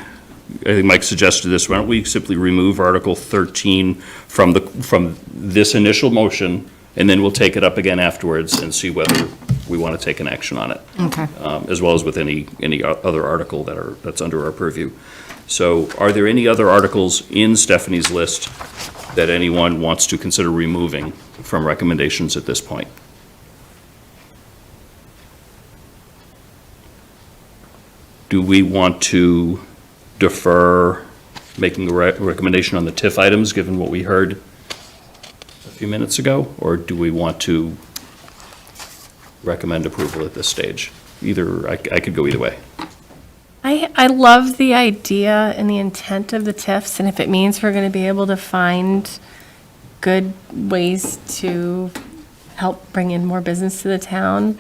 think Mike suggested this, why don't we simply remove Article 13 from this initial motion, and then we'll take it up again afterwards and see whether we want to take an action on it. Okay. As well as with any other article that's under our purview. So are there any other articles in Stephanie's list that anyone wants to consider removing from recommendations at this point? Do we want to defer making a recommendation on the TIF items, given what we heard a few minutes ago? Or do we want to recommend approval at this stage? I could go either way. I love the idea and the intent of the TIFs, and if it means we're going to be able to find good ways to help bring in more business to the town,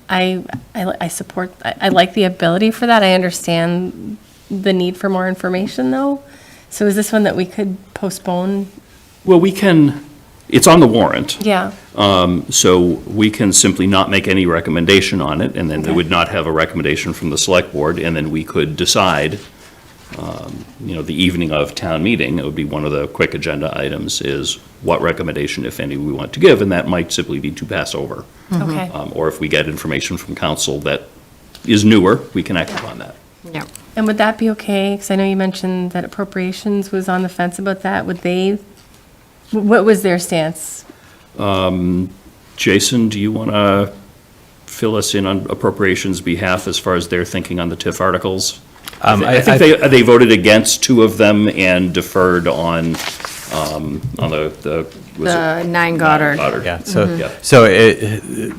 I support, I like the ability for that. I understand the need for more information, though. So is this one that we could postpone? Well, we can, it's on the warrant. Yeah. So we can simply not make any recommendation on it, and then they would not have a recommendation from the select board, and then we could decide, the evening of town meeting, it would be one of the quick agenda items, is what recommendation, if any, we want to give, and that might simply be to pass over. Okay. Or if we get information from council that is newer, we can act upon that. Yeah. And would that be okay? Because I know you mentioned that appropriations was on the fence about that. Would they, what was their stance? Jason, do you want to fill us in on appropriations behalf as far as their thinking on the TIF articles? I think they voted against two of them and deferred on the. Was it? The 9 Goddard. Yeah, so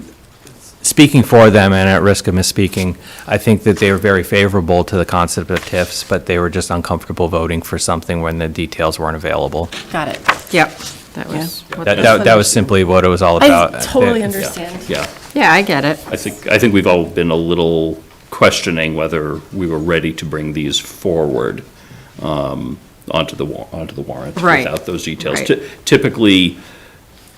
speaking for them and at risk of misspeaking, I think that they were very favorable to the concept of TIFs, but they were just uncomfortable voting for something when the details weren't available. Got it. Yep, that was. what That was simply what it was all about. I totally They- understand. Yeah. Yeah, I get it. I think we've all been a little questioning whether we were ready to bring these forward onto the warrant Right. without those details. Right. Typically,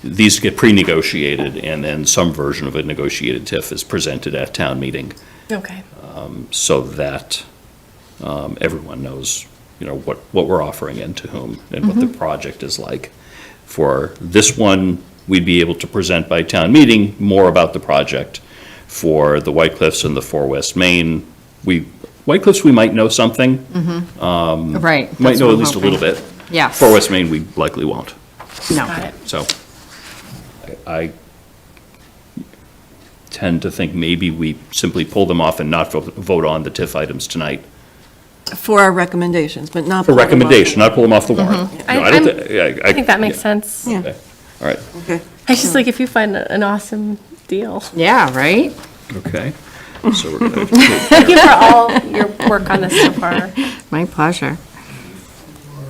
these get pre-negotiated, and then some version of a negotiated TIF is presented at town meeting, Okay. so that everyone knows, what we're offering and to whom, and what the project is like. For this one, we'd be able to present by town meeting more about the project. For the White Cliffs and the 4 West Main, White Cliffs, we might know something. Right. Might that's know what at I'm least a hoping. little bit. Yes. 4 West Main, we likely won't. No. Got it. So I tend to think maybe we simply pull them off and not vote on the TIF items tonight. For our recommendations, but not. For recommendation, not pull them off the warrant. No, I don't thi- I think that makes yeah. sense. Yeah. Okay. All right, Okay. I just like if you find an awesome deal. Yeah, right? okay. So we're going Thank you for all your work on this so far. My pleasure.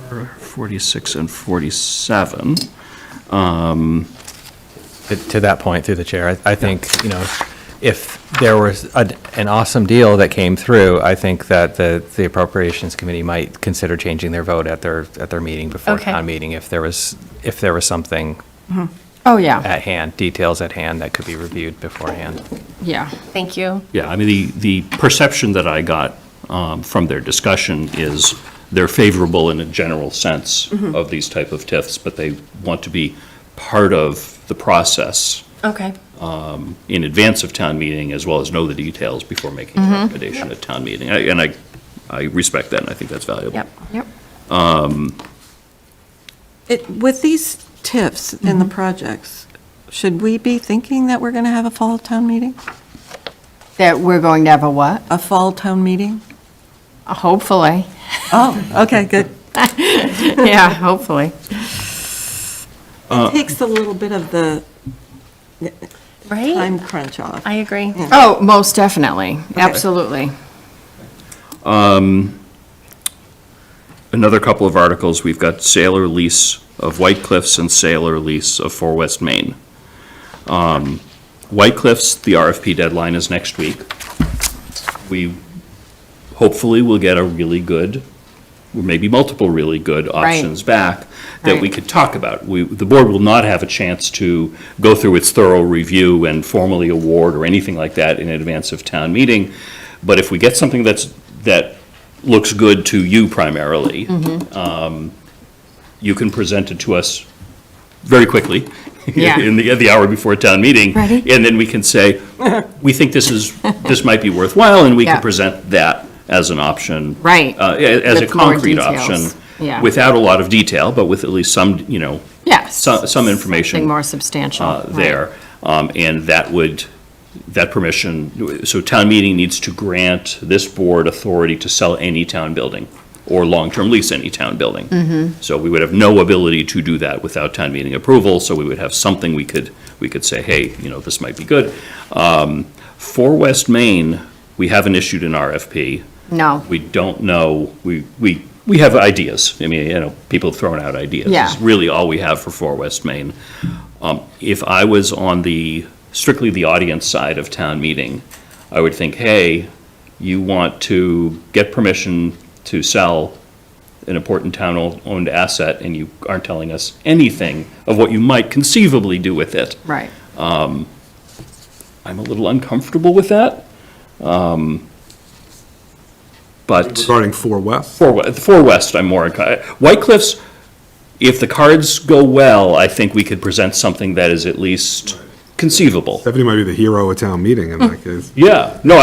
to 46 and 47. To that point, through the chair, I think, if there was an awesome deal that came through, I think that the Appropriations Committee might consider changing their vote at their meeting before Okay. town meeting, if there was something Oh, yeah, at hand, details at hand that could be reviewed beforehand. yeah. Thank you. Yeah, I mean, the perception that I got from their discussion is they're favorable in a general sense of these type of TIFs, but they want to be part of the process Okay. in advance of town meeting, as well as know the details before making a recommendation at town meeting. And I respect that, and I think that's valuable. Yep. Yep. With these TIFs and the projects, should we be thinking that we're going to have a fall town meeting? That we're going to have a what? A fall town meeting? Hopefully. Oh, okay, good. Yeah, hopefully. It takes a little bit of the Right? time crunch off. I agree. Oh, most definitely, absolutely. Another couple of articles, we've got sale or lease of White Cliffs and sale or lease of 4 West Main. White Cliffs, the RFP deadline is next week. We hopefully will get a really good, or maybe multiple really good options back that we Right. could talk about. The board will not have a chance to go through its thorough review and formally award or anything like that in advance of town meeting. But if we get something that looks good to you primarily, you can present it to us very quickly Yeah. in the hour before town meeting. Ready? And then we can say, we think this might be worthwhile, and we can Yeah. present that as an option. Right. As a With more concrete details. option. Yeah. Without a lot of detail, but with at least some, Yes. some information. Something more substantial. Right. There. And that permission, so town meeting needs to grant this board authority to sell any town building or long-term lease any town building. So we would have no ability to do that without town meeting approval, so we would have something we could say, hey, this might be good. For West Main, we haven't issued an RFP. No. We don't know, we have ideas. I mean, people have thrown out ideas. Yeah. It's really all we have for 4 West Main. If I was on strictly the audience side of town meeting, I would think, hey, you want to get permission to sell an important town-owned asset, and you aren't telling us anything of what you might conceivably do with it. Right. I'm a little uncomfortable with that. But Regarding 4 West? 4 West, I'm more, White Cliffs, if the cards go well, I think we could present something that is at least conceivable. Stephanie might be the hero of town meeting in that case. Yeah, no,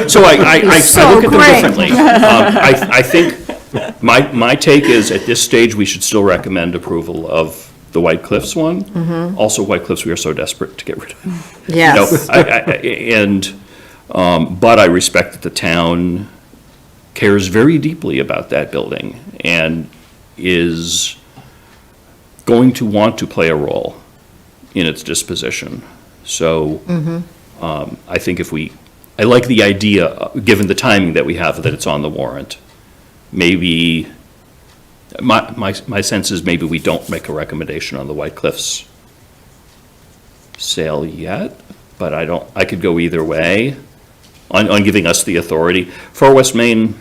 so I look at them great. differently. I think my take is, at this stage, we should still recommend approval of the White Cliffs one. Also, White Cliffs, we are so desperate to get rid of. Yes. But I respect that the town cares very deeply about that building and is going to want to play a role in its disposition. So I think I like the idea, given the timing that we have, that it's on the warrant. Maybe, my sense is maybe we don't make a recommendation on the White Cliffs sale yet, but I could go either way on giving us the authority. For West Main,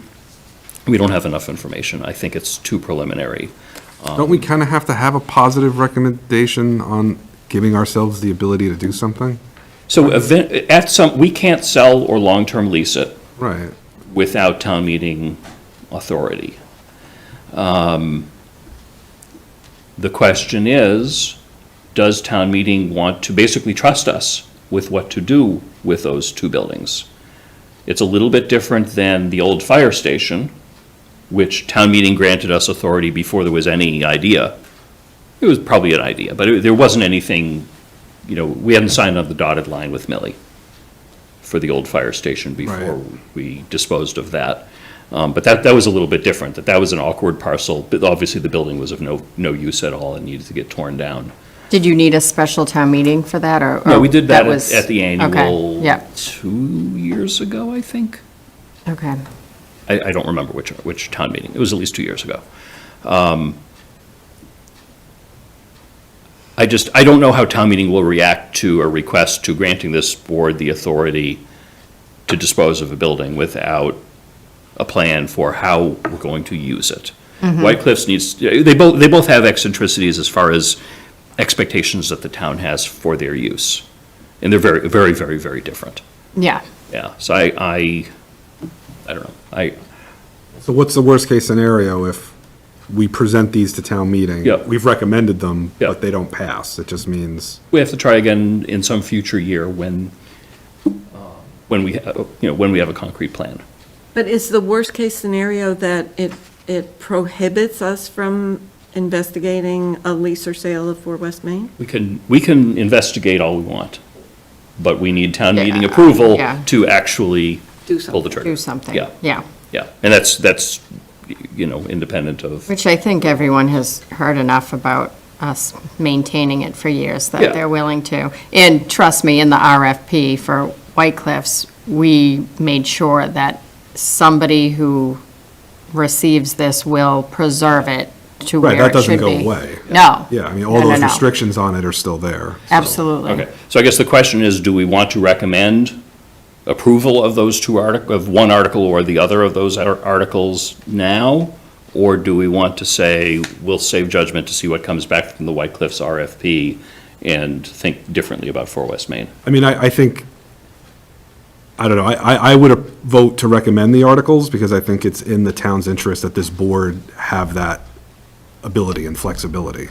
we don't have enough information. I think it's too preliminary. Don't we kind of have to have a positive recommendation on giving ourselves the ability to do something? So we can't sell or long-term lease it Right. without town meeting authority. The question is, does town meeting want to basically trust us with what to do with those 2 buildings? It's a little bit different than the old fire station, which town meeting granted us authority before there was any idea. It was probably an idea, but there wasn't anything, we hadn't signed on the dotted line with Millie for the old fire station before we disposed of that. But that was a little bit different, that was an awkward parcel, but obviously the building was of no use at all and needed to get torn down. Did you need a special town meeting for that, or? No, we did that was- at the annual Okay, yeah. 2 years ago, I think. Okay. I don't remember which town meeting. It was at least 2 years ago. I don't know how town meeting will react to a request to granting this board the authority to dispose of a building without a plan for how we're going to use it. White Cliffs they both have eccentricities as far as expectations that the town has for their use. And they're very, very, very, very different. Yeah. Yeah, so I don't know. So what's the worst-case scenario if we present these to town meeting? Yeah. We've recommended them, Yeah. but they don't pass. It just means, We have to try again in some future year when we have a concrete plan. But is the worst-case scenario that it prohibits us from investigating a lease or sale of 4 West Main? We can investigate all we want, but we need town meeting Yeah, approval yeah. to actually Do pull the trigger. Do something. Yeah. Yeah. Yeah, and that's independent of, Which I think everyone has heard enough about us maintaining it for years, Yeah. that they're willing to. And trust me, in the RFP for White Cliffs, we made sure that somebody who receives this will preserve it to right, where that it doesn't should go be. away. No. Yeah, I mean, all No, no, those no. restrictions on it are still there. so. Absolutely. okay. So I guess the question is, do we want to recommend approval of those of one article or the other of those articles now? Or do we want to say, we'll save judgment to see what comes back from the White Cliffs RFP and think differently about 4 West Main? I mean, I think, I don't know, I would vote to recommend the articles because I think it's in the town's interest that this board have that ability and flexibility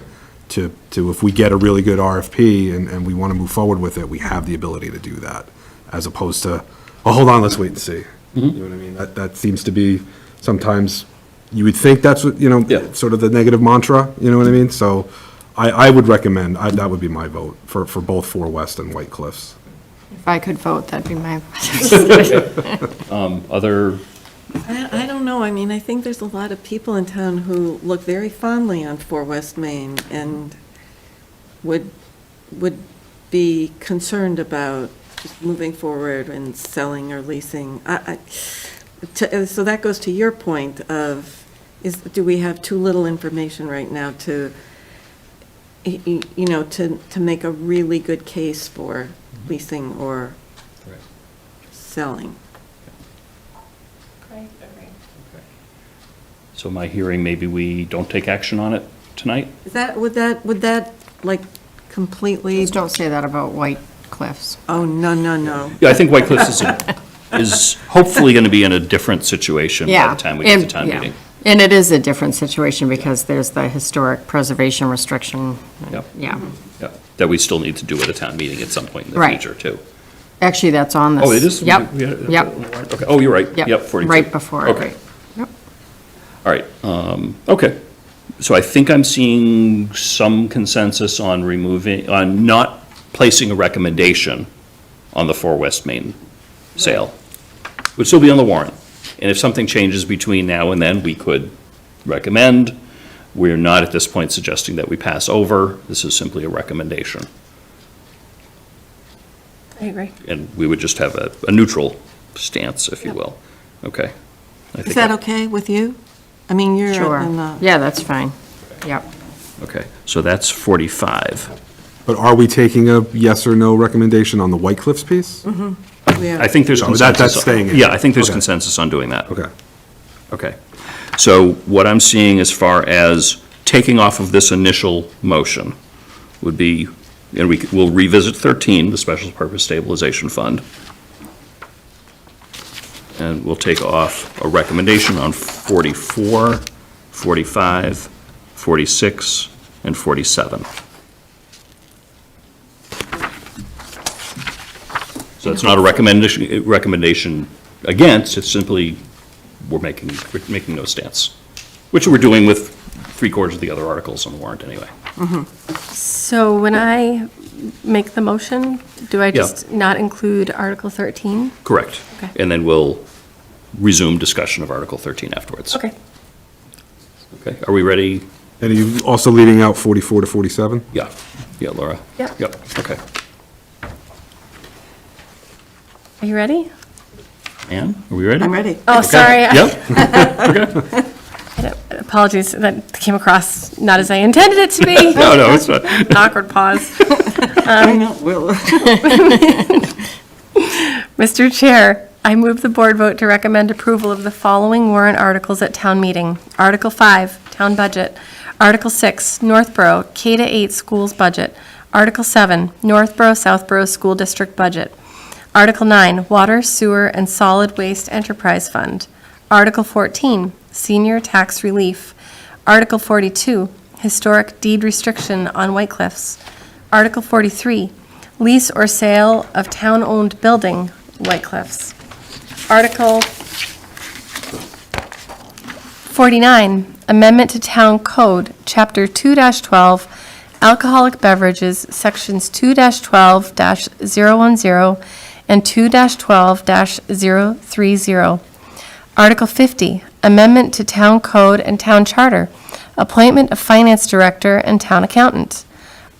to if we get a really good RFP and we want to move forward with it, we have the ability to do that, as opposed to, oh, hold on, let's wait and see. You know what I mean? That seems to be, sometimes, you would think that's what, Yeah. sort of the negative mantra, you know what I mean? So I would recommend, that would be my vote for both 4 West and White Cliffs. If I could vote, that'd be my. Other, I don't know, I mean, I think there's a lot of people in town who look very fondly on 4 West Main and would be concerned about just moving forward and selling or leasing. so that goes to your point of, do we have too little information right now to, to make a really good case for leasing or selling? So my hearing, maybe we don't take action on it tonight? Would that like completely? Please don't say that about White Cliffs. Oh, no. Yeah, I think White Cliffs is hopefully going to be in a different situation by Yeah. the time we get to and- town yeah. meeting. And it is a different situation because there's the historic preservation restriction. Yep. Yeah. Yeah, that we still need to do at a town meeting at some point in the Right. future, too. Actually, that's on this. Oh, it is? Yep, yep. Okay, oh, you're right. Yep, 42. Right before it, Okay. right. Yep. All right, okay. So I think I'm seeing some consensus on not placing a recommendation on the 4 West Main sale. Would still be on the warrant. And if something changes between now and then, we could recommend. We're not at this point suggesting that we pass over. This is simply a recommendation. I agree. And we would just have a neutral stance, if you will. Okay. I Is think that okay with you? I mean, you're Sure. in the. Yeah, that's fine. Yep. Okay, so that's 45. But are we taking a yes or no recommendation on the White Cliffs piece? I think there's So consensus. that's staying in? Yeah, I think there's Okay. consensus on doing that. Okay. Okay. So what I'm seeing as far as taking off of this initial motion would be, and we'll revisit 13, the Special Purpose Stabilization Fund. And we'll take off a recommendation on 44, 45, 46, and 47. So it's not a recommendation against, it's simply, we're making no stance, which we're doing with 3/4 of the other articles on the warrant anyway. So when I make the motion, do I just not include Article 13? Correct. Okay. And then we'll resume discussion of Article 13 afterwards. Okay. Okay, are we ready? And are you also leaving out 44 to 47? Yeah, Laura? Yep. Yep, okay. Are you ready? Ann, are we ready? I'm ready. Oh, sorry. Yep, Apologies, that came across not as I intended it to be. no, it's not. An awkward pause. I know, Will. Mr. Chair, I move the board vote to recommend approval of the following warrant articles at town meeting. Article 5, Town Budget. Article 6, Northborough K-8 Schools Budget. Article 7, Northborough Southborough School District Budget. Article 9, Water, Sewer, and Solid Waste Enterprise Fund. Article 14, Senior Tax Relief. Article 42, Historic Deed Restriction on White Cliffs. Article 43, Lease or Sale of Town-Owned Building, White Cliffs. Article 49, Amendment to Town Code, Chapter 2-12, Alcoholic Beverages, Sections 2-12-010 and 2-12-030. Article 50, Amendment to Town Code and Town Charter, Appointment of Finance Director and Town Accountant.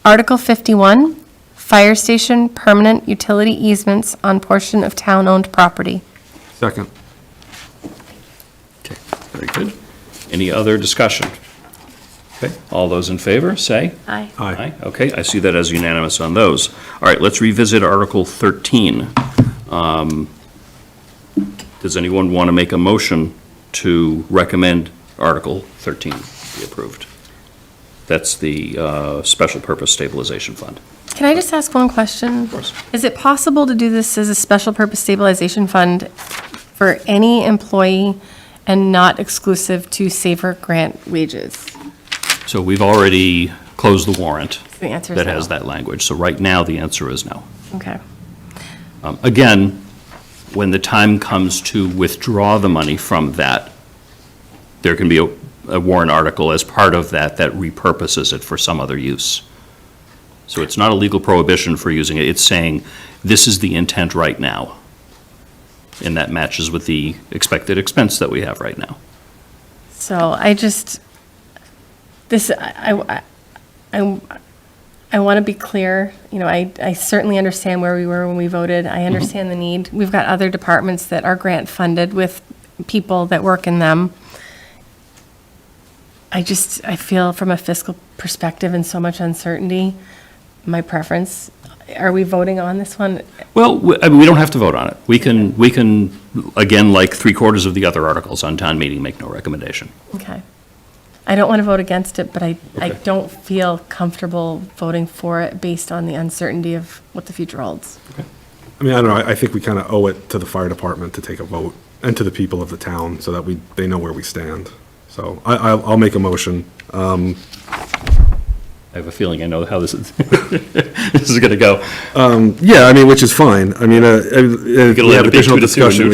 Article 51, Fire Station Permanent Utility Easements on portion of town-owned property. Second. Okay, very good. Any other discussion? Okay, all those in favor, say. Aye. Aye. Okay, I see that as unanimous on those. All right, let's revisit Article 13. Does anyone want to make a motion to recommend Article 13 be approved? That's the Special Purpose Stabilization Fund. Can I just ask one question? Of course. Is it possible to do this as a special purpose stabilization fund for any employee and not exclusive to Saver Grant wages? So we've already closed the warrant The answer is that no. has that language. So right now, the answer is no. Okay. Again, when the time comes to withdraw the money from that, there can be a warrant article as part of that that repurposes it for some other use. So it's not a legal prohibition for using it, it's saying, this is the intent right now. And that matches with the expected expense that we have right now. So I just, this, I want to be clear, you know, I certainly understand where we were when we voted. I understand the need. We've got other departments that are grant funded with people that work in them. I feel from a fiscal perspective and so much uncertainty, my preference, are we voting on this one? Well, I mean, we don't have to vote on it. We can, again, like three-quarters of the other articles on town meeting, make no recommendation. Okay. I don't want to vote against it, but I don't feel comfortable voting for it based on the uncertainty of what the future holds. I mean, I don't know, I think we kind of owe it to the fire department to take a vote, and to the people of the town, so that they know where we stand. So I'll make a motion. I have a feeling I know how this is, this is going to go. Yeah, I mean, which is fine. I mean, we have additional discussion,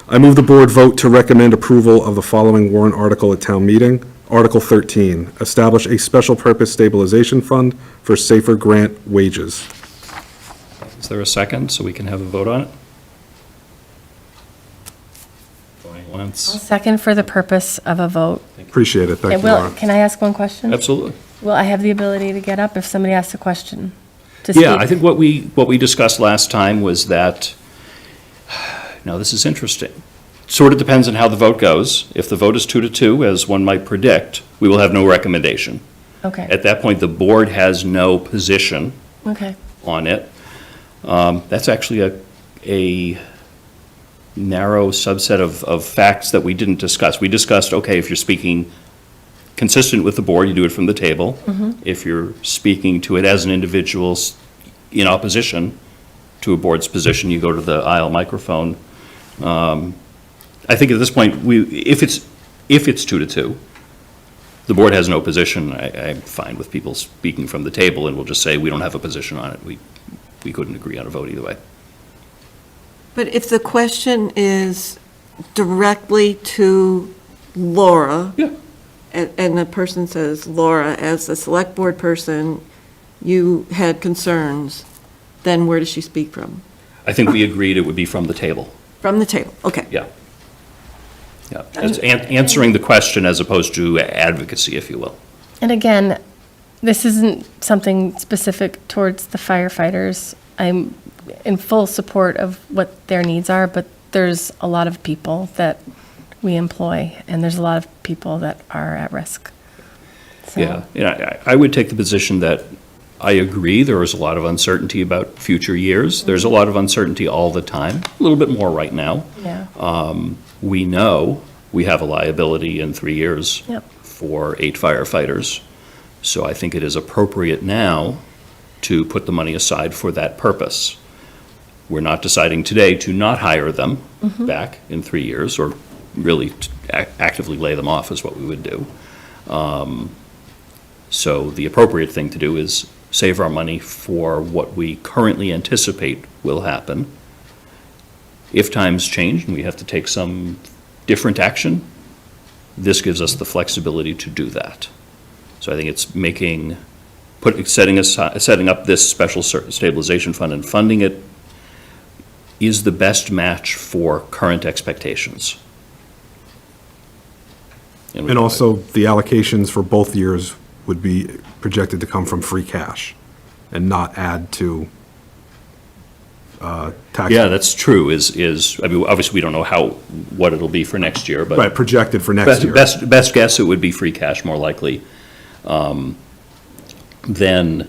I move the board vote to recommend approval of the following warrant article at town meeting. Article 13, establish a special purpose stabilization fund for safer grant wages. Is there a second, so we can have a vote on it? Going once. Second for the purpose of a vote. Appreciate it, thank And you, Laura. can I ask one question? Absolutely. Will I have the ability to get up if somebody asks a question? To Yeah, speak? I think what we discussed last time was that, now this is interesting. Sort of depends on how the vote goes. If the vote is 2-2, as one might predict, we will have no recommendation. Okay, At that point, the board has no position okay. on it. That's actually a narrow subset of facts that we didn't discuss. We discussed, okay, if you're speaking consistent with the board, you do it from the table. If you're speaking to it as an individual in opposition to a board's position, you go to the aisle microphone. I think at this point, if it's 2-2, the board has no position. I'm fine with people speaking from the table, and we'll just say we don't have a position on it. We couldn't agree on a vote either way. But if the question is directly to Laura. Yeah. And the person says, Laura, as the select board person, you had concerns, then where does she speak from? I think we agreed it would be from the table. From the table, okay. Yeah. Yeah, it's answering the question as opposed to advocacy, if you will. And again, this isn't something specific towards the firefighters. I'm in full support of what their needs are, but there's a lot of people that we employ, and there's a lot of people that are at risk. So- Yeah, I would take the position that I agree there is a lot of uncertainty about future years. There's a lot of uncertainty all the time, a little bit more right now. Yeah. We know we have a liability in 3 years Yep. for 8 firefighters. So I think it is appropriate now to put the money aside for that purpose. We're not deciding today to not hire them back in 3 years, or really actively lay them off is what we would do. So the appropriate thing to do is save our money for what we currently anticipate will happen. If times change and we have to take some different action, this gives us the flexibility to do that. So I think it's setting up this special stabilization fund and funding it is the best match for current expectations. And also, the allocations for both years would be projected to come from free cash and not add to tax. Yeah, that's true, I mean, obviously, we don't know what it'll be for next year, but. Right, projected for next year. Best guess, it would be free cash more likely. Then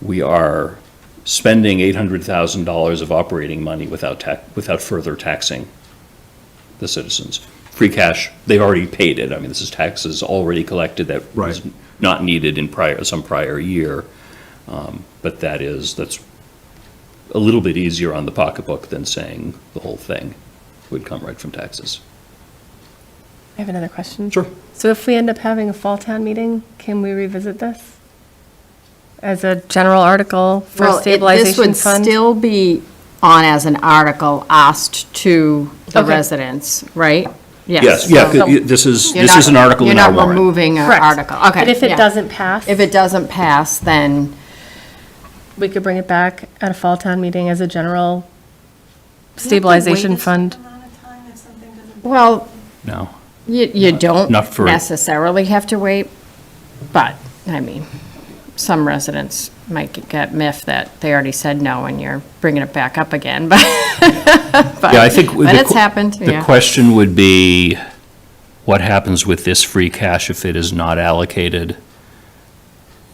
we are spending $800,000 of operating money without further taxing the citizens. Free cash, they've already paid it. I mean, this is taxes already collected that was Right. not needed in some prior year. But that's a little bit easier on the pocketbook than saying the whole thing would come right from taxes. I have another question. Sure. So if we end up having a fall town meeting, can we revisit this? As a general article for Well, a stabilization fund? This would still be on as an article asked to the Okay. residents, right? Yes, yeah, So- this is You're not- an article in our You're not warrant. removing an Correct. article, okay. But if it yeah. doesn't pass? If it doesn't pass, then, We could bring it back at a fall town meeting as a general stabilization fund. well, No. you don't not for- necessarily have to wait, but, I mean, some residents might get miffed that they already said no and you're bringing it back up again, but. Yeah, I think. But it's happened, The yeah. question would be, what happens with this free cash if it is not allocated?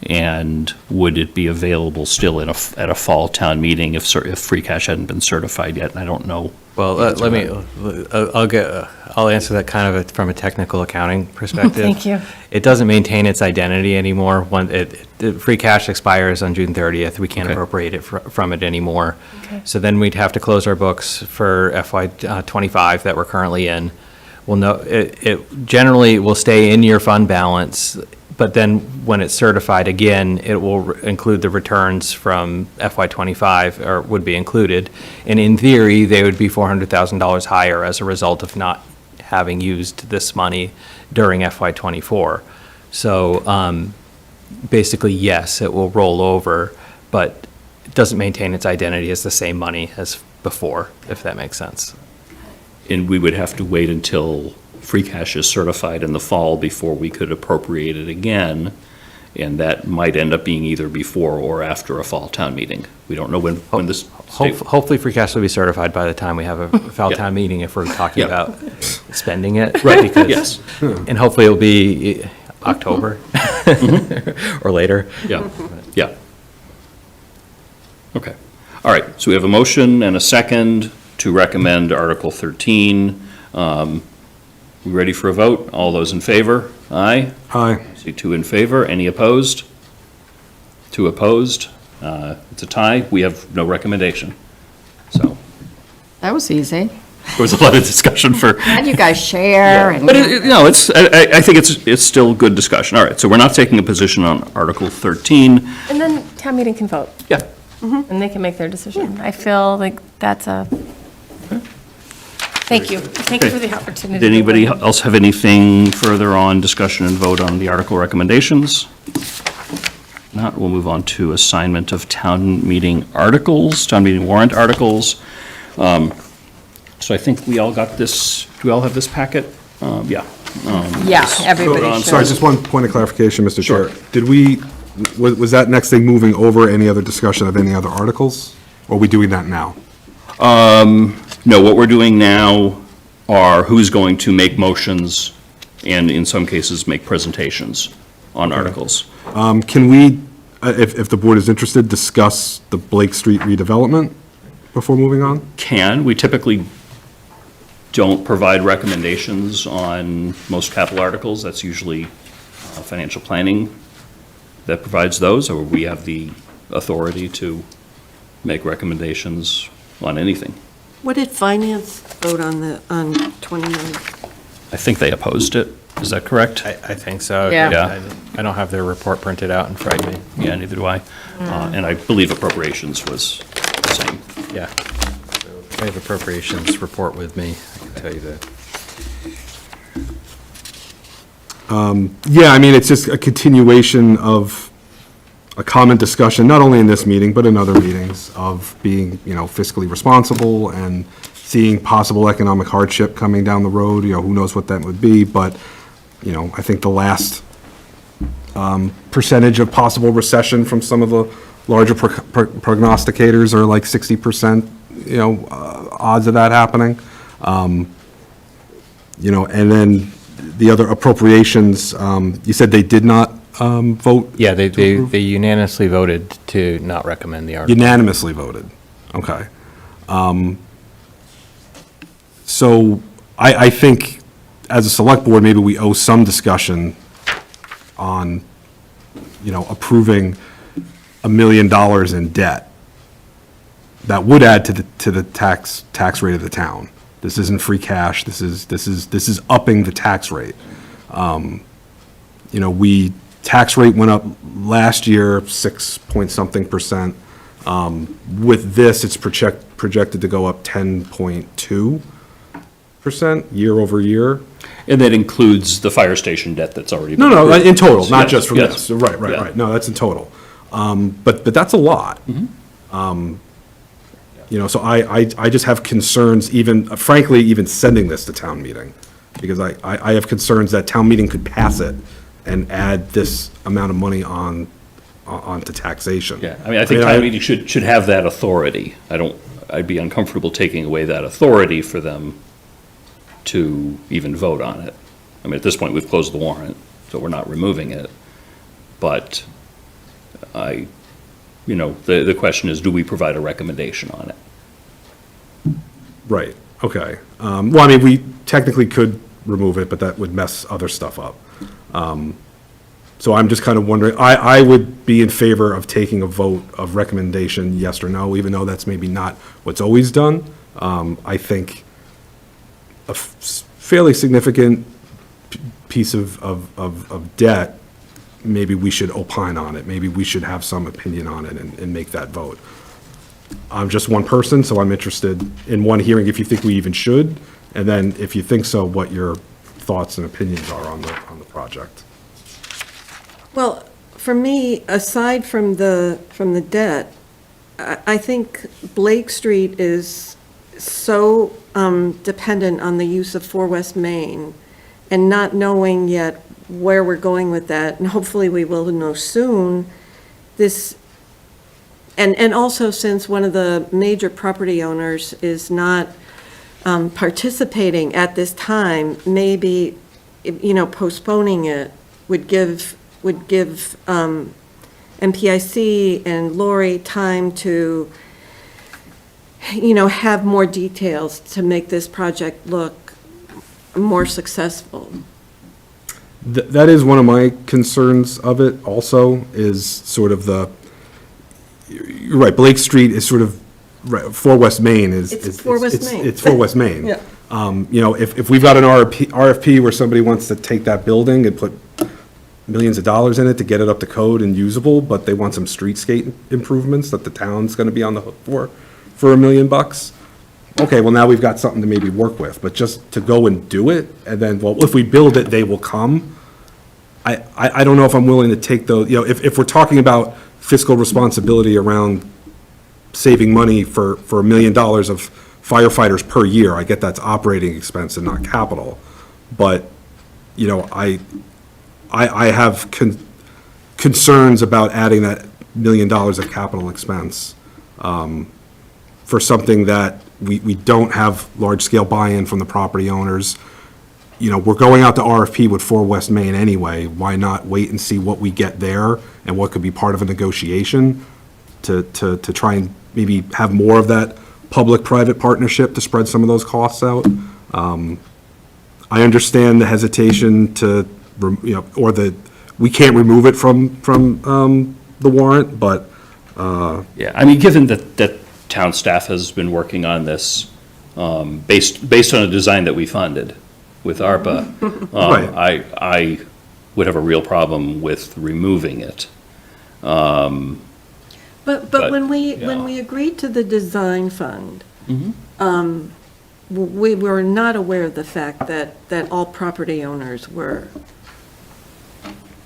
And would it be available still at a fall town meeting if free cash hadn't been certified yet? And I don't know. Well, let me, I'll answer that kind of from a technical accounting perspective. Thank you. It doesn't maintain its identity anymore. The free cash expires on June 30th. We can't Okay. appropriate it from it anymore. Okay. So then we'd have to close our books for FY '25 that we're currently in. Well, no, it generally will stay in your fund balance, but then when it's certified again, it will include the returns from FY '25, or would be included. And in theory, they would be $400,000 higher as a result of not having used this money during FY '24. So basically, yes, it will roll over, but it doesn't maintain its identity as the same money as before, if that makes sense. And we would have to wait until free cash is certified in the fall before we could appropriate it again. And that might end up being either before or after a fall town meeting. We don't know when this. Hopefully, free cash will be certified by the time we have a fall Yeah. town meeting if we're talking Yeah. about spending it. Right, Because- yes. And hopefully it'll be October or later. Yeah, yeah. Okay. All right, so we have a motion and a second to recommend Article 13. We ready for a vote? All those in favor? Aye? Aye. See two in favor. Any opposed? Two opposed. It's a tie. We have no recommendation. So That was easy. there was a lot of discussion for. Had you guys share and. But no, I think it's still good discussion. All right, so we're not taking a position on Article 13. And then town meeting can vote, Yeah. and they can make their decision. I feel like that's a, thank you. Thank you for the opportunity. Did to anybody weigh in. else have anything further on discussion and vote on the article recommendations? Not, we'll move on to assignment of town meeting articles, town meeting warrant articles. So I think we all got this, do we all have this packet? Yeah. Yeah, everybody on- should. Sorry, just one point of clarification, Mr. Sure. Chair. Did we, was that next thing moving over any other discussion of any other articles? Or are we doing that now? No, what we're doing now are who's going to make motions and in some cases make presentations on articles. Can we, if the board is interested, discuss the Blake Street redevelopment before moving on? We typically don't provide recommendations on most capital articles. That's usually financial planning that provides those, or we have the authority to make recommendations on anything. What did finance vote on 29? I think they opposed it. Is that correct? I think so. Yeah. I don't have their report printed out in front of me. Yeah, neither do I. And I believe appropriations was the same. Yeah. So I have appropriations report with me, I can tell you that. Yeah, I mean, it's just a continuation of a common discussion, not only in this meeting, but in other meetings, of being, fiscally responsible and seeing possible economic hardship coming down the road, who knows what that would be, but, I think the last percentage of possible recession from some of the larger prognosticators are like 60%, odds of that happening. And then the other appropriations, you said they did not vote? Yeah, they unanimously voted to not recommend the article. Unanimously voted, okay. So I think, as a select board, maybe we owe some discussion on, approving $1 million in debt that would add to the tax rate of the town. This isn't free cash, this is upping the tax rate. Tax rate went up last year, 6-point-something%. With this, it's projected to go up 10.2% year over year. And that includes the fire station debt that's already been No, approved. in total, not Yes, just from yes. this. Right. Yeah. No, that's in total. But that's a lot. So I just have concerns, frankly, even sending this to town meeting, because I have concerns that town meeting could pass it and add this amount of money on onto taxation. Yeah, I mean, I think town meeting should have that authority. I'd be uncomfortable taking away that authority for them to even vote on it. I mean, at this point, we've closed the warrant, so we're not removing it. But the question is, do we provide a recommendation on it? Right, okay. Well, I mean, we technically could remove it, but that would mess other stuff up. So I'm just kind of wondering, I would be in favor of taking a vote of recommendation, yes or no, even though that's maybe not what's always done. I think a fairly significant piece of debt, maybe we should opine on it. Maybe we should have some opinion on it and make that vote. I'm just one person, so I'm interested in one hearing if you think we even should, and then if you think so, what your thoughts and opinions are on the project. Well, for me, aside from the debt, I think Blake Street is so dependent on the use of 4 West Main, and not knowing yet where we're going with that, and hopefully we will know soon, and also since one of the major property owners is not participating at this time, maybe, postponing it would give MPIC and Lori time to, have more details to make this project look more successful. That is one of my concerns of it also, is sort of you're right, Blake Street is sort of, right, 4 West Main is. It's 4 West Main. It's 4 West Main. Yeah. If we've got an RFP where somebody wants to take that building and put millions of dollars in it to get it up to code and usable, but they want some streetscape improvements that the town's gonna be on the hook for $1 million. Okay, well, now we've got something to maybe work with, but just to go and do it, and then, well, if we build it, they will come. I don't know if I'm willing to take those, if we're talking about fiscal responsibility around saving money for $1 million of firefighters per year, I get that's operating expense and not capital. But, I have concerns about adding that $1 million of capital expense for something that we don't have large-scale buy-in from the property owners. We're going out to RFP with 4 West Main anyway. Why not wait and see what we get there and what could be part of a negotiation to try and maybe have more of that public-private partnership to spread some of those costs out? I understand the hesitation to, we can't remove it from the warrant, but. Yeah, I mean, given that town staff has been working on this based on a design that we funded with ARPA, Right. I would have a real problem with removing it. But But, when we yeah. agreed to the design fund, Mm-hmm. we were not aware of the fact that all property owners were,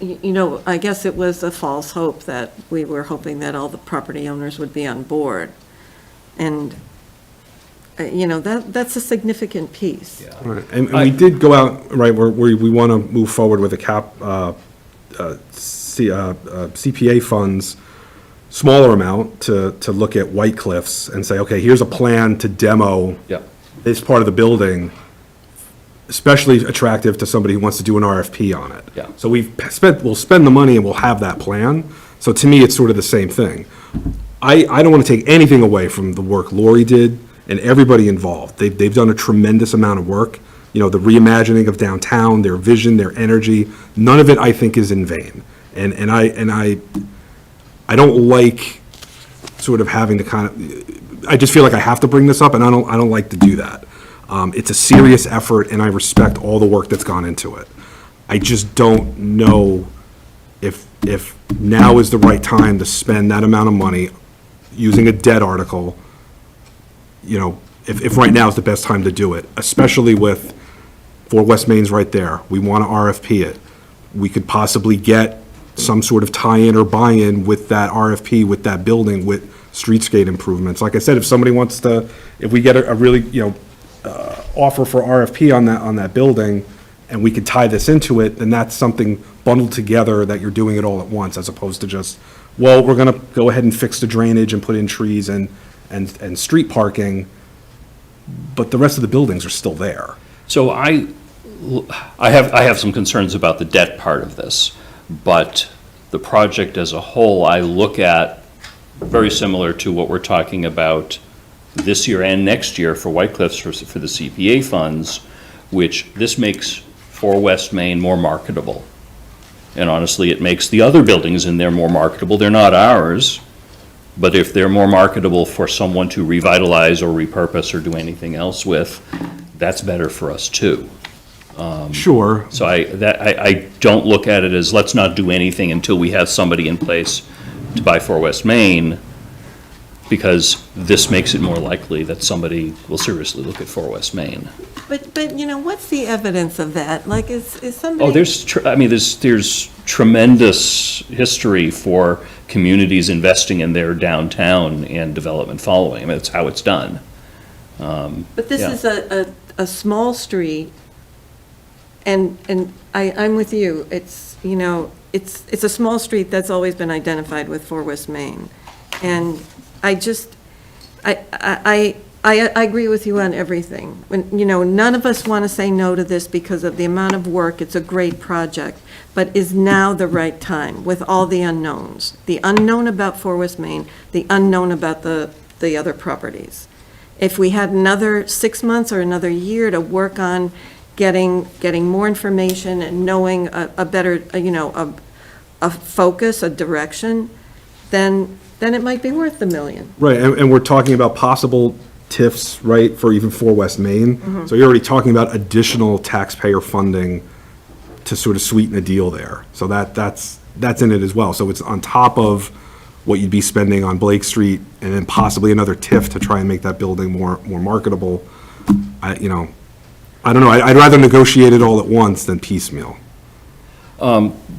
I guess it was a false hope that we were hoping that all the property owners would be on board. And, that's a significant piece. Yeah. Right. And we did go out, right, where we want to move forward with a CPA funds, smaller amount to look at White Cliffs and say, okay, here's a plan to demo Yeah. this part of the building, especially attractive to somebody who wants to do an RFP on it. Yeah. So we'll spend the money and we'll have that plan. So to me, it's sort of the same thing. I don't want to take anything away from the work Lori did and everybody involved. They've done a tremendous amount of work. The reimagining of downtown, their vision, their energy, none of it, I think, is in vain. And I don't like sort of having to I just feel like I have to bring this up, and I don't like to do that. It's a serious effort, and I respect all the work that's gone into it. I just don't know if now is the right time to spend that amount of money using a debt article, if right now is the best time to do it, especially with 4 West Main's right there. We want to RFP it. We could possibly get some sort of tie-in or buy-in with that RFP, with that building, with streetscape improvements. Like I said, if we get a really, offer for RFP on that building, and we could tie this into it, then that's something bundled together that you're doing it all at once, as opposed to just well, we're gonna go ahead and fix the drainage and put in trees and street parking, but the rest of the buildings are still there. So I have some concerns about the debt part of this, but the project as a whole, I look at very similar to what we're talking about this year and next year for White Cliffs for the CPA funds, which this makes 4 West Main more marketable. And honestly, it makes the other buildings in there more marketable. They're not ours, but if they're more marketable for someone to revitalize or repurpose or do anything else with, that's better for us too. Sure. So I don't look at it as, let's not do anything until we have somebody in place to buy 4 West Main, because this makes it more likely that somebody will seriously look at 4 West Main. But, you know, what's the evidence of that? Like, is somebody? Oh, there's tremendous history for communities investing in their downtown and development following. I mean, that's how it's done. But this yeah. is a small street, and I'm with you. It's, you know, it's a small street that's always been identified with 4 West Main. And I agree with you on everything. When, you know, none of us want to say no to this because of the amount of work. It's a great project, but is now the right time with all the unknowns? The unknown about 4 West Main, the unknown about the other properties. If we had another 6 months or another year to work on getting more information and knowing a better, you know, a focus, a direction, then it might be worth the $1 million. Right, and we're talking about possible TIFs, right, for even 4 West Main. So you're already talking about additional taxpayer funding to sort of sweeten the deal there. So that's in it as well. So it's on top of what you'd be spending on Blake Street and then possibly another TIF to try and make that building more marketable. I don't know, I'd rather negotiate it all at once than piecemeal.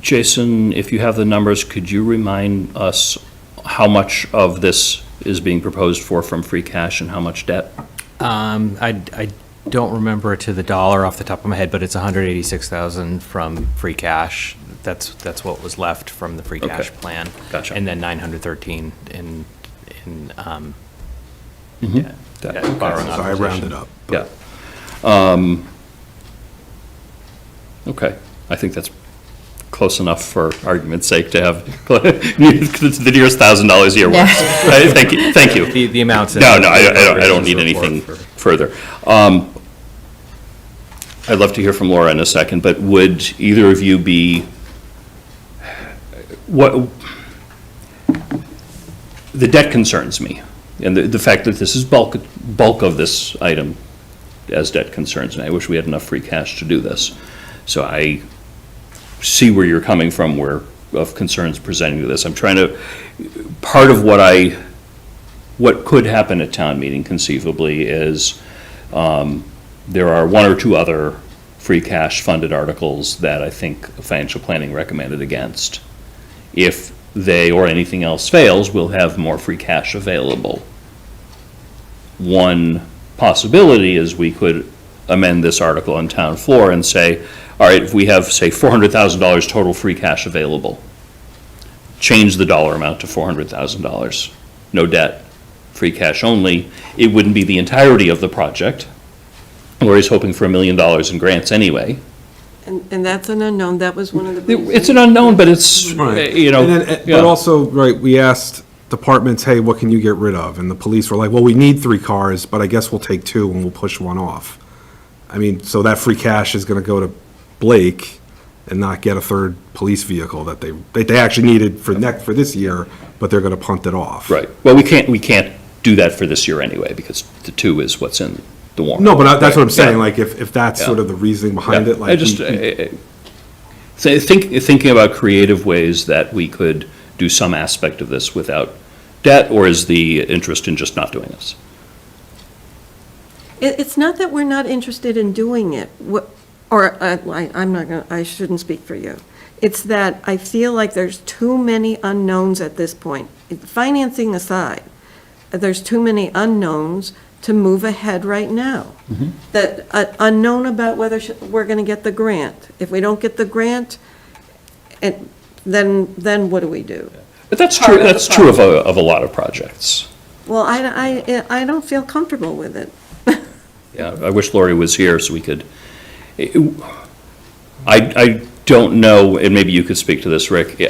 Jason, if you have the numbers, could you remind us how much of this is being proposed from free cash and how much debt? I don't remember it to the dollar off the top of my head, but it's 186,000 from free cash. That's what was left from the free cash Okay. plan. Gotcha. And then 913 in Debt. borrowing So I authorization. rounded up. Yeah. Okay, I think that's close enough for argument's sake to have the nearest $1,000 a year works. Right? Thank you. The amounts. No, I don't need anything further. I'd love to hear from Laura in a second, but would either of you be, the debt concerns me, and the fact that this is bulk of this item as debt concerns me. I wish we had enough free cash to do this. So I see where you're coming from, of concerns presenting to this. I'm trying to, part of what could happen at town meeting conceivably is, there are 1 or 2 other free cash funded articles that I think financial planning recommended against. If they or anything else fails, we'll have more free cash available. One possibility is we could amend this article on town floor and say, all right, if we have, say, $400,000 total free cash available, change the dollar amount to $400,000. No debt, free cash only. It wouldn't be the entirety of the project. Lori's hoping for $1 million in grants anyway. And that's an unknown. That was one of the reasons. It's an unknown, but it's, Right. you know. And then, yeah. but also, right, we asked departments, hey, what can you get rid of? And the police were like, well, we need 3 cars, but I guess we'll take 2 and we'll push 1 off. I mean, so that free cash is gonna go to Blake and not get a 3rd police vehicle that they actually needed for this year, but they're gonna punt it off. Right. Well, we can't do that for this year anyway, because the 2 is what's in the warrant. No, but that's what I'm Right, saying, yeah. like, if that's Yeah. sort of the reasoning behind Yeah. it, like. I just, thinking about creative ways that we could do some aspect of this without debt, or is the interest in just not doing this? It's not that we're not interested in doing it, I shouldn't speak for you. It's that I feel like there's too many unknowns at this point. Financing aside, there's too many unknowns to move ahead right now. That unknown about whether we're going to get the grant. If we don't get the grant, then what do we do? But that's part true, of the that's true of a lot of projects. Well, I don't feel comfortable with it. Yeah, I wish Lori was here so we could, I don't know, and maybe you could speak to this, Rick,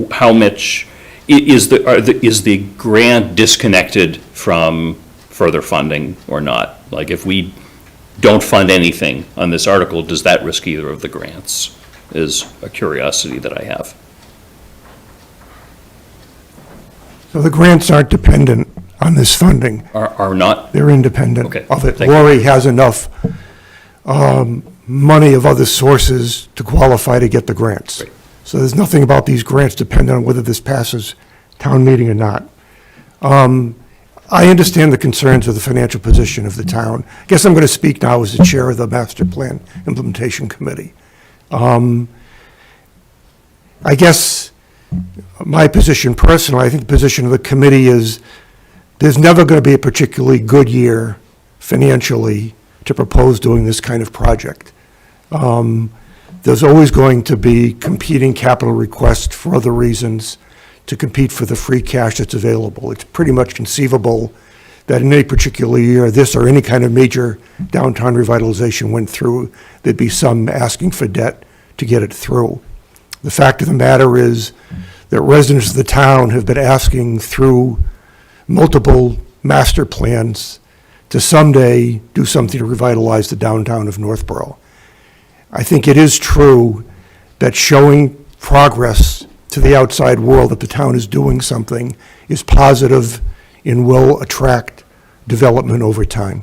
how much, is the grant disconnected from further funding or not? Like, if we don't fund anything on this article, does that risk either of the grants? Is a curiosity that I have. So the grants aren't dependent on this funding. Are not? They're independent Okay, of it. thank you. Lori has enough money of other sources to qualify to get the grants. Great. So there's nothing about these grants dependent on whether this passes town meeting or not. I understand the concerns of the financial position of the town. I guess I'm going to speak now as the chair of the Master Plan Implementation Committee. I guess my position personally, I think the position of the committee is there's never going to be a particularly good year financially to propose doing this kind of project. There's always going to be competing capital requests for other reasons to compete for the free cash that's available. It's pretty much conceivable that in any particular year, this or any kind of major downtown revitalization went through, there'd be some asking for debt to get it through. The fact of the matter is that residents of the town have been asking through multiple master plans to someday do something to revitalize the downtown of Northborough. I think it is true that showing progress to the outside world that the town is doing something is positive and will attract development over time.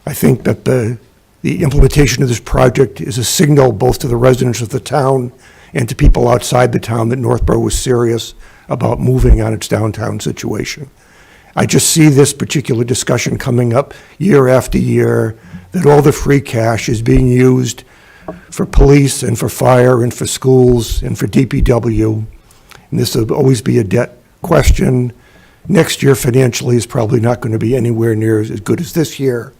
I think that the implementation of this project is a signal both to the residents of the town and to people outside the town that Northborough was serious about moving on its downtown situation. I just see this particular discussion coming up year after year, that all the free cash is being used for police and for fire and for schools and for DPW. And this will always be a debt question. Next year financially is probably not going to be anywhere near as good as this year.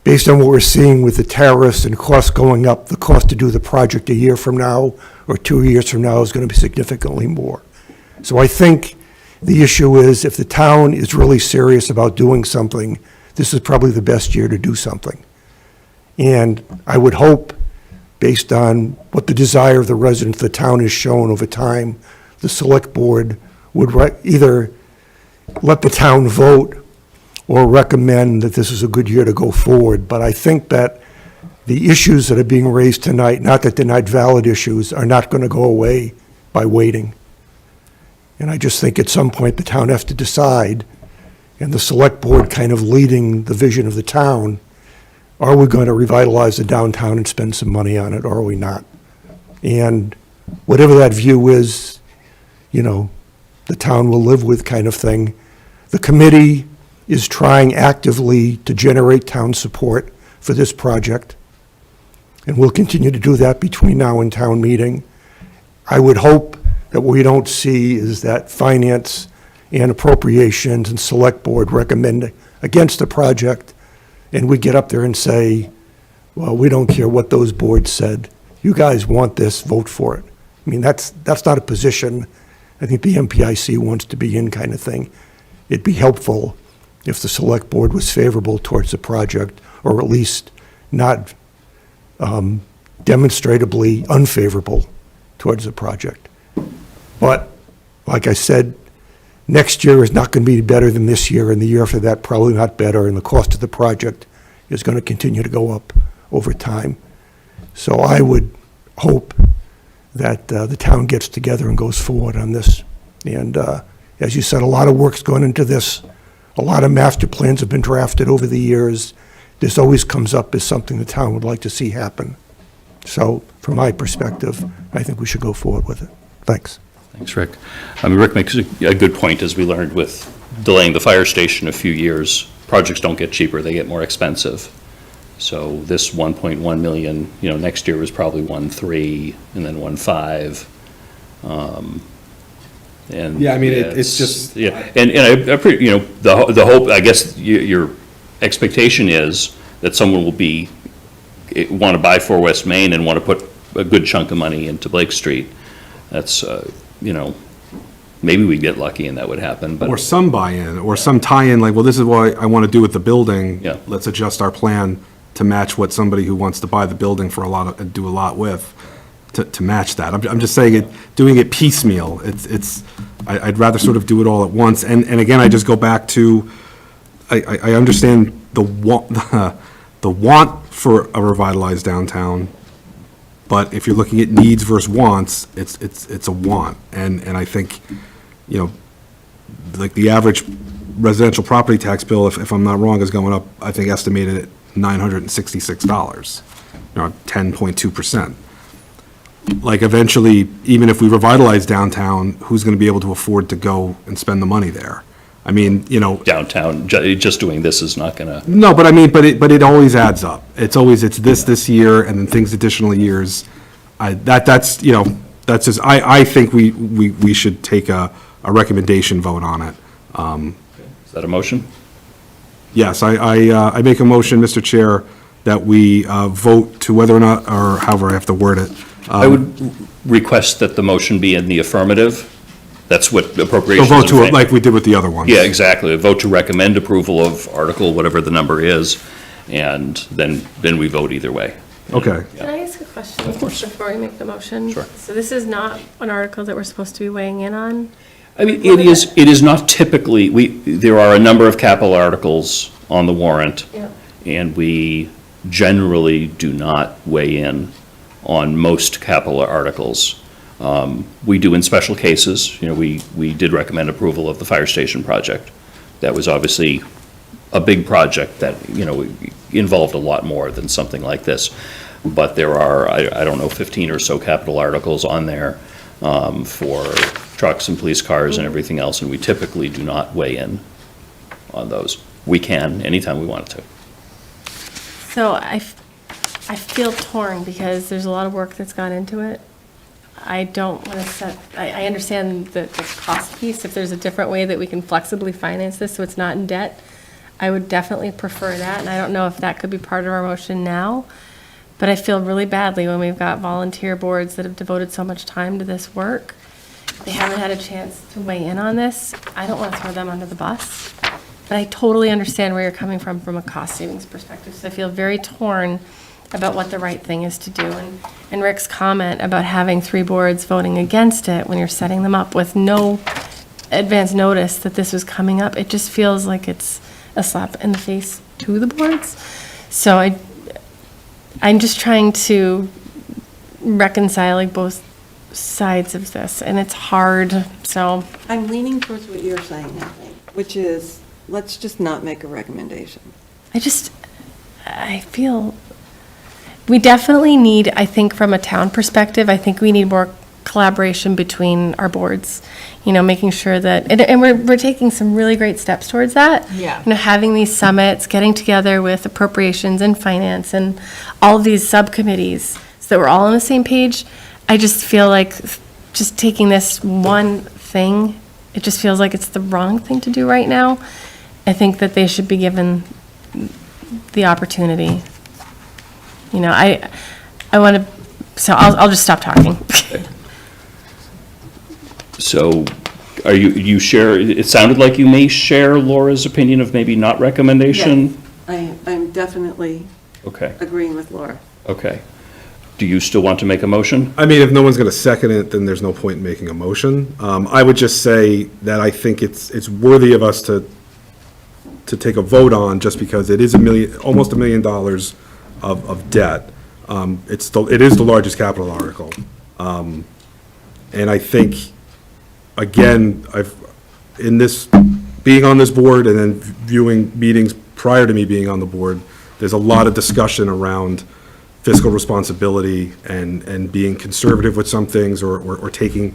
Based on what we're seeing with the tariffs and costs going up, the cost to do the project a year from now or 2 years from now is going to be significantly more. So I think the issue is if the town is really serious about doing something, this is probably the best year to do something. And I would hope, based on what the desire of the residents of the town has shown over time, the select board would either let the town vote or recommend that this is a good year to go forward. But I think that the issues that are being raised tonight, not that they're not valid issues, are not going to go away by waiting. And I just think at some point the town has to decide, and the select board kind of leading the vision of the town, are we going to revitalize the downtown and spend some money on it, or are we not? And whatever that view is, you know, the town will live with kind of thing. The committee is trying actively to generate town support for this project, and we'll continue to do that between now and town meeting. I would hope that what we don't see is that finance and appropriations and select board recommend against the project, and we get up there and say, well, we don't care what those boards said. You guys want this, vote for it. I mean, that's not a position I think the MPIC wants to be in, kind of thing. It'd be helpful if the select board was favorable towards the project, or at least not demonstrably unfavorable towards the project. But, like I said, next year is not going to be better than this year, and the year after that probably not better, and the cost of the project is going to continue to go up over time. So I would hope that the town gets together and goes forward on this. And as you said, a lot of work's gone into this. A lot of master plans have been drafted over the years. This always comes up as something the town would like to see happen. So from my perspective, I think we should go forward with it. Thanks. Thanks, Rick. I mean, Rick makes a good point, as we learned with delaying the fire station a few years. Projects don't get cheaper, they get more expensive. So this 1.1 million, you know, next year was probably 1.3 and then 1.5. And Yeah, I mean, it's just. yeah, and I you know, the hope, I guess, your expectation is that someone will want to buy 4 West Main and want to put a good chunk of money into Blake Street. That's, you know, maybe we'd get lucky and that would happen, but. Or some buy-in, or some tie-in, like, well, this is what I want to do with the building. Yeah. Let's adjust our plan to match what somebody who wants to buy the building for do a lot with, to match that. I'm just saying doing it piecemeal, I'd rather sort of do it all at once. And again, I just go back to, I understand the want for a revitalized downtown, but if you're looking at needs versus wants, it's a want. And I think, like the average residential property tax bill, if I'm not wrong, is going up, I think estimated at $966, 10.2%. Like eventually, even if we revitalize downtown, who's going to be able to afford to go and spend the money there? I mean, Downtown, just doing this is not gonna. No, but I mean, but it always adds up. It's this year, and then things additional years. That's just, I think we should take a recommendation vote on it. Is that a motion? Yes, I make a motion, Mr. Chair, that we vote to whether or not, or however I have to word it. I would request that the motion be in the affirmative. That's what So appropriations. vote to are it like we did with the other ones. Yeah, exactly. A vote to recommend approval of article, whatever the number is, and then we vote either way. Okay. Can I ask a question? Of course. Before we make the motion? Sure. So this is not an article that we're supposed to be weighing in on? I mean, it is not typically, there are a number of capital articles on the warrant. Yeah. And we generally do not weigh in on most capital articles. We do in special cases. We did recommend approval of the fire station project. That was obviously a big project that, involved a lot more than something like this. But there are, I don't know, 15 or so capital articles on there for trucks and police cars and everything else, and we typically do not weigh in on those. We can anytime we want to. So I feel torn because there's a lot of work that's gone into it. I don't want to I understand the cost piece. If there's a different way that we can flexibly finance this so it's not in debt, I would definitely prefer that. And I don't know if that could be part of our motion now. But I feel really badly when we've got volunteer boards that have devoted so much time to this work. They haven't had a chance to weigh in on this. I don't want to throw them under the bus. But I totally understand where you're coming from a cost savings perspective. So I feel very torn about what the right thing is to do. And Rick's comment about having 3 boards voting against it when you're setting them up with no advance notice that this was coming up, it just feels like it's a slap in the face to the boards. So I'm just trying to reconcile like both sides of this, and it's hard, so. I'm leaning towards what you're saying, I think, which is, let's just not make a recommendation. I feel, we definitely need, I think from a town perspective, I think we need more collaboration between our boards, making sure that, and we're taking some really great steps towards that. Yeah. Having these summits, getting together with appropriations and finance and all of these subcommittees so that we're all on the same page. I just feel like just taking this one thing, it just feels like it's the wrong thing to do right now. I think that they should be given the opportunity. I want to, so I'll just stop talking. So are you share, it sounded like you may share Laura's opinion of maybe not recommendation? Yes, I'm definitely Okay, agreeing with Laura. okay. Do you still want to make a motion? I mean, if no one's going to second it, then there's no point in making a motion. I would just say that I think it's worthy of us to take a vote on, just because it is almost $1 million of debt. It is the largest capital article. And I think, again, being on this board and then viewing meetings prior to me being on the board, there's a lot of discussion around fiscal responsibility and being conservative with some things, or taking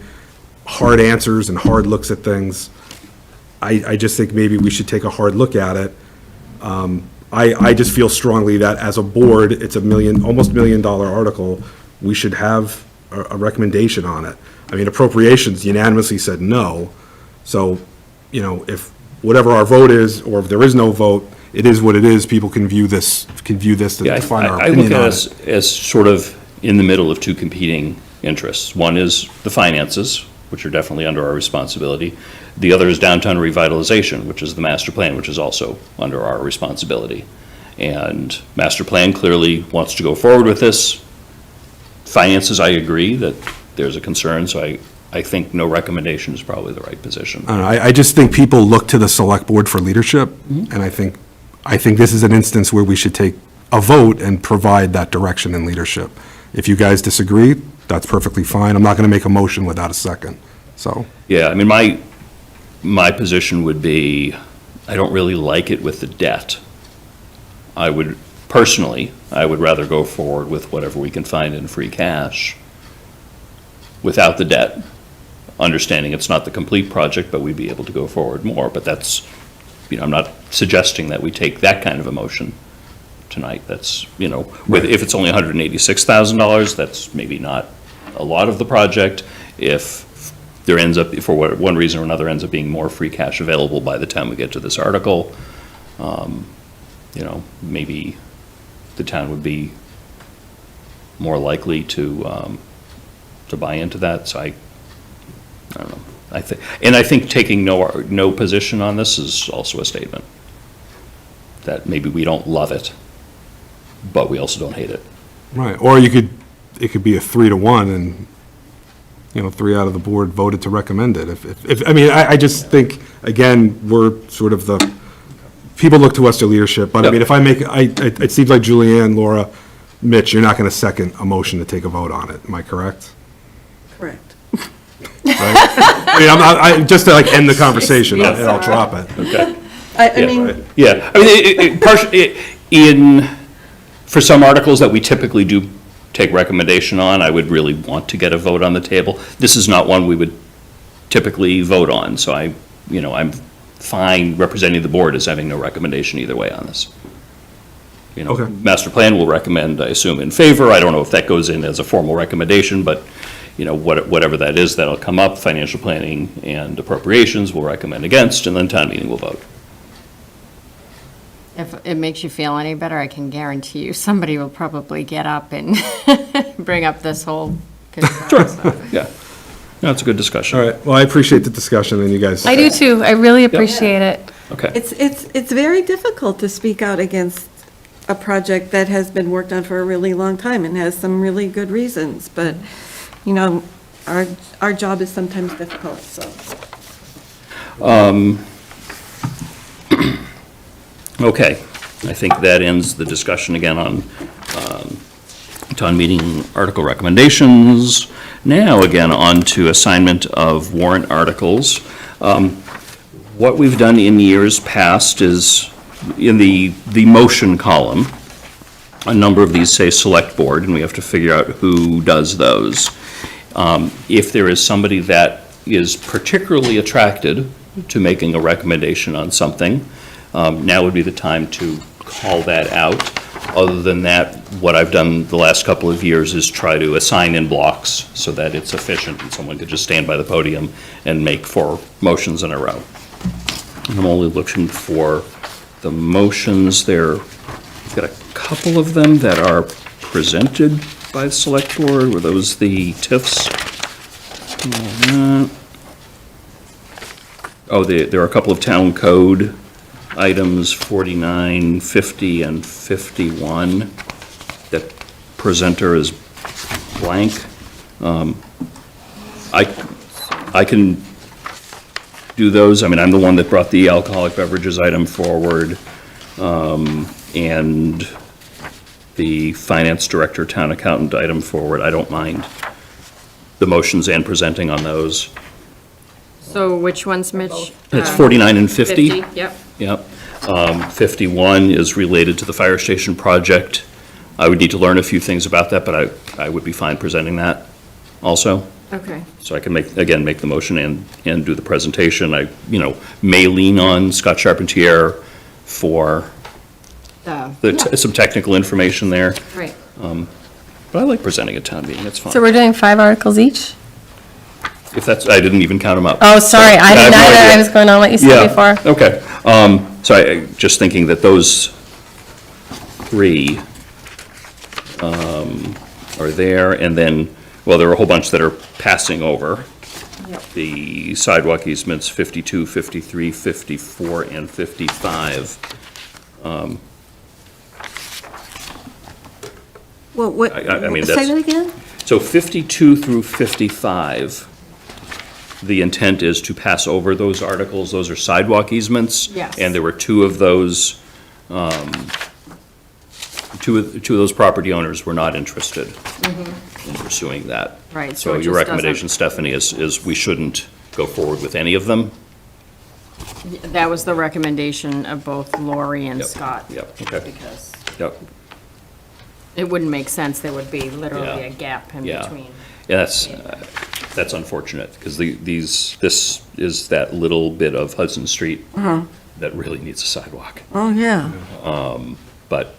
hard answers and hard looks at things. I just think maybe we should take a hard look at it. I just feel strongly that as a board, it's almost $1 million article. We should have a recommendation on it. I mean, appropriations unanimously said no. So, if whatever our vote is, or if there is no vote, it is what it is. People can view this to Yeah, define our I opinion look on at it as sort of in the middle of two competing interests. One is the finances, which are definitely under our responsibility. The other is downtown revitalization, which is the master plan, which is also under our responsibility. And master plan clearly wants to go forward with this. Finances, I agree that there's a concern, so I think no recommendation is probably the right position. I just think people look to the select board for leadership, and I think this is an instance where we should take a vote and provide that direction and leadership. If you guys disagree, that's perfectly fine. I'm not going to make a motion without a second, so. Yeah, I mean, my position would be, I don't really like it with the debt. Personally, I would rather go forward with whatever we can find in free cash without the debt, understanding it's not the complete project, but we'd be able to go forward more. But that's, I'm not suggesting that we take that kind of a motion tonight. That's, if it's only $186,000, that's maybe not a lot of the project. If there ends up, for one reason or another, ends up being more free cash available by the time we get to this article, maybe the town would be more likely to buy into that. So I don't know. I think taking no position on this is also a statement that maybe we don't love it, but we also don't hate it. Right, or it could be a 3-1 and, 3 out of the board voted to recommend it. I just think, again, we're sort of people look to us for leadership, but I mean, if it seems like Julianne, Laura, Mitch, you're not going to second a motion to take a vote on it, am I correct? Correct. Right? Just to end the conversation, and I'll drop it. Okay. For some articles that we typically do take recommendation on, I would really want to get a vote on the table. This is not one we would typically vote on, so I'm fine representing the board as having no recommendation either way on this. Okay. Master plan will recommend, I assume, in favor. I don't know if that goes in as a formal recommendation, but whatever that is, that'll come up. Financial planning and appropriations will recommend against, and then town meeting will vote. If it makes you feel any better, I can guarantee you, somebody will probably get up and bring up this whole concern. So. Yeah. No, it's a good discussion. All right, well, I appreciate the discussion, and you guys. I do too. I really appreciate it. Okay. It's very difficult to speak out against a project that has been worked on for a really long time and has some really good reasons, but, our job is sometimes difficult, so. Okay, I think that ends the discussion again on town meeting article recommendations. Now, again, on to assignment of warrant articles. What we've done in years past is, in the motion column, a number of these say select board, and we have to figure out who does those. If there is somebody that is particularly attracted to making a recommendation on something, now would be the time to call that out. Other than that, what I've done the last couple of years is try to assign in blocks so that it's efficient and someone could just stand by the podium and make 4 motions in a row. And I'm only looking for the motions there. I've got a couple of them that are presented by the select board. Were those the TIFs? There are a couple of town code items, 49, 50, and 51. That presenter is blank. I can do those. I mean, I'm the one that brought the alcoholic beverages item forward, and the finance director, town accountant item forward. I don't mind the motions and presenting on those. So which one's Mitch? It's 49 and 50. 50, yep. Yep. 51 is related to the fire station project. I would need to learn a few things about that, but I would be fine presenting that also. Okay. So I can make the motion and do the presentation. I, may lean on Scott Charpentier for some technical information there. Right. But I like presenting at town meeting, it's fun. So we're doing 5 articles each? If that's, I didn't even count them up. Oh, sorry, I didn't either. I was going on what you said before. Okay. So I just thinking that those 3 are there, and then, well, there are a whole bunch that are passing over. The sidewalk easements 52, 53, 54, and 55. Well, what, I mean, say that's- that again? So 52 through 55, the intent is to pass over those articles. Those are sidewalk easements. Yes. And there were two of those, two of those property owners were not interested in pursuing that. Right, so So it your just recommendation, Stephanie, is we shouldn't go forward with any of them? That was the recommendation of both Lori and Yep, Scott. yep, okay. Because Yep. it wouldn't make sense, there would be literally Yeah. a gap in Yeah. between. Yeah, that's unfortunate, because this is that little bit of Hudson Street that really needs a sidewalk. Oh, yeah. But,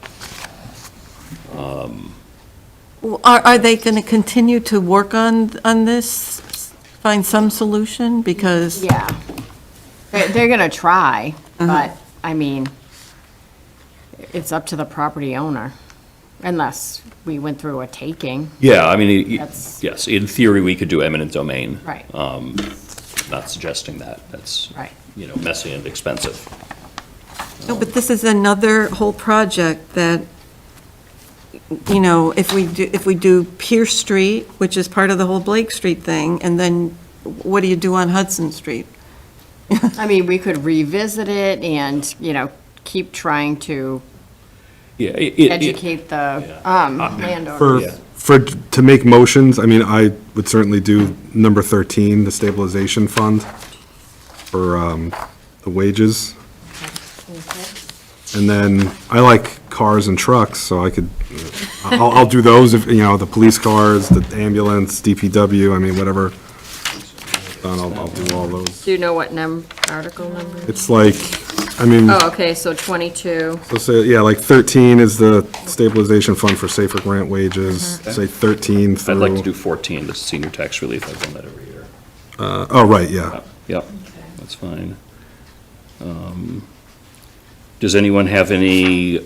Well, are they going to continue to work on this, find some solution? Because, Yeah. They're gonna try, but, I mean, it's up to the property owner, unless we went through a taking. yeah, I mean, That's- yes, in theory, we could do eminent domain. Right. Not suggesting that. That's, Right. messy and expensive. no, but this is another whole project that, if we do Pierce Street, which is part of the whole Blake Street thing, and then what do you do on Hudson Street? I mean, we could revisit it and, keep trying to Yeah. educate the landowners. To make motions, I mean, I would certainly do number 13, the stabilization fund for the wages. And then I like cars and trucks, so I could, I'll do those if, the police cars, the ambulance, DPW, I mean, whatever. Done, I'll do all those. Do you know what article number? It's like, I mean, Oh, okay, so 22. so say, yeah, like 13 is the stabilization fund for safer grant wages, say 13 through. I'd like to do 14, the senior tax relief. I've done that every year. Oh, right, yeah. Yep, that's fine. Does anyone have any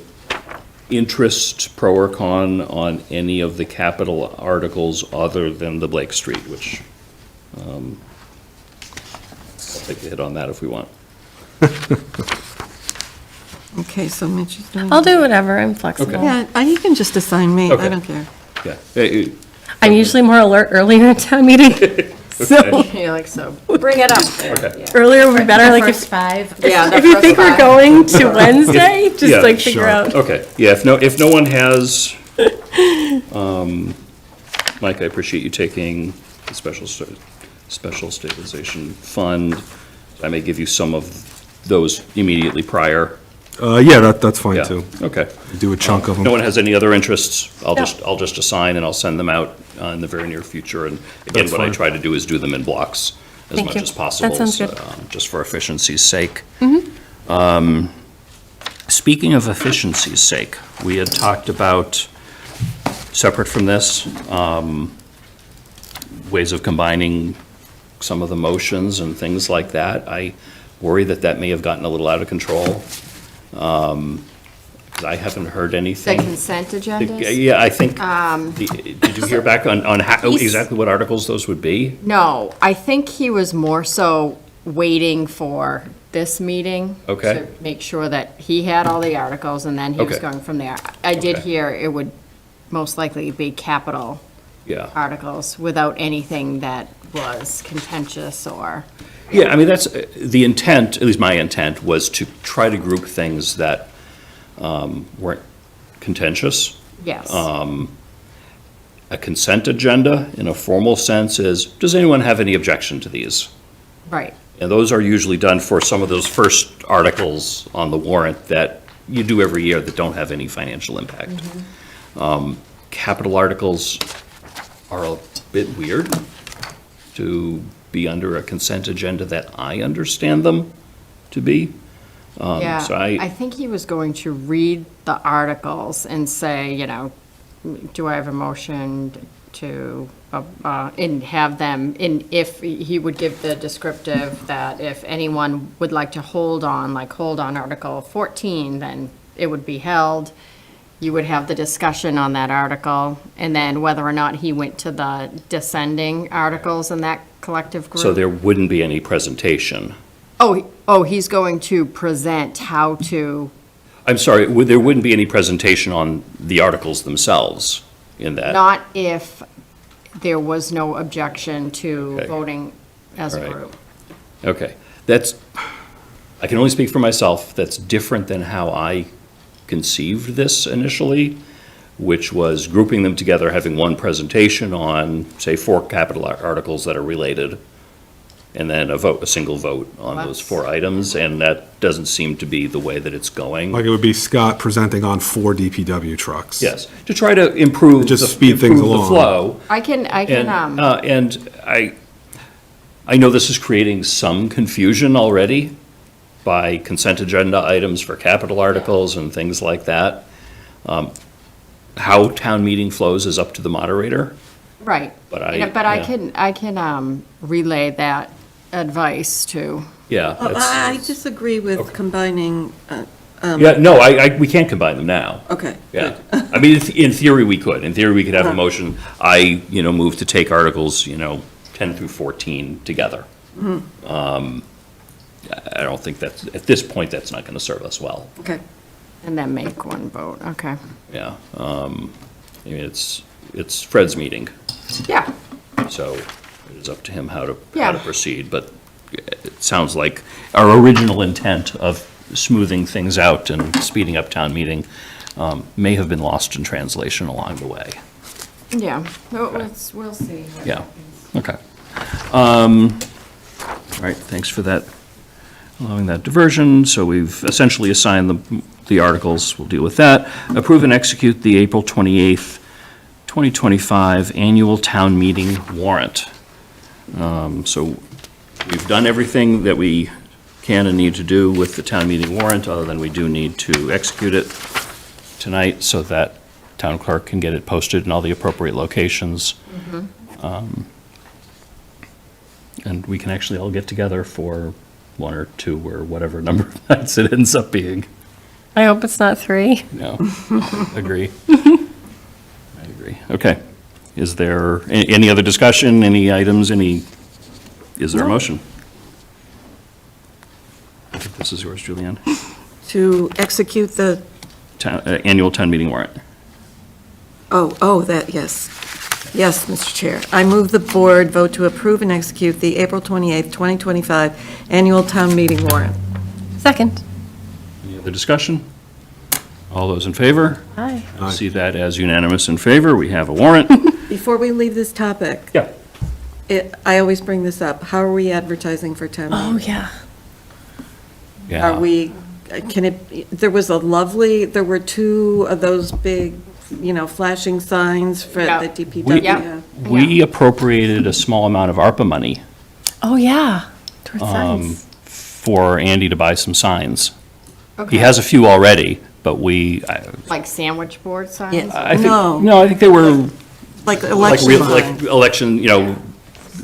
interest, pro or con, on any of the capital articles other than the Blake Street, which, I'll take a hit on that if we want. Okay, so Mitch is doing. I'll do whatever, I'm flexible. Yeah, you can just assign me, Okay. I don't care. Yeah. I'm usually more alert earlier at town meeting, so You're like, so, bring it up. Okay. earlier would be better, like if, Yeah, if you think we're going to Wednesday, Yeah, just like figure sure. out. Okay, yeah, if no one has, Mike, I appreciate you taking the special stabilization fund. I may give you some of those immediately prior. Yeah, that's fine Yeah, too. okay. Do a chunk of them. No one has any other interests, No. I'll just assign and I'll send them out in the very near future. And again, That's what I fine. try to do is do them in blocks as Thank much you. as possible. That sounds so, good. Just for efficiency's sake. Speaking of efficiency's sake, we had talked about, separate from this, ways of combining some of the motions and things like that. I worry that may have gotten a little out of control. 'Cause I haven't heard The anything. consent agendas? Yeah, I think, did you hear back on how, He's- exactly what articles those would be? No, I think he was more so waiting for this meeting. Okay. To make sure that he had all the articles, and then he was Okay. going from there. I did Okay. hear it would most likely be capital Yeah. articles without anything that was contentious or, Yeah, I mean, that's, the intent, at least my intent, was to try to group things that weren't contentious. yes. A consent agenda, in a formal sense, is, does anyone have any objection to these? Right, And those are usually done for some of those first articles on the warrant that you do every year that don't have any financial impact. Capital articles are a bit weird to be under a consent agenda that I understand them to be. So yeah. I think he was going to read the articles and say, do I have a motion to, and have them, and if he would give the descriptive that if anyone would like to hold on Article 14, then it would be held. You would have the discussion on that article, and then whether or not he went to the descending articles in that collective group. So there wouldn't be any presentation. He's going to present how to, I'm sorry, there wouldn't be any presentation on the articles themselves in that? not if there was no objection to Okay. voting as a All right. group. Okay, that's, I can only speak for myself, that's different than how I conceived this initially, which was grouping them together, having one presentation on, say, 4 capital articles that are related, and then a single vote on those 4 items, and that doesn't seem to be the way that it's going. Like it would be Scott presenting on 4 DPW trucks. Yes, to try to improve. Just the- speed things improve along. the flow. I can, And I know this is creating some confusion already by consent agenda items for capital articles and things like that. How town meeting flows is up to the moderator. right. But I can relay that advice to, Yeah. I disagree with combining, Yeah, no, we can't combine them now. okay. Yeah. I mean, in theory, we could. In theory, we could have a motion, move to take articles, 10 through 14 together. I don't think that's, at this point, that's not going to serve us well. Okay. and then make one vote, okay. Yeah. I mean, it's Fred's meeting, Yeah, so it is up to him how to Yeah. proceed. But it sounds like our original intent of smoothing things out and speeding up town meeting may have been lost in translation along the way. yeah, we'll see. what Yeah, happens. okay. All right, thanks for that, allowing that diversion. So we've essentially assigned the articles, we'll deal with that. Approve and execute the April 28th, 2025 annual town meeting warrant. So we've done everything that we can and need to do with the town meeting warrant, other than we do need to execute it tonight so that town clerk can get it posted in all the appropriate locations. And we can actually all get together for 1 or 2 or whatever number of nights it ends up being. I hope it's not 3. No, agree. I agree. Okay. Is there any other discussion, any items, is there a motion? I think this is yours, Julianne. To execute the, Annual town meeting warrant. that, yes. Yes, Mr. Chair. I move the board vote to approve and execute the April 28th, 2025 annual town meeting warrant. Second. Any other discussion? All those in favor? Aye. I see that as unanimous in favor. We have a warrant. Before we leave this topic, Yeah. I always bring this up. How are we advertising for town meeting? Oh, yeah. Yeah. Are we, there were 2 of those big, flashing signs for Yeah. the DPW. Yeah. We appropriated a small amount of ARPA money Oh, yeah. Towards signs. for Andy to buy some signs. He Okay. has a few already, but Like sandwich board signs? I think, No. no, I think they were Like like election real, signs. like election,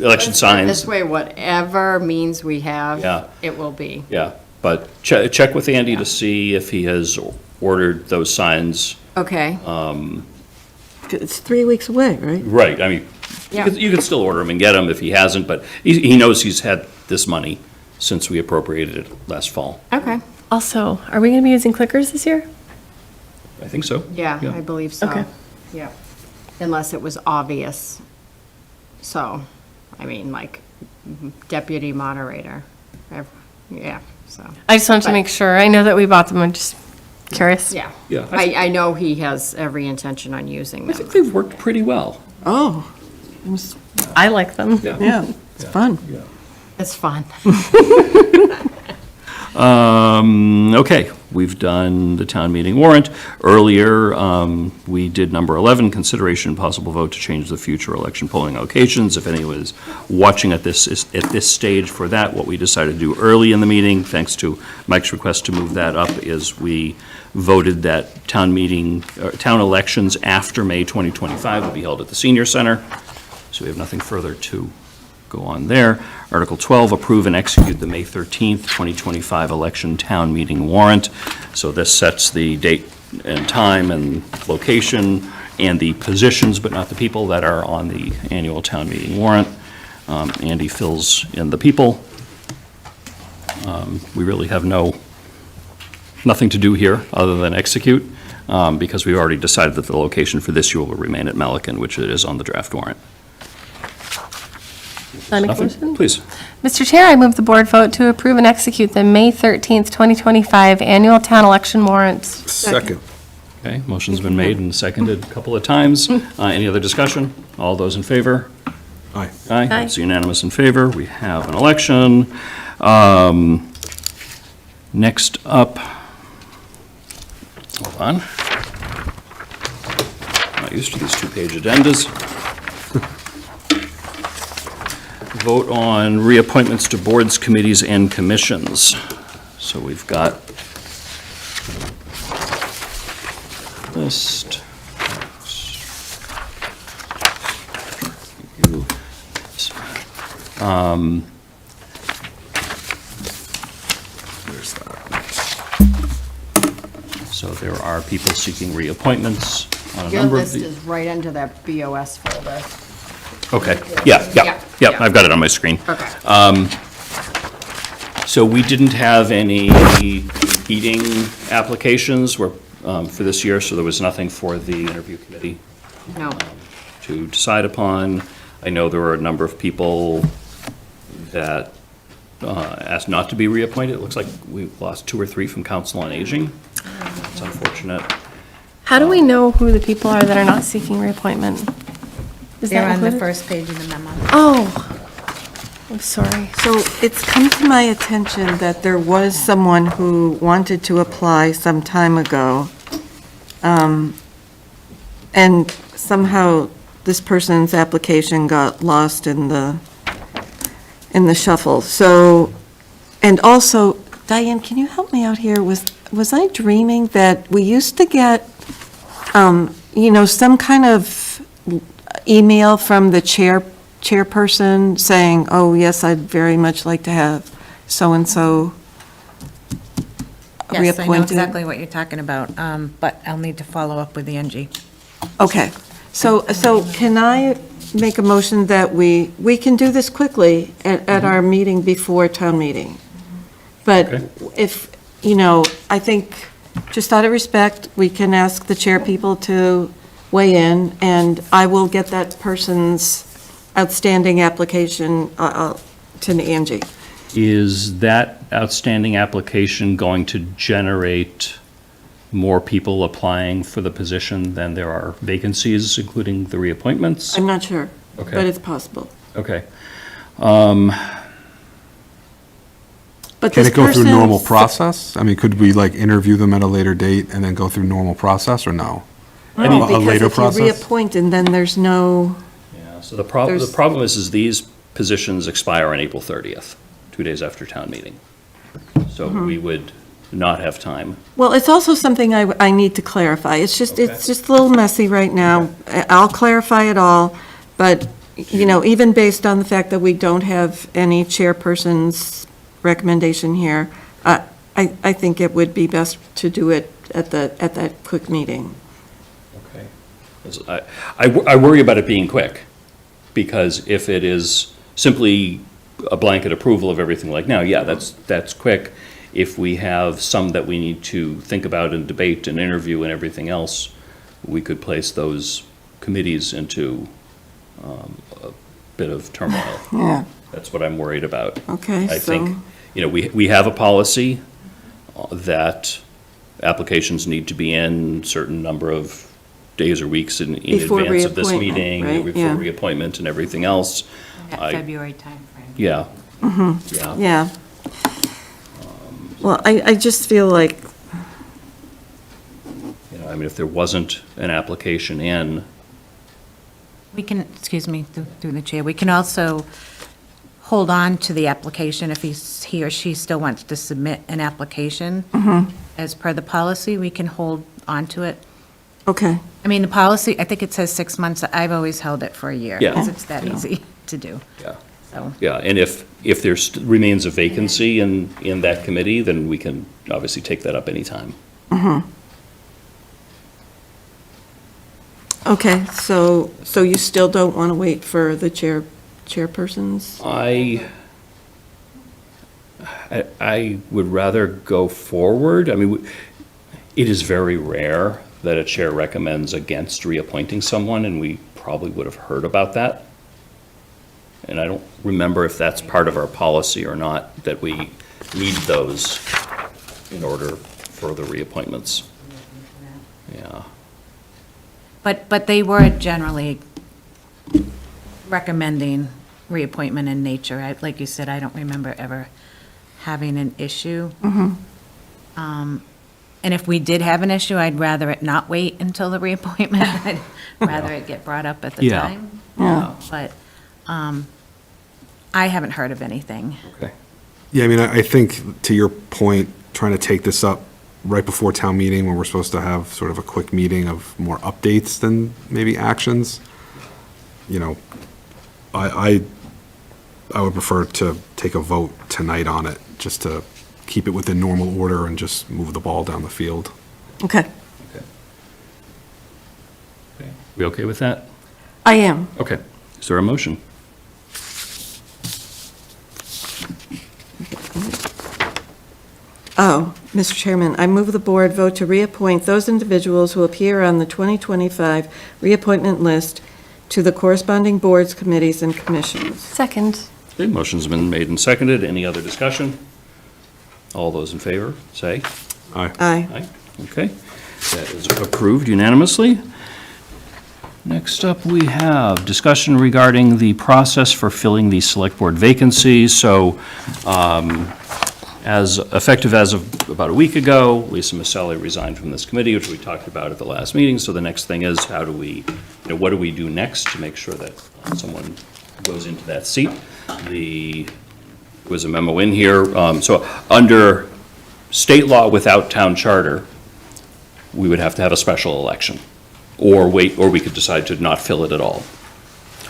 election signs. This way, whatever means we Yeah. have, it will be. Yeah, but check with Andy to see if he has ordered those signs. Okay, It's 3 weeks away, right? Right, I mean, Yeah. you could still order them and get them if he hasn't, but he knows he's had this money since we appropriated it last fall. okay. Also, are we going to be using clickers this year? I think so. Yeah, I believe so. Okay. Yeah, unless it was obvious. So, I mean, like deputy moderator. Yeah, so, I just wanted to But- make sure. I know that we bought them. I'm just curious. yeah. Yeah. I know he has every intention on using I them. think they've worked pretty well. Oh, I like them. yeah, it's fun. It's fun. Okay, we've done the town meeting warrant. Earlier, we did number 11, consideration and possible vote to change the future election polling locations. If anyone is watching at this stage for that, what we decided to do early in the meeting, thanks to Mike's request to move that up, is we voted that town elections after May 2025 will be held at the Senior Center. So we have nothing further to go on there. Article 12, approve and execute the May 13th, 2025 election town meeting warrant. So this sets the date and time and location and the positions, but not the people that are on the annual town meeting warrant. Andy fills in the people. We really have nothing to do here other than execute, because we've already decided that the location for this year will remain at Melican, which it is on the draft warrant. Can I make a Nothing? motion? Please. Mr. Chair, I move the board vote to approve and execute the May 13th, 2025 annual town election warrants. Second. Okay, motion's been made and seconded a couple of times. Any other discussion? All those in favor? Aye. Aye, Aye. it's unanimous in favor. We have an election. Next up, hold on. Not used to these two-page agendas. Vote on reappointments to boards, committees, and commissions. So we've got list. You. Where's that? So there are people seeking reappointments on a Your number of list these. is right under that BOS folder. Okay, yeah, I've got it on my screen. Okay. So we didn't have any competing applications for this year, so there was nothing for the interview committee No. to decide upon. I know there were a number of people that asked not to be reappointed. It looks like we've lost 2 or 3 from Council on Aging. It's unfortunate. How do we know who the people are that are not seeking reappointment? Is They're that on the included? first page of the memo. Oh, I'm sorry. So it's come to my attention that there was someone who wanted to apply some time ago, and somehow this person's application got lost in the shuffle. So, and also, Diane, can you help me out here? Was I dreaming that we used to get, some kind of email from the chairperson saying, oh, yes, I'd very much like to have so-and-so Yes, I know reappointed? exactly what you're talking about, but I'll need to follow up with the NG. Okay, so can I make a motion that we can do this quickly at our meeting before town meeting? But Okay. if, I think, just out of respect, we can ask the chair people to weigh in, and I will get that person's outstanding application to Angie. Is that outstanding application going to generate more people applying for the position than there are vacancies, including the reappointments? I'm not sure, Okay. but it's possible. Okay. But Can this it go through normal person's- process? I mean, could we like interview them at a later date and then go through normal process, or no? No, A later because if process? you reappoint, and then there's no, Yeah, so the problem is these positions expire on April 30th, 2 days after town meeting. So we would not have time. well, it's also something I need to clarify. It's just a little messy right now. I'll clarify it all, but, even based on the fact that we don't have any chairperson's recommendation here, I think it would be best to do it at that quick meeting. Okay. 'Cause I worry about it being quick, because if it is simply a blanket approval of everything like now, yeah, that's quick. If we have some that we need to think about and debate and interview and everything else, we could place those committees into a bit of turmoil. Yeah. That's what I'm worried about. Okay, I think, so- we have a policy that applications need to be in certain number of days or weeks in Before advance of this reappointment, meeting, right? before Yeah. reappointment and everything else. That I- February timeframe. Yeah. Yeah. Yeah. Well, I just feel like, If there wasn't an application in, We can, excuse me, through the chair, we can also hold on to the application if he or she still wants to submit an application. As per the policy, we can hold on to it. okay, I mean, the policy, I think it says 6 months. I've always held it for a year. Yeah. Because it's that easy to do. yeah. So, Yeah, and if there remains a vacancy in that committee, then we can obviously take that up anytime. okay, so you still don't want to wait for the chairpersons? I would rather go forward. I mean, it is very rare that a chair recommends against reappointing someone, and we probably would have heard about that. And I don't remember if that's part of our policy or not, that we need those in order for the reappointments. Yeah. But they were generally recommending reappointment in nature. Like you said, I don't remember ever having an issue. And if we did have an issue, I'd rather it not wait until the reappointment. I'd rather it get brought up at the Yeah. time. Yeah. But I haven't heard of anything. Okay. Yeah, I mean, I think to your point, trying to take this up right before town meeting when we're supposed to have sort of a quick meeting of more updates than maybe actions, you know, I would prefer to take a vote tonight on it, just to keep it within normal order and just move the ball down the field. Okay, We okay with that? I am. Okay. Is there a motion? Oh, Mr. Chairman, I move the board vote to reappoint those individuals who appear on the 2025 reappointment list to the corresponding boards, committees, and commissions. Second. Okay, motion's been made and seconded. Any other discussion? All those in favor, say. Aye. Aye. Aye. Okay. That is approved unanimously. Next up, we have discussion regarding the process for filling the select board vacancies. So, as effective as of about a week ago, Lisa Maselli resigned from this committee, which we talked about at the last meeting. So the next thing is, how do we, what do we do next to make sure that someone goes into that seat? There was a memo in here. So under state law without town charter, we would have to have a special election, or wait, or we could decide to not fill it at all.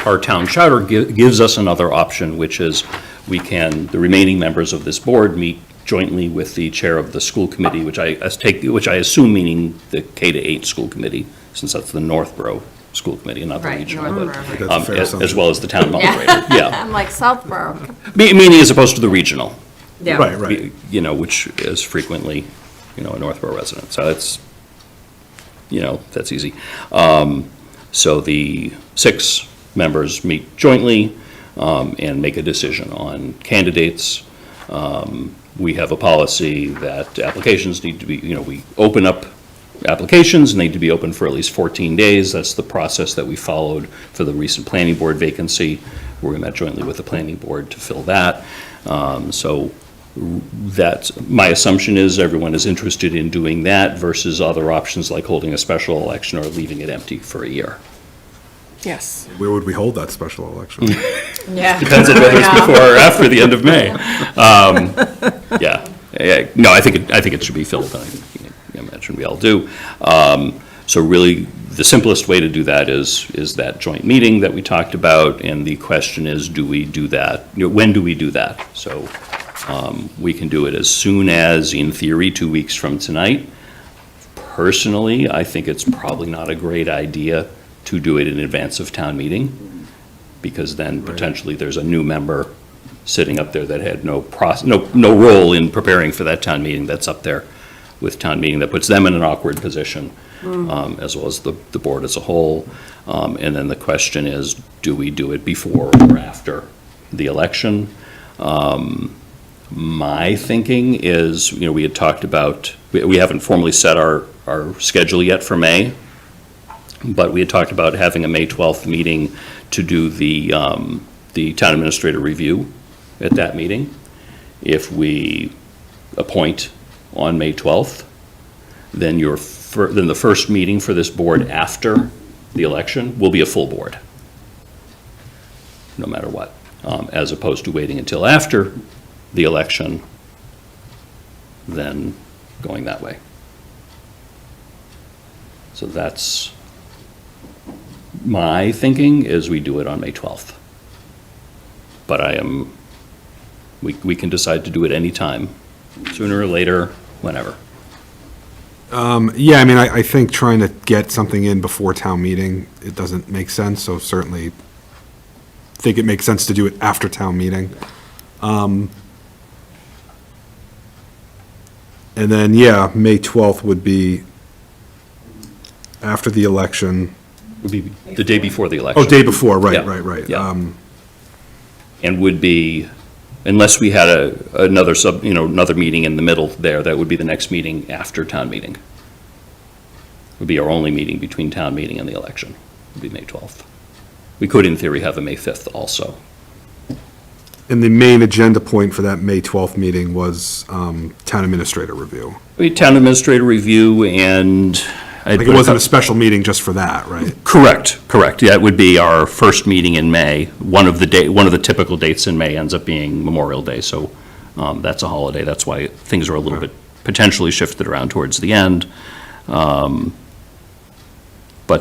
Our town charter gives us another option, which is the remaining members of this board meet jointly with the chair of the school committee, which I assume meaning the K-8 school committee, since that's the Northborough School Committee and not the Right, regional, Northborough. That's a fair as assumption. well as the town moderator. Yeah. I'm like Southborough. Meaning as opposed to the regional. Yeah. Right. Which is frequently, a Northborough resident. So that's, that's easy. So the 6 members meet jointly and make a decision on candidates. We have a policy that applications need to be, we open up applications, need to be open for at least 14 days. That's the process that we followed for the recent planning board vacancy, where we met jointly with the planning board to fill that. So that's, my assumption is everyone is interested in doing that versus other options like holding a special election or leaving it empty for a year. Yes. Where would we hold that special election? Yeah. Depends on whether it's before or after the end of May. Yeah. No, I think it should be filled. I imagine we all do. So really, the simplest way to do that is that joint meeting that we talked about, and the question is, do we do that? When do we do that? So we can do it as soon as, in theory, 2 weeks from tonight. Personally, I think it's probably not a great idea to do it in advance of town meeting, because then potentially there's a new member sitting up there that had no role in preparing for that town meeting that's up there with town meeting. That puts them in an awkward position, as well as the board as a whole. And then the question is, do we do it before or after the election? My thinking is, we had talked about, we haven't formally set our schedule yet for May, but we had talked about having a May 12th meeting to do the town administrator review at that meeting. If we appoint on May 12th, then then the first meeting for this board after the election will be a full board, no matter what, as opposed to waiting until after the election, then going that way. So that's my thinking, is we do it on May 12th. But we can decide to do it anytime, sooner or later, whenever. Yeah, I mean, I think trying to get something in before town meeting, it doesn't make sense, so certainly think it makes sense to do it after town meeting. And then, yeah, May 12th would be after the election. Would be the day before the election. Oh, day before, right, Yeah, right. yeah. And would be, unless we had another meeting in the middle there, that would be the next meeting after town meeting. Would be our only meeting between town meeting and the election, would be May 12th. We could, in theory, have a May 5th also. And the main agenda point for that May 12th meeting was town administrator review. Town administrator review and. Like it wasn't a special meeting just for that, right? Correct. Yeah, it would be our first meeting in May. One of the typical dates in May ends up being Memorial Day, so that's a holiday. That's why things are a little bit potentially shifted around towards the end. But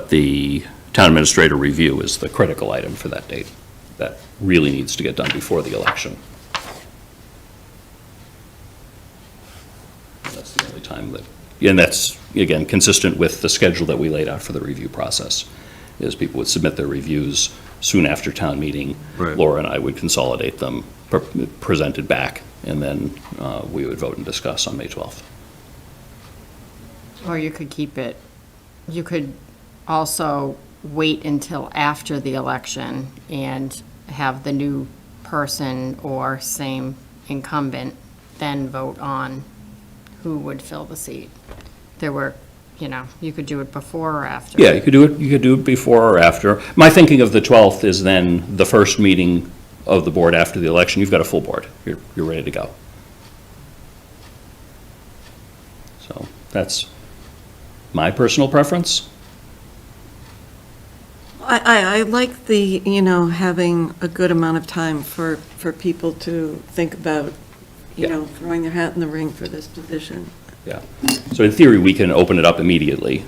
the town administrator review is the critical item for that date. That really needs to get done before the election. That's the only time that, and that's, again, consistent with the schedule that we laid out for the review process, is people would submit their reviews soon after town meeting. Right. Laura and I would consolidate them, present it back, and then we would vote and discuss on May 12th. Or you could keep it, you could also wait until after the election and have the new person or same incumbent then vote on who would fill the seat. There were, you could do it before or after. Yeah, you could do it before or after. My thinking of the 12th is then the first meeting of the board after the election. You've got a full board. You're ready to go. So that's my personal preference. I like the, having a good amount of time for people to think about, throwing their hat in the ring for this position. Yeah. So in theory, we can open it up immediately,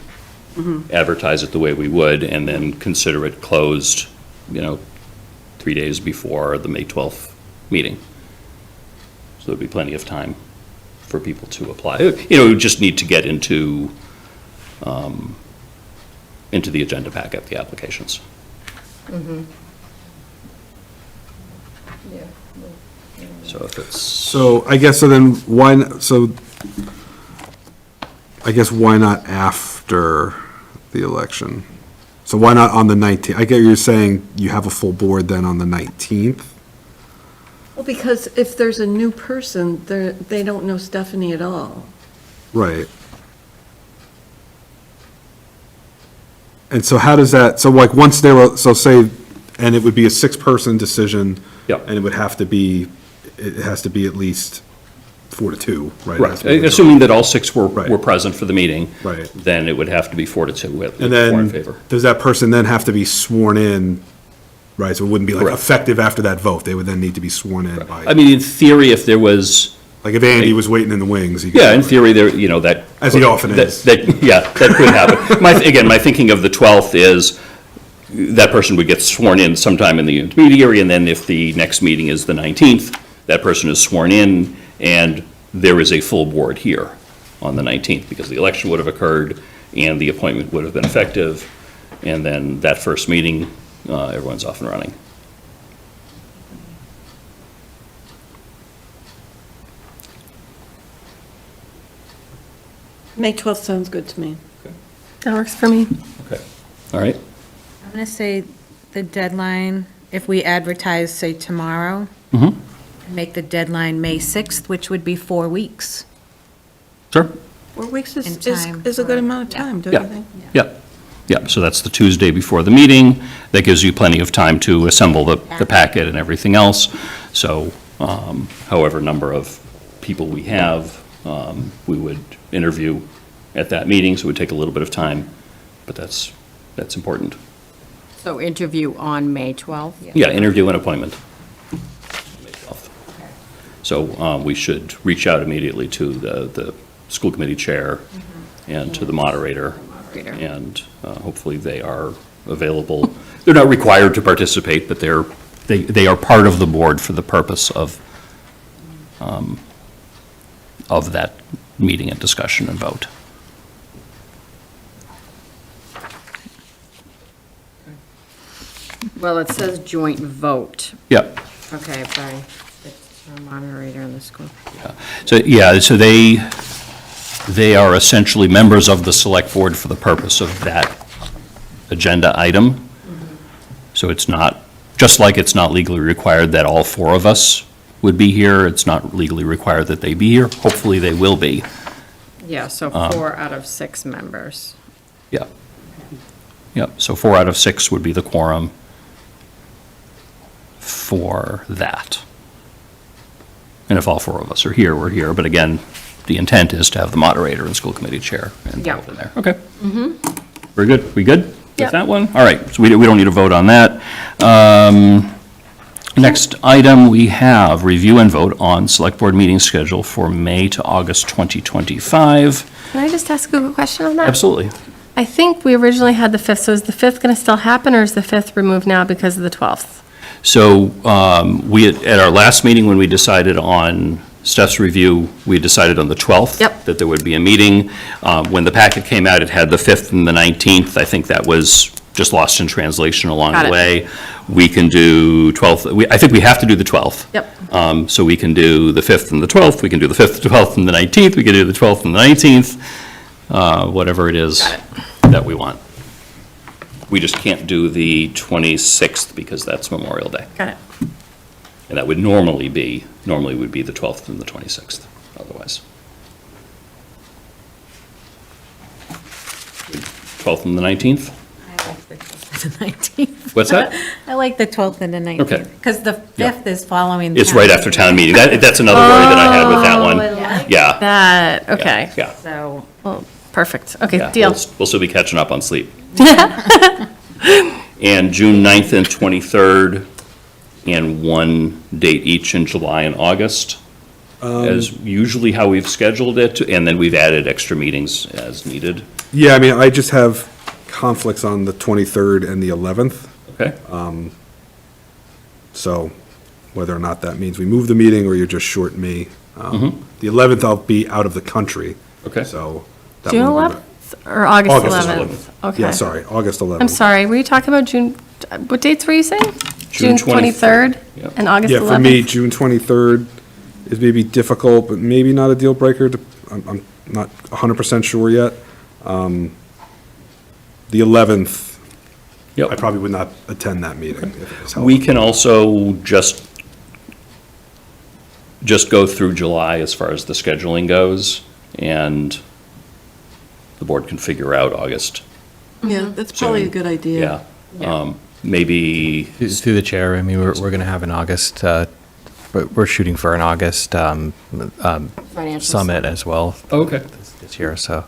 advertise it the way we would, and then consider it closed, 3 days before the May 12th meeting. So there'd be plenty of time for people to apply. We just need to get into the agenda packet, the applications. Yeah. So if it's. So I guess, why not after the election? So why not on the 19th? I get you're saying you have a full board then on the 19th? Well, because if there's a new person, they don't know Stephanie at all. Right. And so how does that, so like once they were, so say, and it would be a 6-person decision. Yep. And it has to be at least 4-2, right? It has to be Assuming that all 6 were Right. present for the meeting. Right. Then it would have to be 4-2, with 4 And in then, favor. does that person then have to be sworn in, right? So it wouldn't be like Correct. effective after that vote, they would then need to be sworn in by, I mean, in theory, if there was. like if Andy was waiting in the wings. he could- Yeah, in theory, there, that. As he often is. That could happen. My thinking of the 12th is that person would get sworn in sometime in the intermediary, and then if the next meeting is the 19th, that person is sworn in, and there is a full board here on the 19th, because the election would have occurred, and the appointment would have been effective, and then that first meeting, everyone's off and running. May 12th sounds good to me. That works for me. Okay, all right? I'm going to say the deadline, if we advertise, say, tomorrow, make the deadline May 6th, which would be 4 weeks. Sure. 4 weeks In time is a good for- amount of time, don't Yeah. you think? Yep, so that's the Tuesday before the meeting. That gives you plenty of time to assemble the packet and everything else. So however number of people we have, we would interview at that meeting, so it would take a little bit of time, but that's important. So interview on May 12th? Yeah, interview and appointment. May 12th. So we should reach out immediately to the school committee chair and to the moderator. And hopefully they are available. They're not required to participate, but they are part of the board for the purpose of that meeting and discussion and vote. Well, it says joint vote. Yep. Okay, by the moderator in the school. So, so they are essentially members of the select board for the purpose of that agenda item. So it's not, just like it's not legally required that all four of us would be here, it's not legally required that they be here. Hopefully, they will be. Yeah, so 4 out of 6 members. Yeah. Yep, so 4 out of 6 would be the quorum for that. And if all 4 of us are here, we're here. But again, the intent is to have the moderator and school committee chair involved in there. Okay. Very good. We good with that one? All right, so we don't need to vote on that. Next item, we have review and vote on select board meeting schedule for May to August 2025. Can I just ask a question on that? Absolutely. I think we originally had the 5th, so is the 5th going to still happen, or is the 5th removed now because of the 12th? So we, at our last meeting, when we decided on Steph's review, we decided on the 12th. Yep. That there would be a meeting. When the packet came out, it had the 5th and the 19th. I think that was just lost in translation along Got the it. way. We can do 12th, I think we have to do the 12th. Yep. So we can do the 5th and the 12th, we can do the 5th, the 12th, and the 19th, we can do the 12th and the 19th, whatever it is that we want. We just can't do the 26th because that's Memorial Day. Got it. And that would normally would be the 12th and the 26th, otherwise. 12th and the 19th? I like the 12th and the 19th. What's that? I like the 12th and the 19th. Okay. Because the 5th is following. It's right after town meeting. That's another worry that I had with that one. I like Yeah. That, okay. Yeah. So, Well, perfect. Okay, Yeah, deal. we'll still be catching up on sleep. And June 9th and 23rd, and one date each in July and August, as usually how we've scheduled it, and then we've added extra meetings as needed. Yeah, I mean, I just have conflicts on the 23rd and the 11th. Okay? So whether or not that means we move the meeting or you're just short me. The 11th, I'll be out of the country. Okay. So. that June wouldn't be 11th or August August 11th? Okay. Yeah, sorry, August 11th. I'm sorry, were you talking about June, what dates were you saying? June 23rd Yep. and August 11th? Yeah, for me, June 23rd is maybe difficult, but maybe not a deal breaker. I'm not 100% sure yet. The 11th, Yep. I probably would not attend that meeting. if it was held. We can also just go through July as far as the scheduling goes, and the board can figure out August. Yeah, that's probably a good idea. Yeah. Maybe, Through the chair, I mean, we're going to have an August, we're shooting for an August Financial summit as well okay. this year, so.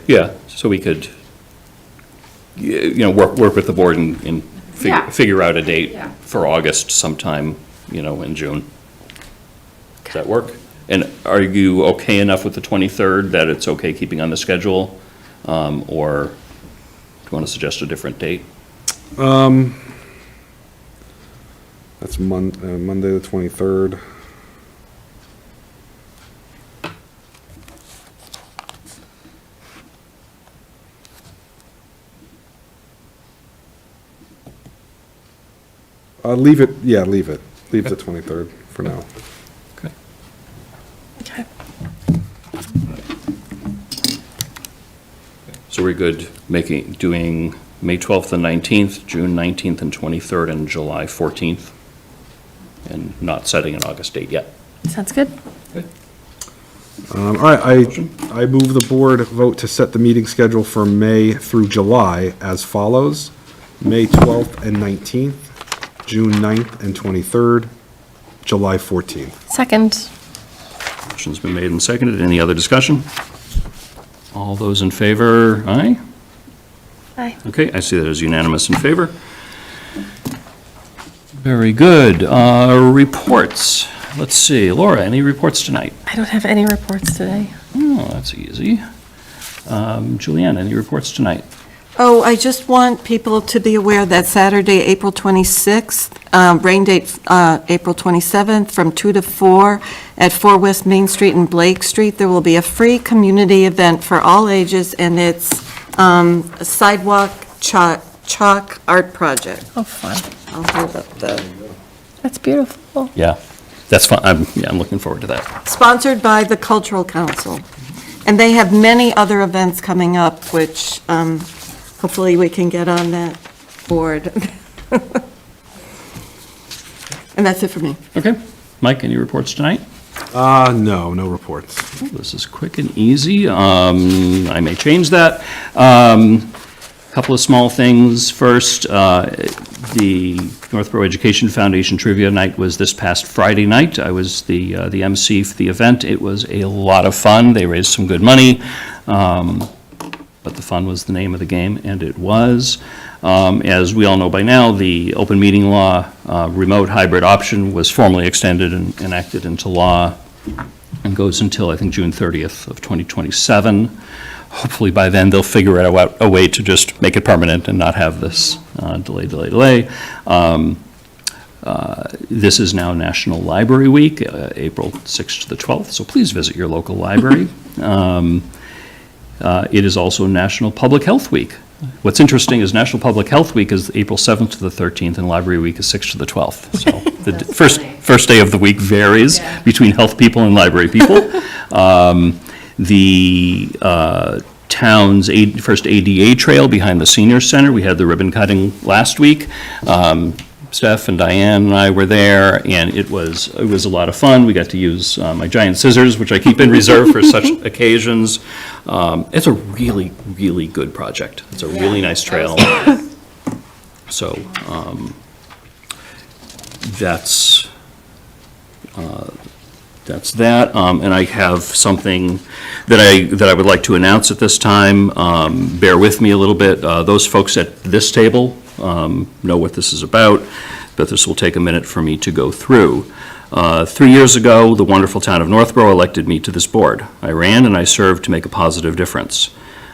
Yeah, so we could, work with the board and Yeah. figure out a date Yeah. for August sometime, in June. Does that work? And are you okay enough with the 23rd that it's okay keeping on the schedule? Or do you want to suggest a different date? That's Monday, the 23rd. Leave it, yeah, leave it. Leave the 23rd for now. Okay. Okay. So we're good doing May 12th and 19th, June 19th and 23rd, and July 14th, and not setting an August date yet. Sounds good. All right, I move the board vote to set the meeting schedule for May through July as follows: May 12th and 19th, June 9th and 23rd, July 14th. Second. Motion's been made and seconded. Any other discussion? All those in favor, aye? Aye. Okay, I see that as unanimous in favor. Very good. Reports. Let's see. Laura, any reports tonight? I don't have any reports today. Oh, that's easy. Julianne, any reports tonight? Oh, I just want people to be aware that Saturday, April 26th, rain date April 27th, from 2 to 4 at 4 West Main Street and Blake Street, there will be a free community event for all ages, and it's sidewalk chalk art project. Oh, fun. I'll hold up the, That's beautiful. Yeah, that's fun. I'm looking forward to that. sponsored by the Cultural Council. And they have many other events coming up, which hopefully we can get on that board. And that's it for me. Okay. Mike, any reports tonight? No reports. This is quick and easy. I may change that. Couple of small things. First, the Northborough Education Foundation Trivia Night was this past Friday night. I was the MC for the event. It was a lot of fun. They raised some good money, but the fun was the name of the game, and it was. As we all know by now, the open meeting law remote hybrid option was formally extended and enacted into law and goes until, I think, June 30th of 2027. Hopefully by then they'll figure out a way to just make it permanent and not have this delay. This is now National Library Week, April 6th to the 12th, so please visit your local library. It is also National Public Health Week. What's interesting is National Public Health Week is April 7th to the 13th, and Library Week is 6th to the 12th. So the first day of the week varies between health people and library people. The town's first ADA trail behind the Senior Center, we had the ribbon cutting last week. Steph and Diane and I were there, and it was a lot of fun. We got to use my giant scissors, which I keep in reserve for such occasions. It's a really, really good project. It's a really nice trail. So that's that. And I have something that I would like to announce at this time. Bear with me a little bit. Those folks at this table know what this is about, but this will take a minute for me to go through. 3 years ago, the wonderful town of Northborough elected me to this board. I ran and I served to make a positive difference.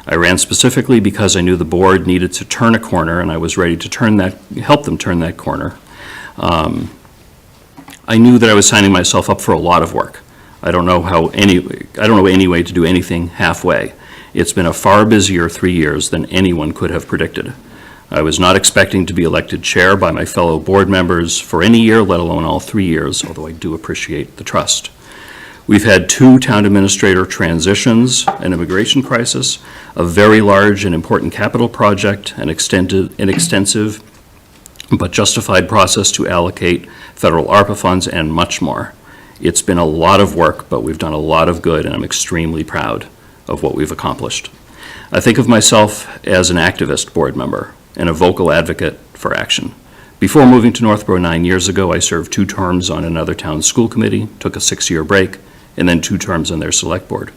I ran specifically because I knew the board needed to turn a corner, and I was ready to help them turn that corner. I knew that I was signing myself up for a lot of work. I don't know any way to do anything halfway. It's been a far busier 3 years than anyone could have predicted. I was not expecting to be elected chair by my fellow board members for any year, let alone all 3 years, although I do appreciate the trust. We've had 2 town administrator transitions, an immigration crisis, a very large and important capital project, an extensive but justified process to allocate federal ARPA funds, and much more. It's been a lot of work, but we've done a lot of good, and I'm extremely proud of what we've accomplished. I think of myself as an activist board member and a vocal advocate for action. Before moving to Northborough 9 years ago, I served 2 terms on another town school committee, took a 6-year break, and then 2 terms on their select board.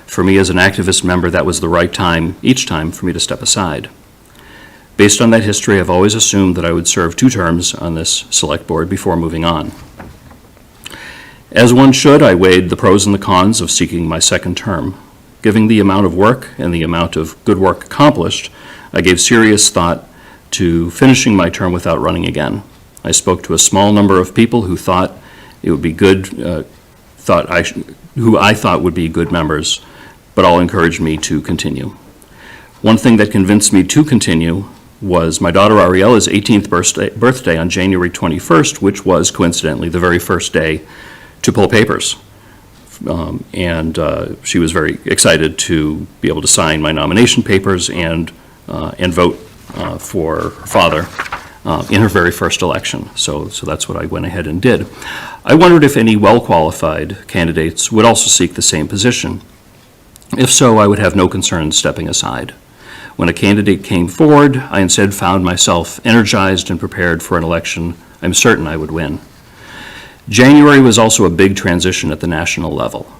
For me as an activist member, that was the right time, each time, for me to step aside. Based on that history, I've always assumed that I would serve 2 terms on this select board before moving on. As one should, I weighed the pros and the cons of seeking my 2nd term. Given the amount of work and the amount of good work accomplished, I gave serious thought to finishing my term without running again. I spoke to a small number of people who thought it would be good, who I thought would be good members, but all encouraged me to continue. One thing that convinced me to continue was my daughter Ariella's 18th birthday on January 21st, which was coincidentally the very first day to pull papers. She was very excited to be able to sign my nomination papers and vote for her father in her very first election. So that's what I went ahead and did. I wondered if any well-qualified candidates would also seek the same position. If so, I would have no concern stepping aside. When a candidate came forward, I instead found myself energized and prepared for an election I'm certain I would win. January was also a big transition at the national level.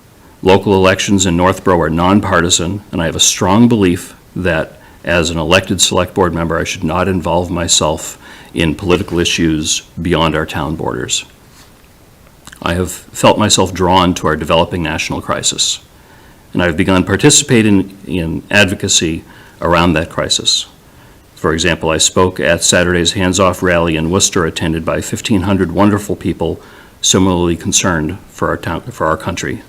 Local elections in Northborough are nonpartisan, and I have a strong belief that as an elected select board member, I should not involve myself in political issues beyond our town borders. I have felt myself drawn to our developing national crisis, and I've begun participating in advocacy around that crisis. For example, I spoke at Saturday's Hands Off rally in Worcester, attended by 1,500 wonderful people similarly concerned for our country.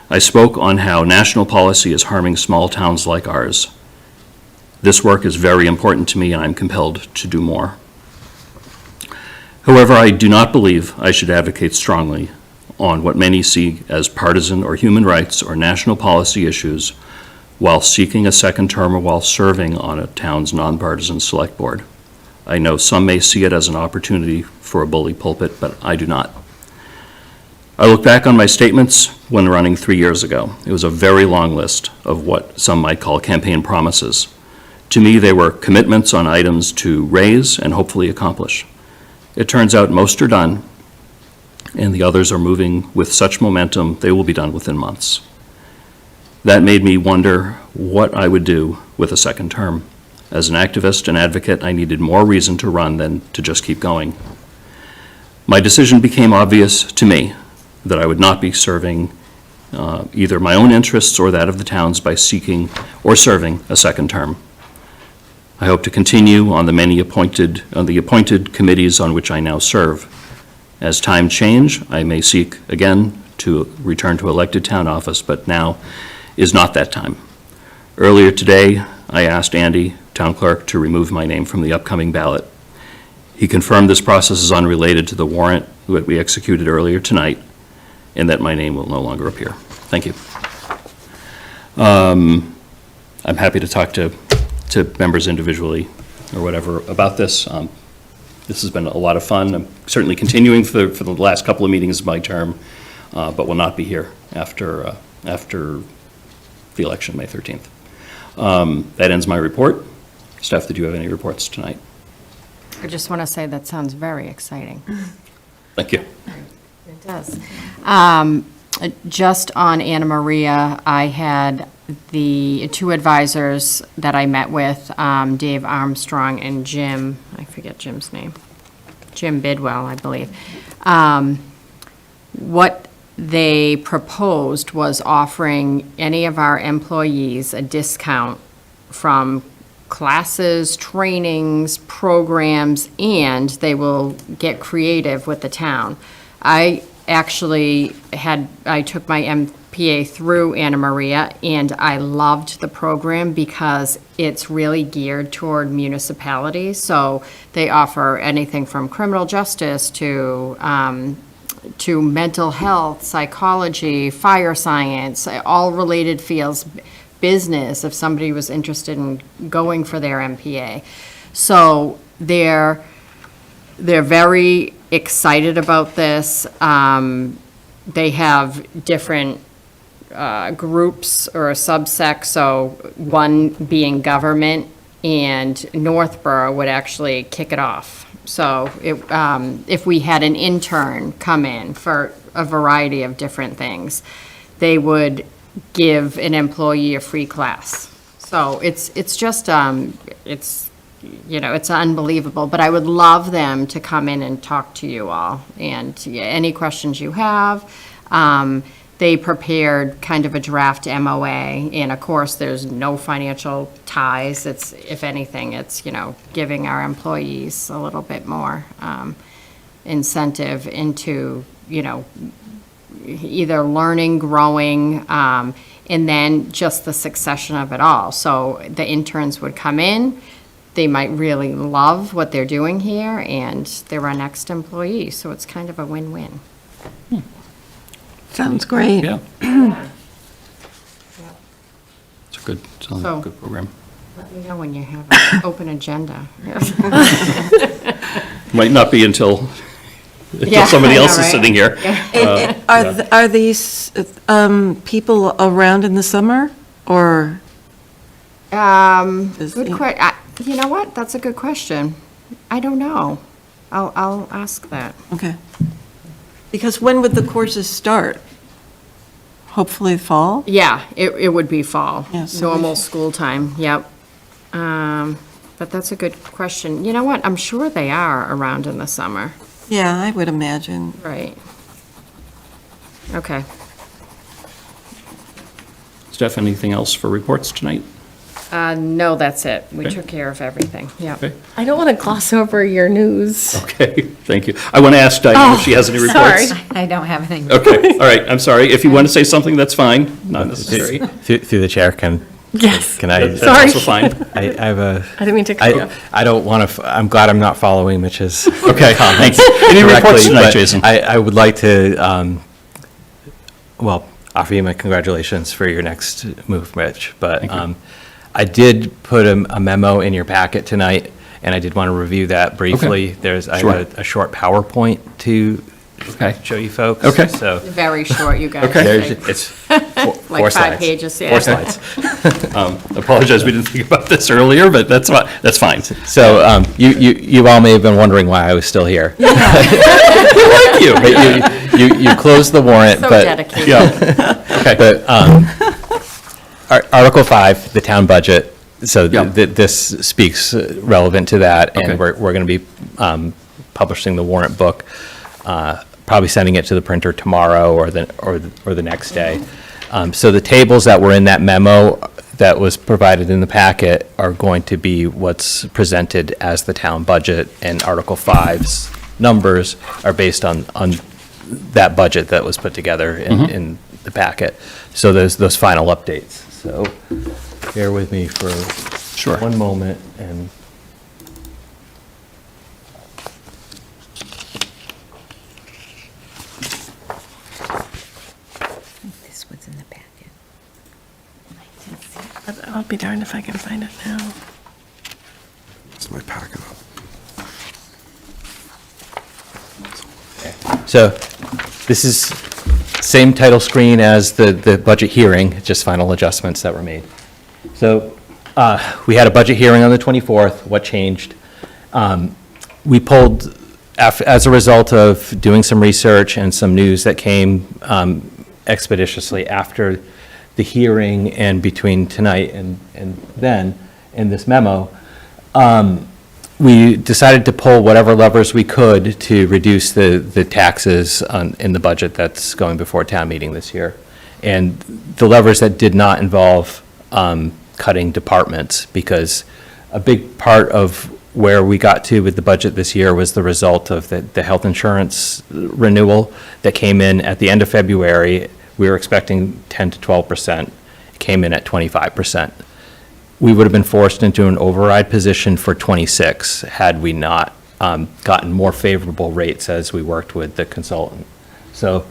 I spoke on how national policy is harming small towns like ours. This work is very important to me, and I'm compelled to do more. However, I do not believe I should advocate strongly on what many see as partisan or human rights or national policy issues while seeking a second term or while serving on a town's nonpartisan select board. I know some may see it as an opportunity for a bully pulpit, but I do not. I look back on my statements when running 3 years ago. It was a very long list of what some might call campaign promises. To me, they were commitments on items to raise and hopefully accomplish. It turns out most are done, and the others are moving with such momentum they will be done within months. That made me wonder what I would do with a second term. As an activist and advocate, I needed more reason to run than to just keep going. My decision became obvious to me that I would not be serving either my own interests or that of the towns by seeking or serving a second term. I hope to continue on the appointed committees on which I now serve. As time change, I may seek again to return to elected town office, but now is not that time. Earlier today, I asked Andy, town clerk, to remove my name from the upcoming ballot. He confirmed this process is unrelated to the warrant that we executed earlier tonight, and that my name will no longer appear. Thank you. I'm happy to talk to members individually or whatever about this. This has been a lot of fun. I'm certainly continuing for the last couple of meetings of my term, but will not be here after the election, May 13th. That ends my report. Steph, did you have any reports tonight? I just want to say that sounds very exciting. Thank you. It does. Just on Anna Maria, I had the two advisors that I met with, Dave Armstrong and Jim, I forget Jim's name, Jim Bidwell, I believe. What they proposed was offering any of our employees a discount from classes, trainings, programs, and they will get creative with the town. I actually I took my MPA through Anna Maria, and I loved the program because it's really geared toward municipalities. So they offer anything from criminal justice to mental health, psychology, fire science, all related fields, business, if somebody was interested in going for their MPA. So they're very excited about this. They have different groups or subsects, so one being government, and Northborough would actually kick it off. So if we had an intern come in for a variety of different things, they would give an employee a free class. So it's just, it's unbelievable, but I would love them to come in and talk to you all, and any questions you have. They prepared kind of a draft MOA, and of course, there's no financial ties. It's, if anything, it's, giving our employees a little bit more incentive into, either learning, growing, and then just the succession of it all. So the interns would come in, they might really love what they're doing here, and they're our next employee, so it's kind of a win-win. Sounds great. Yeah. It's a good program. Let me know when you have an open agenda. Might not be until somebody else is sitting here. Are these people around in the summer, or? Good question. You know what? That's a good question. I don't know. I'll ask that. Okay. Because when would the courses start? Hopefully fall? Yeah, it would be fall. Yes. Normal school time, yep. But that's a good question. You know what? I'm sure they are around in the summer. Yeah, I would imagine. Right. Okay. Steph, anything else for reports tonight? No, that's it. We Okay. took care of everything, yeah. Okay. I don't want to gloss over your news. Okay, thank you. I want to ask Diane if she has any reports. Sorry. I don't have anything. Okay, all right, I'm sorry. If you want to say something, that's fine, not necessary. Through the chair, can Yes. Can I? That's also fine. I have a. I didn't mean to cut you off. I don't want to, I'm glad I'm not following Mitch's. Okay, thank you. Any reports tonight, Jason? I would like to, well, offer you my congratulations for your next move, Mitch. But I did put a memo in your packet tonight, and I did want to review that briefly. I have a short PowerPoint to show you folks. Okay. So Very short, you guys. Okay. it's four Like slides. 5 pages, yeah. 4 slides. Apologize, we didn't think about this earlier, but that's fine. So you all may have been wondering why I was still here. Thank you. But you closed the warrant, So but. dedicated. Yeah. Okay. But Article 5, the town budget, so Yeah. this speaks relevant to that, Okay. and we're going to be publishing the warrant book, probably sending it to the printer tomorrow or the next day. So the tables that were in that memo that was provided in the packet are going to be what's presented as the town budget, and Article 5's numbers are based on that budget that was put together in the packet. So there's those final updates. So bear with me for one moment and. This was in the packet. I'll be darned if I can find it now. It's my packet up. So this is same title screen as the budget hearing, just final adjustments that were made. So we had a budget hearing on the 24th. What changed? We pulled, as a result of doing some research and some news that came expeditiously after the hearing and between tonight and then, in this memo, we decided to pull whatever levers we could to reduce the taxes in the budget that's going before town meeting this year. And the levers that did not involve cutting departments, because a big part of where we got to with the budget this year was the result of the health insurance renewal that came in at the end of February. We were expecting 10 to 12%. It came in at 25%. We would have been forced into an override position for 26 had we not gotten more favorable rates as we worked with the consultant. So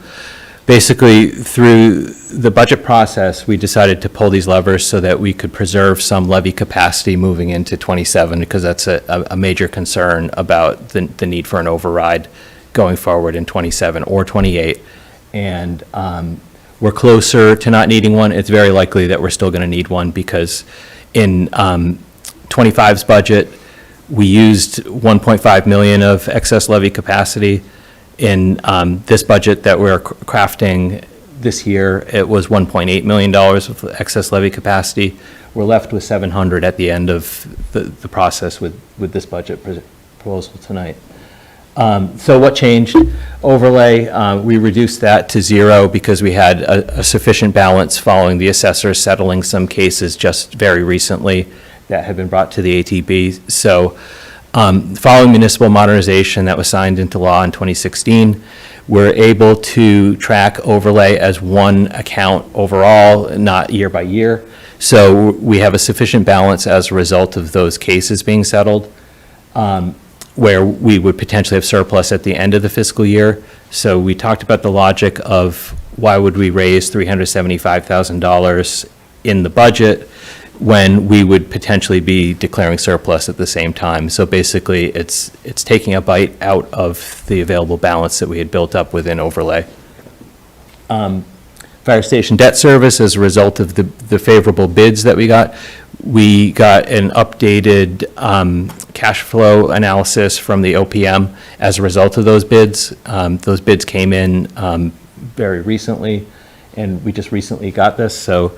basically, through the budget process, we decided to pull these levers so that we could preserve some levy capacity moving into 27, because that's a major concern about the need for an override going forward in 27 or 28. And we're closer to not needing one. It's very likely that we're still going to need one, because in 25's budget, we used 1.5 million of excess levy capacity. In this budget that we're crafting this year, it was $1.8 million of excess levy capacity. We're left with 700 at the end of the process with this budget proposal tonight. So what changed? Overlay, we reduced that to 0 because we had a sufficient balance following the assessor settling some cases just very recently that had been brought to the ATB. So following municipal modernization that was signed into law in 2016, we're able to track overlay as one account overall, not year by year. So we have a sufficient balance as a result of those cases being settled, where we would potentially have surplus at the end of the fiscal year. So we talked about the logic of why would we raise $375,000 in the budget when we would potentially be declaring surplus at the same time. So basically, it's taking a bite out of the available balance that we had built up within overlay. Fire station debt service, as a result of the favorable bids that we got an updated cash flow analysis from the OPM as a result of those bids. Those bids came in very recently, and we just recently got this. So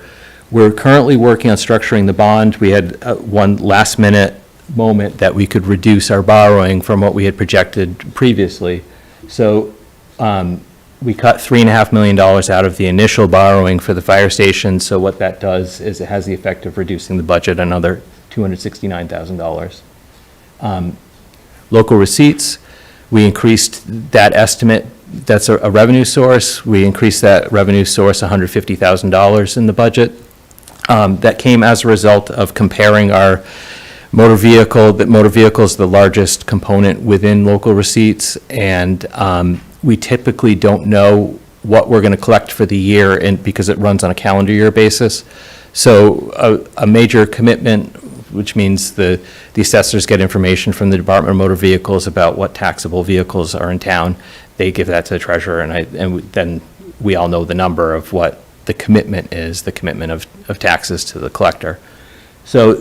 we're currently working on structuring the bond. We had one last-minute moment that we could reduce our borrowing from what we had projected previously. So we cut $3.5 million out of the initial borrowing for the fire station. So what that does is it has the effect of reducing the budget another $269,000. Local receipts, we increased that estimate. That's a revenue source. We increased that revenue source $150,000 in the budget. that came as a result of comparing our motor vehicle, that motor vehicle is the largest component within local receipts, and we typically don't know what we're going to collect for the year, and because it runs on a calendar year basis. So a major commitment, which means the assessors get information from the Department of Motor Vehicles about what taxable vehicles are in town. They give that to the treasurer, and then we all know the number of what the commitment is, the commitment of taxes to the collector. So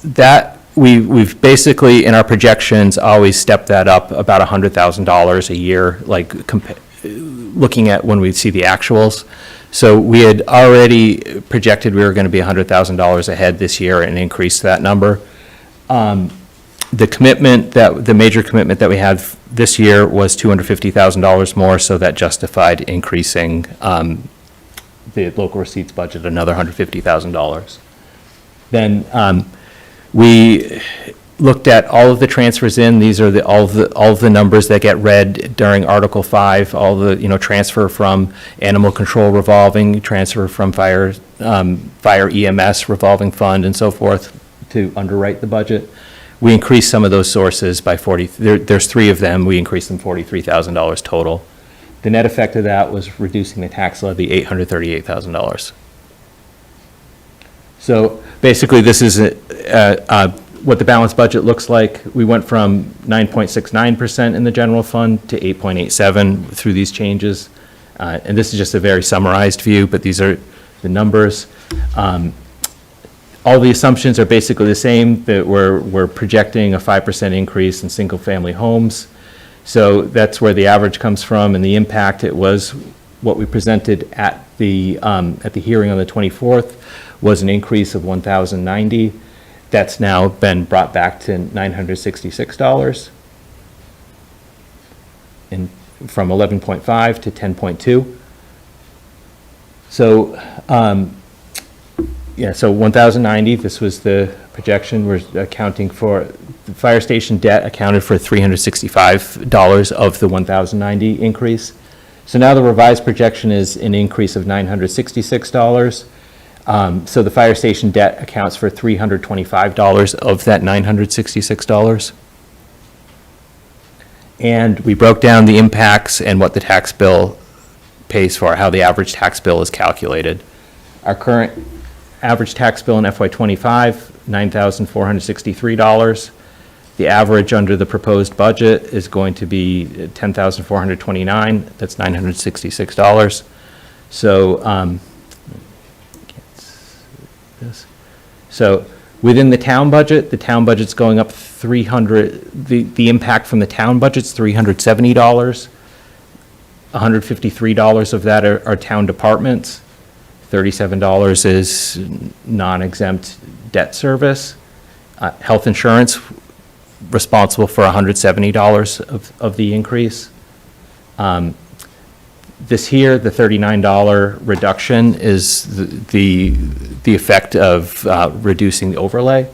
that, we've basically, in our projections, always stepped that up about $100,000 a year, like looking at when we see the actuals. So we had already projected we were going to be $100,000 ahead this year and increased that number. The commitment, the major commitment that we had this year was $250,000 more, so that justified increasing the local receipts budget another $150,000. Then we looked at all of the transfers in. These are all of the numbers that get read during Article 5. All the transfer from animal control revolving, transfer from fire EMS revolving fund, and so forth to underwrite the budget. We increased some of those sources by 40. There's 3 of them. We increased them $43,000 total. The net effect of that was reducing the tax levy $838,000. So basically, this is what the balanced budget looks like. We went from 9.69% in the general fund to 8.87 through these changes. And this is just a very summarized view, but these are the numbers. All the assumptions are basically the same, that we're projecting a 5% increase in single-family homes. So that's where the average comes from, and the impact, it was what we presented at the hearing on the 24th, was an increase of $1,090. That's now been brought back to $966, and from 11.5 to 10.2. So, so 1,090, this was the projection. We're accounting for, the fire station debt accounted for $365 of the 1,090 increase. So now the revised projection is an increase of $966. So the fire station debt accounts for $325 of that $966. And we broke down the impacts and what the tax bill pays for, how the average tax bill is calculated. Our current average tax bill in FY25, $9,463. The average under the proposed budget is going to be $10,429. That's $966. So, so within the town budget's going up 300. The impact from the town budget's $370. $153 of that are town departments. $37 is non-exempt debt service. Health insurance, responsible for $170 of the increase. This here, the $39 reduction is the effect of reducing the overlay,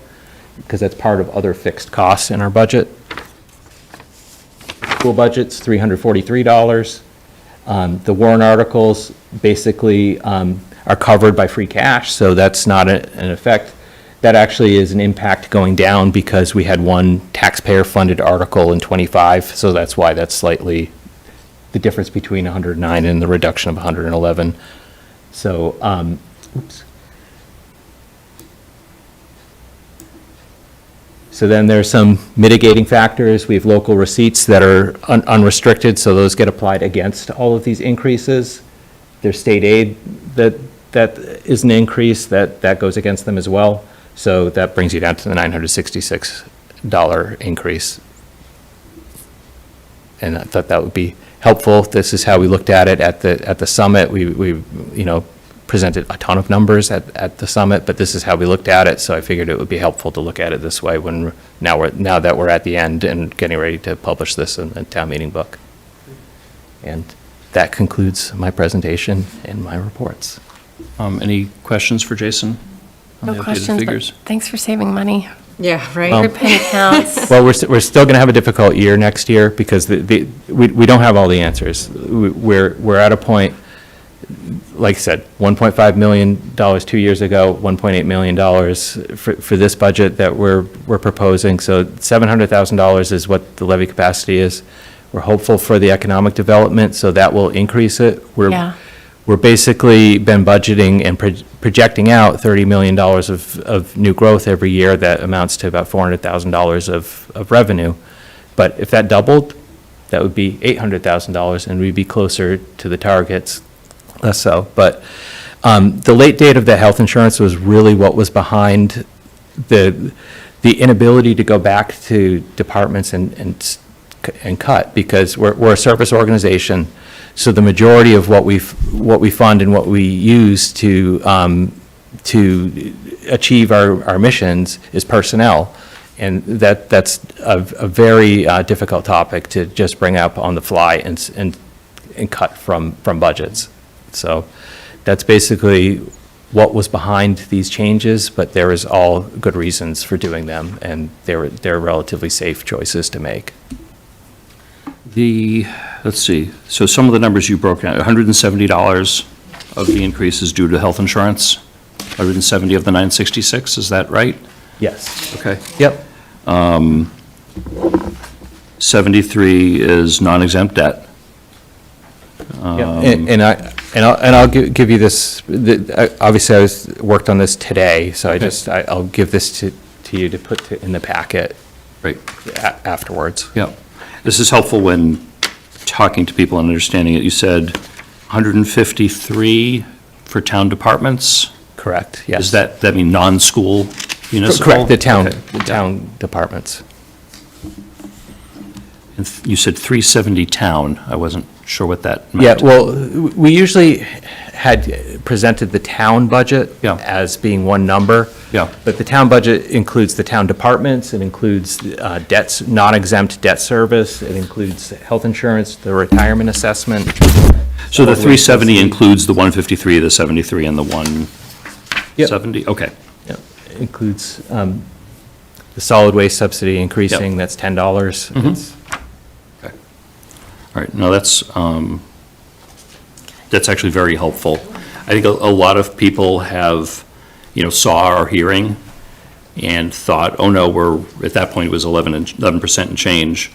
because that's part of other fixed costs in our budget. School budget's $343. The warrant articles basically are covered by free cash, so that's not an effect. That actually is an impact going down because we had one taxpayer-funded article in 25, so that's why that's slightly the difference between 109 and the reduction of 111. So, oops. So then there's some mitigating factors. We have local receipts that are unrestricted, so those get applied against all of these increases. There's state aid that is an increase that goes against them as well. So that brings you down to the $966 increase. And I thought that would be helpful. This is how we looked at it at the summit. We presented a ton of numbers at the summit, but this is how we looked at it. So I figured it would be helpful to look at it this way when now that we're at the end and getting ready to publish this in the town meeting book. And that concludes my presentation and my reports. Any questions for Jason on No the updated questions, figures? but thanks for saving money. Yeah, right. Every penny counts. Well, we're still going to have a difficult year next year because we don't have all the answers. We're at a point, like I said, $1.5 million 2 years ago, $1.8 million for this budget that we're proposing. So $700,000 is what the levy capacity is. We're hopeful for the economic development, so that will increase it. Yeah. We're basically been budgeting and projecting out $30 million of new growth every year. That amounts to about $400,000 of revenue. But if that doubled, that would be $800,000, and we'd be closer to the targets, less so. But the late date of the health insurance was really what was behind the inability to go back to departments and cut, because we're a service organization. So the majority of what we fund and what we use to achieve our missions is personnel. And that's a very difficult topic to just bring up on the fly and cut from budgets. So that's basically what was behind these changes, but there is all good reasons for doing them, and they're relatively safe choices to make. Let's see, so some of the numbers you broke down, $170 of the increase is due to health insurance, 170 of the 966, is that right? Yes. Okay. Yep. 73 is non-exempt debt. And I'll give you this, obviously I worked on this today, so I'll give this to you to put in the packet Right. Afterwards. Yeah. This is helpful when talking to people and understanding it. You said 153 for town departments? Correct, yes. Does that mean non-school municipal? Correct, the town Okay. departments. And you said 370 town. I wasn't sure what that Yeah, meant. well, we usually had presented the town budget Yeah. as being one number. Yeah. But the town budget includes the town departments, it includes debts, non-exempt debt service, it includes health insurance, the retirement assessment. So the 370 includes the 153, the 73, and the 170? Okay. Yep. Includes the solid waste subsidy increasing, that's $10. It's- Okay. All right, no, that's actually very helpful. I think a lot of people have, saw our hearing and thought, oh no, at that point it was 11% and change,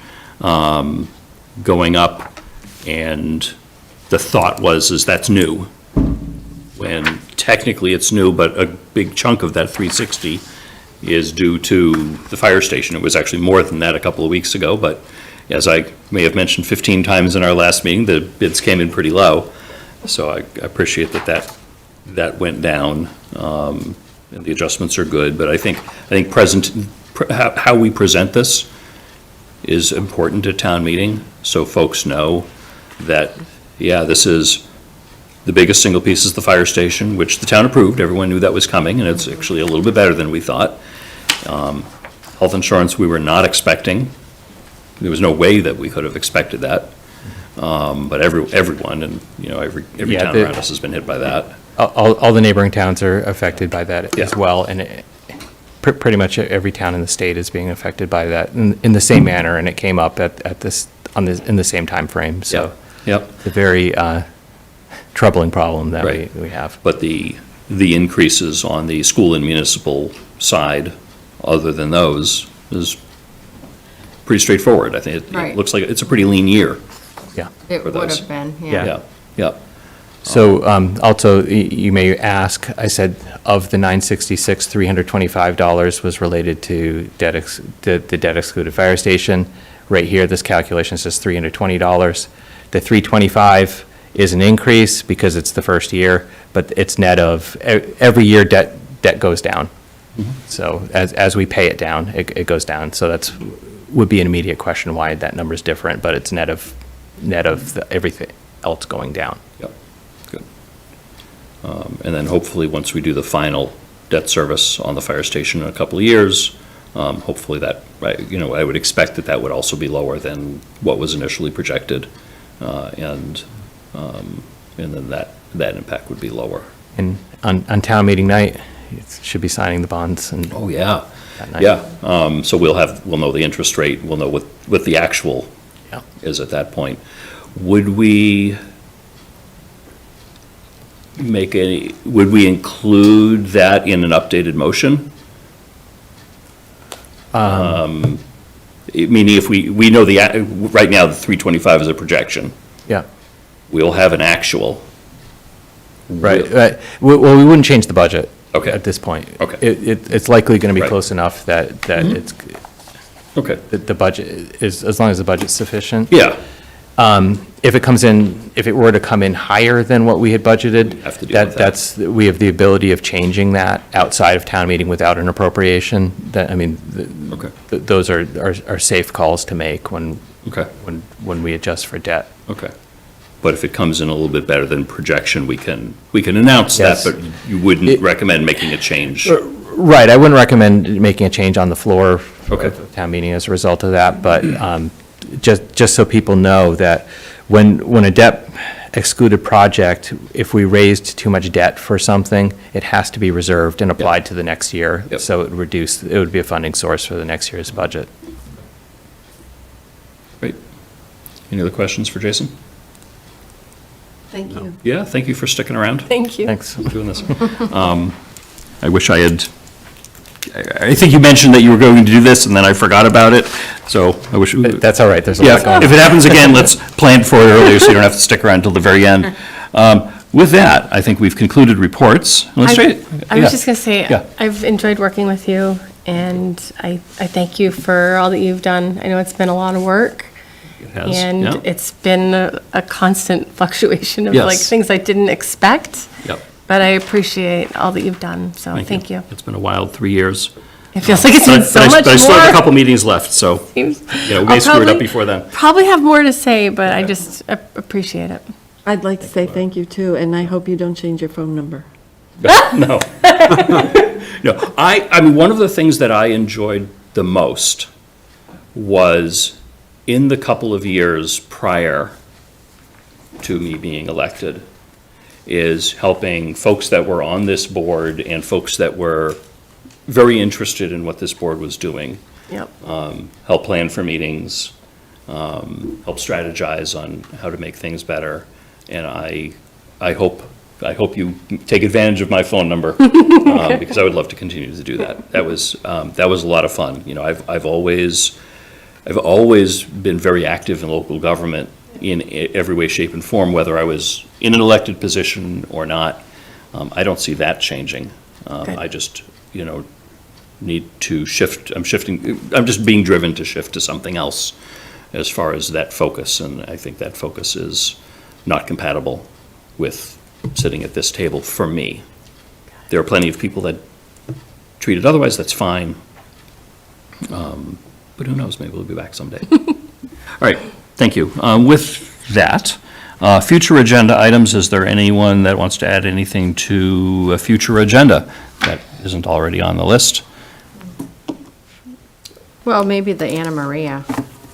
going up, and the thought is that's new. When technically it's new, but a big chunk of that 360 is due to the fire station. It was actually more than that a couple of weeks ago, but as I may have mentioned 15 times in our last meeting, the bids came in pretty low. So I appreciate that went down, and the adjustments are good. But I think how we present this is important at town meeting, so folks know that, yeah, this is, the biggest single piece is the fire station, which the town approved. Everyone knew that was coming, and it's actually a little bit better than we thought. Health insurance, we were not expecting. There was no way that we could have expected that. But everyone, and, every town around us has been hit by that. All the neighboring towns are affected by that as Yeah. well, and pretty much every town in the state is being affected by that in the same manner, and it came up in the same time frame. So Yep. it's a very troubling problem that we have. But the increases on the school and municipal side, other than those, is pretty straightforward. I think it Right. looks like it's a pretty lean year. Yeah. It For would those. have been, Yeah. Yeah. So also, you may ask, I said of the 966, $325 was related to the debt excluded fire station. Right here, this calculation says $320. The 325 is an increase because it's the first year, but it's net of, every year debt goes down. So as we pay it down, it goes down. So would be an immediate question why that number is different, but it's net of everything else going down. Yep, good. And then hopefully, once we do the final debt service on the fire station in a couple of years, hopefully that, I would expect that would also be lower than what was initially projected. And then that impact would be lower. And on town meeting night, you should be signing the bonds and. Oh, yeah. that night. Yeah, so we'll know the interest rate, we'll know what the actual is at that point. Would we would we include that in an updated motion? Meaning if we know right now the 325 is a projection. Yeah. We'll have an actual. Right. Well, we wouldn't change the budget. Okay. At this point. Okay. It's likely going to be Right. close enough that it's, Okay. that the budget is, as long as the budget's sufficient. Yeah. If it were to come in higher than what we had budgeted, Have to deal with that. we have the ability of changing that outside of town meeting without an appropriation. Okay. Those are safe calls to make when Okay. we adjust for debt. Okay. But if it comes in a little bit better than projection, we can announce that, Yes. but you wouldn't recommend making a change. Right, I wouldn't recommend making a change on the floor Okay. of town meeting as a result of that, but just so people know that when a debt excluded project, if we raised too much debt for something, it has to be reserved and applied to the next year. Yep. So it would be a funding source for the next year's budget. Great. Any other questions for Jason? Thank you. Yeah, thank you for sticking around. Thank you. Thanks. Doing this. I wish I had, I think you mentioned that you were going to do this, and then I forgot about it, so I wish. That's all right, there's a lot going Yeah, on. if it happens again, let's plan for it earlier, so you don't have to stick around until the very end. With that, I think we've concluded reports. Let's I yeah. was just going to say, Yeah. I've enjoyed working with you, and I thank you for all that you've done. I know it's been a lot of work, It has, yeah. and it's been a constant fluctuation of Yes. like things I didn't expect, Yep. but I appreciate all that you've done, so thank you. It's been a wild 3 years. It feels like it's been so much more. But I still have a couple meetings left, so, Seems- we I'll may screw it up probably- before then. Probably have more to say, but I just appreciate it. I'd like to say thank you too, and I hope you don't change your phone number. No. No, I mean, one of the things that I enjoyed the most was in the couple of years prior to me being elected, is helping folks that were on this board and folks that were very interested in what this board was doing, Yep. help plan for meetings, help strategize on how to make things better. And I hope you take advantage of my phone number, because I would love to continue to do that. That was a lot of fun. You know, I've always been very active in local government in every way, shape, and form, whether I was in an elected position or not. I don't see that changing. I just, need to shift. I'm just being driven to shift to something else as far as that focus, and I think that focus is not compatible with sitting at this table for me. There are plenty of people that treat it otherwise, that's fine. But who knows, maybe we'll be back someday. All right, thank you. With that, future agenda items, is there anyone that wants to add anything to a future agenda that isn't already on the list? Well, maybe the Anna Maria.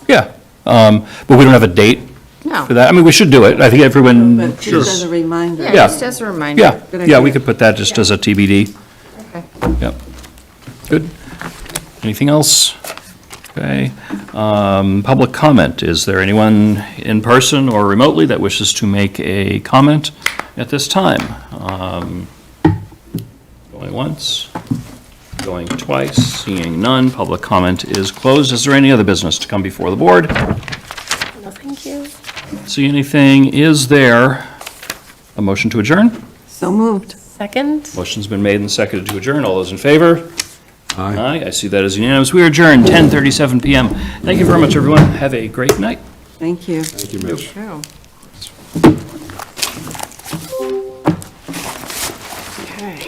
Yeah, but we don't have a date No. for that. I mean, we should do it. I think everyone. But just as a reminder. Yeah, just as a reminder. Yeah, Good yeah, we idea. could put that just as a TBD. Okay. Yep. Good. Anything else? Okay. Public comment. Is there anyone in person or remotely that wishes to make a comment at this time? Going once, going twice, seeing none. Public comment is closed. Is there any other business to come before the board? No, thank you. See anything? Is there a motion to adjourn? So moved. Second? Motion's been made and seconded to adjourn. All those in favor? Aye. Aye, I see that as unanimous. We are adjourned, 10:37 PM. Thank you very much, everyone. Have a great night. Thank you. Thank you, Mitch. Oh. Okay.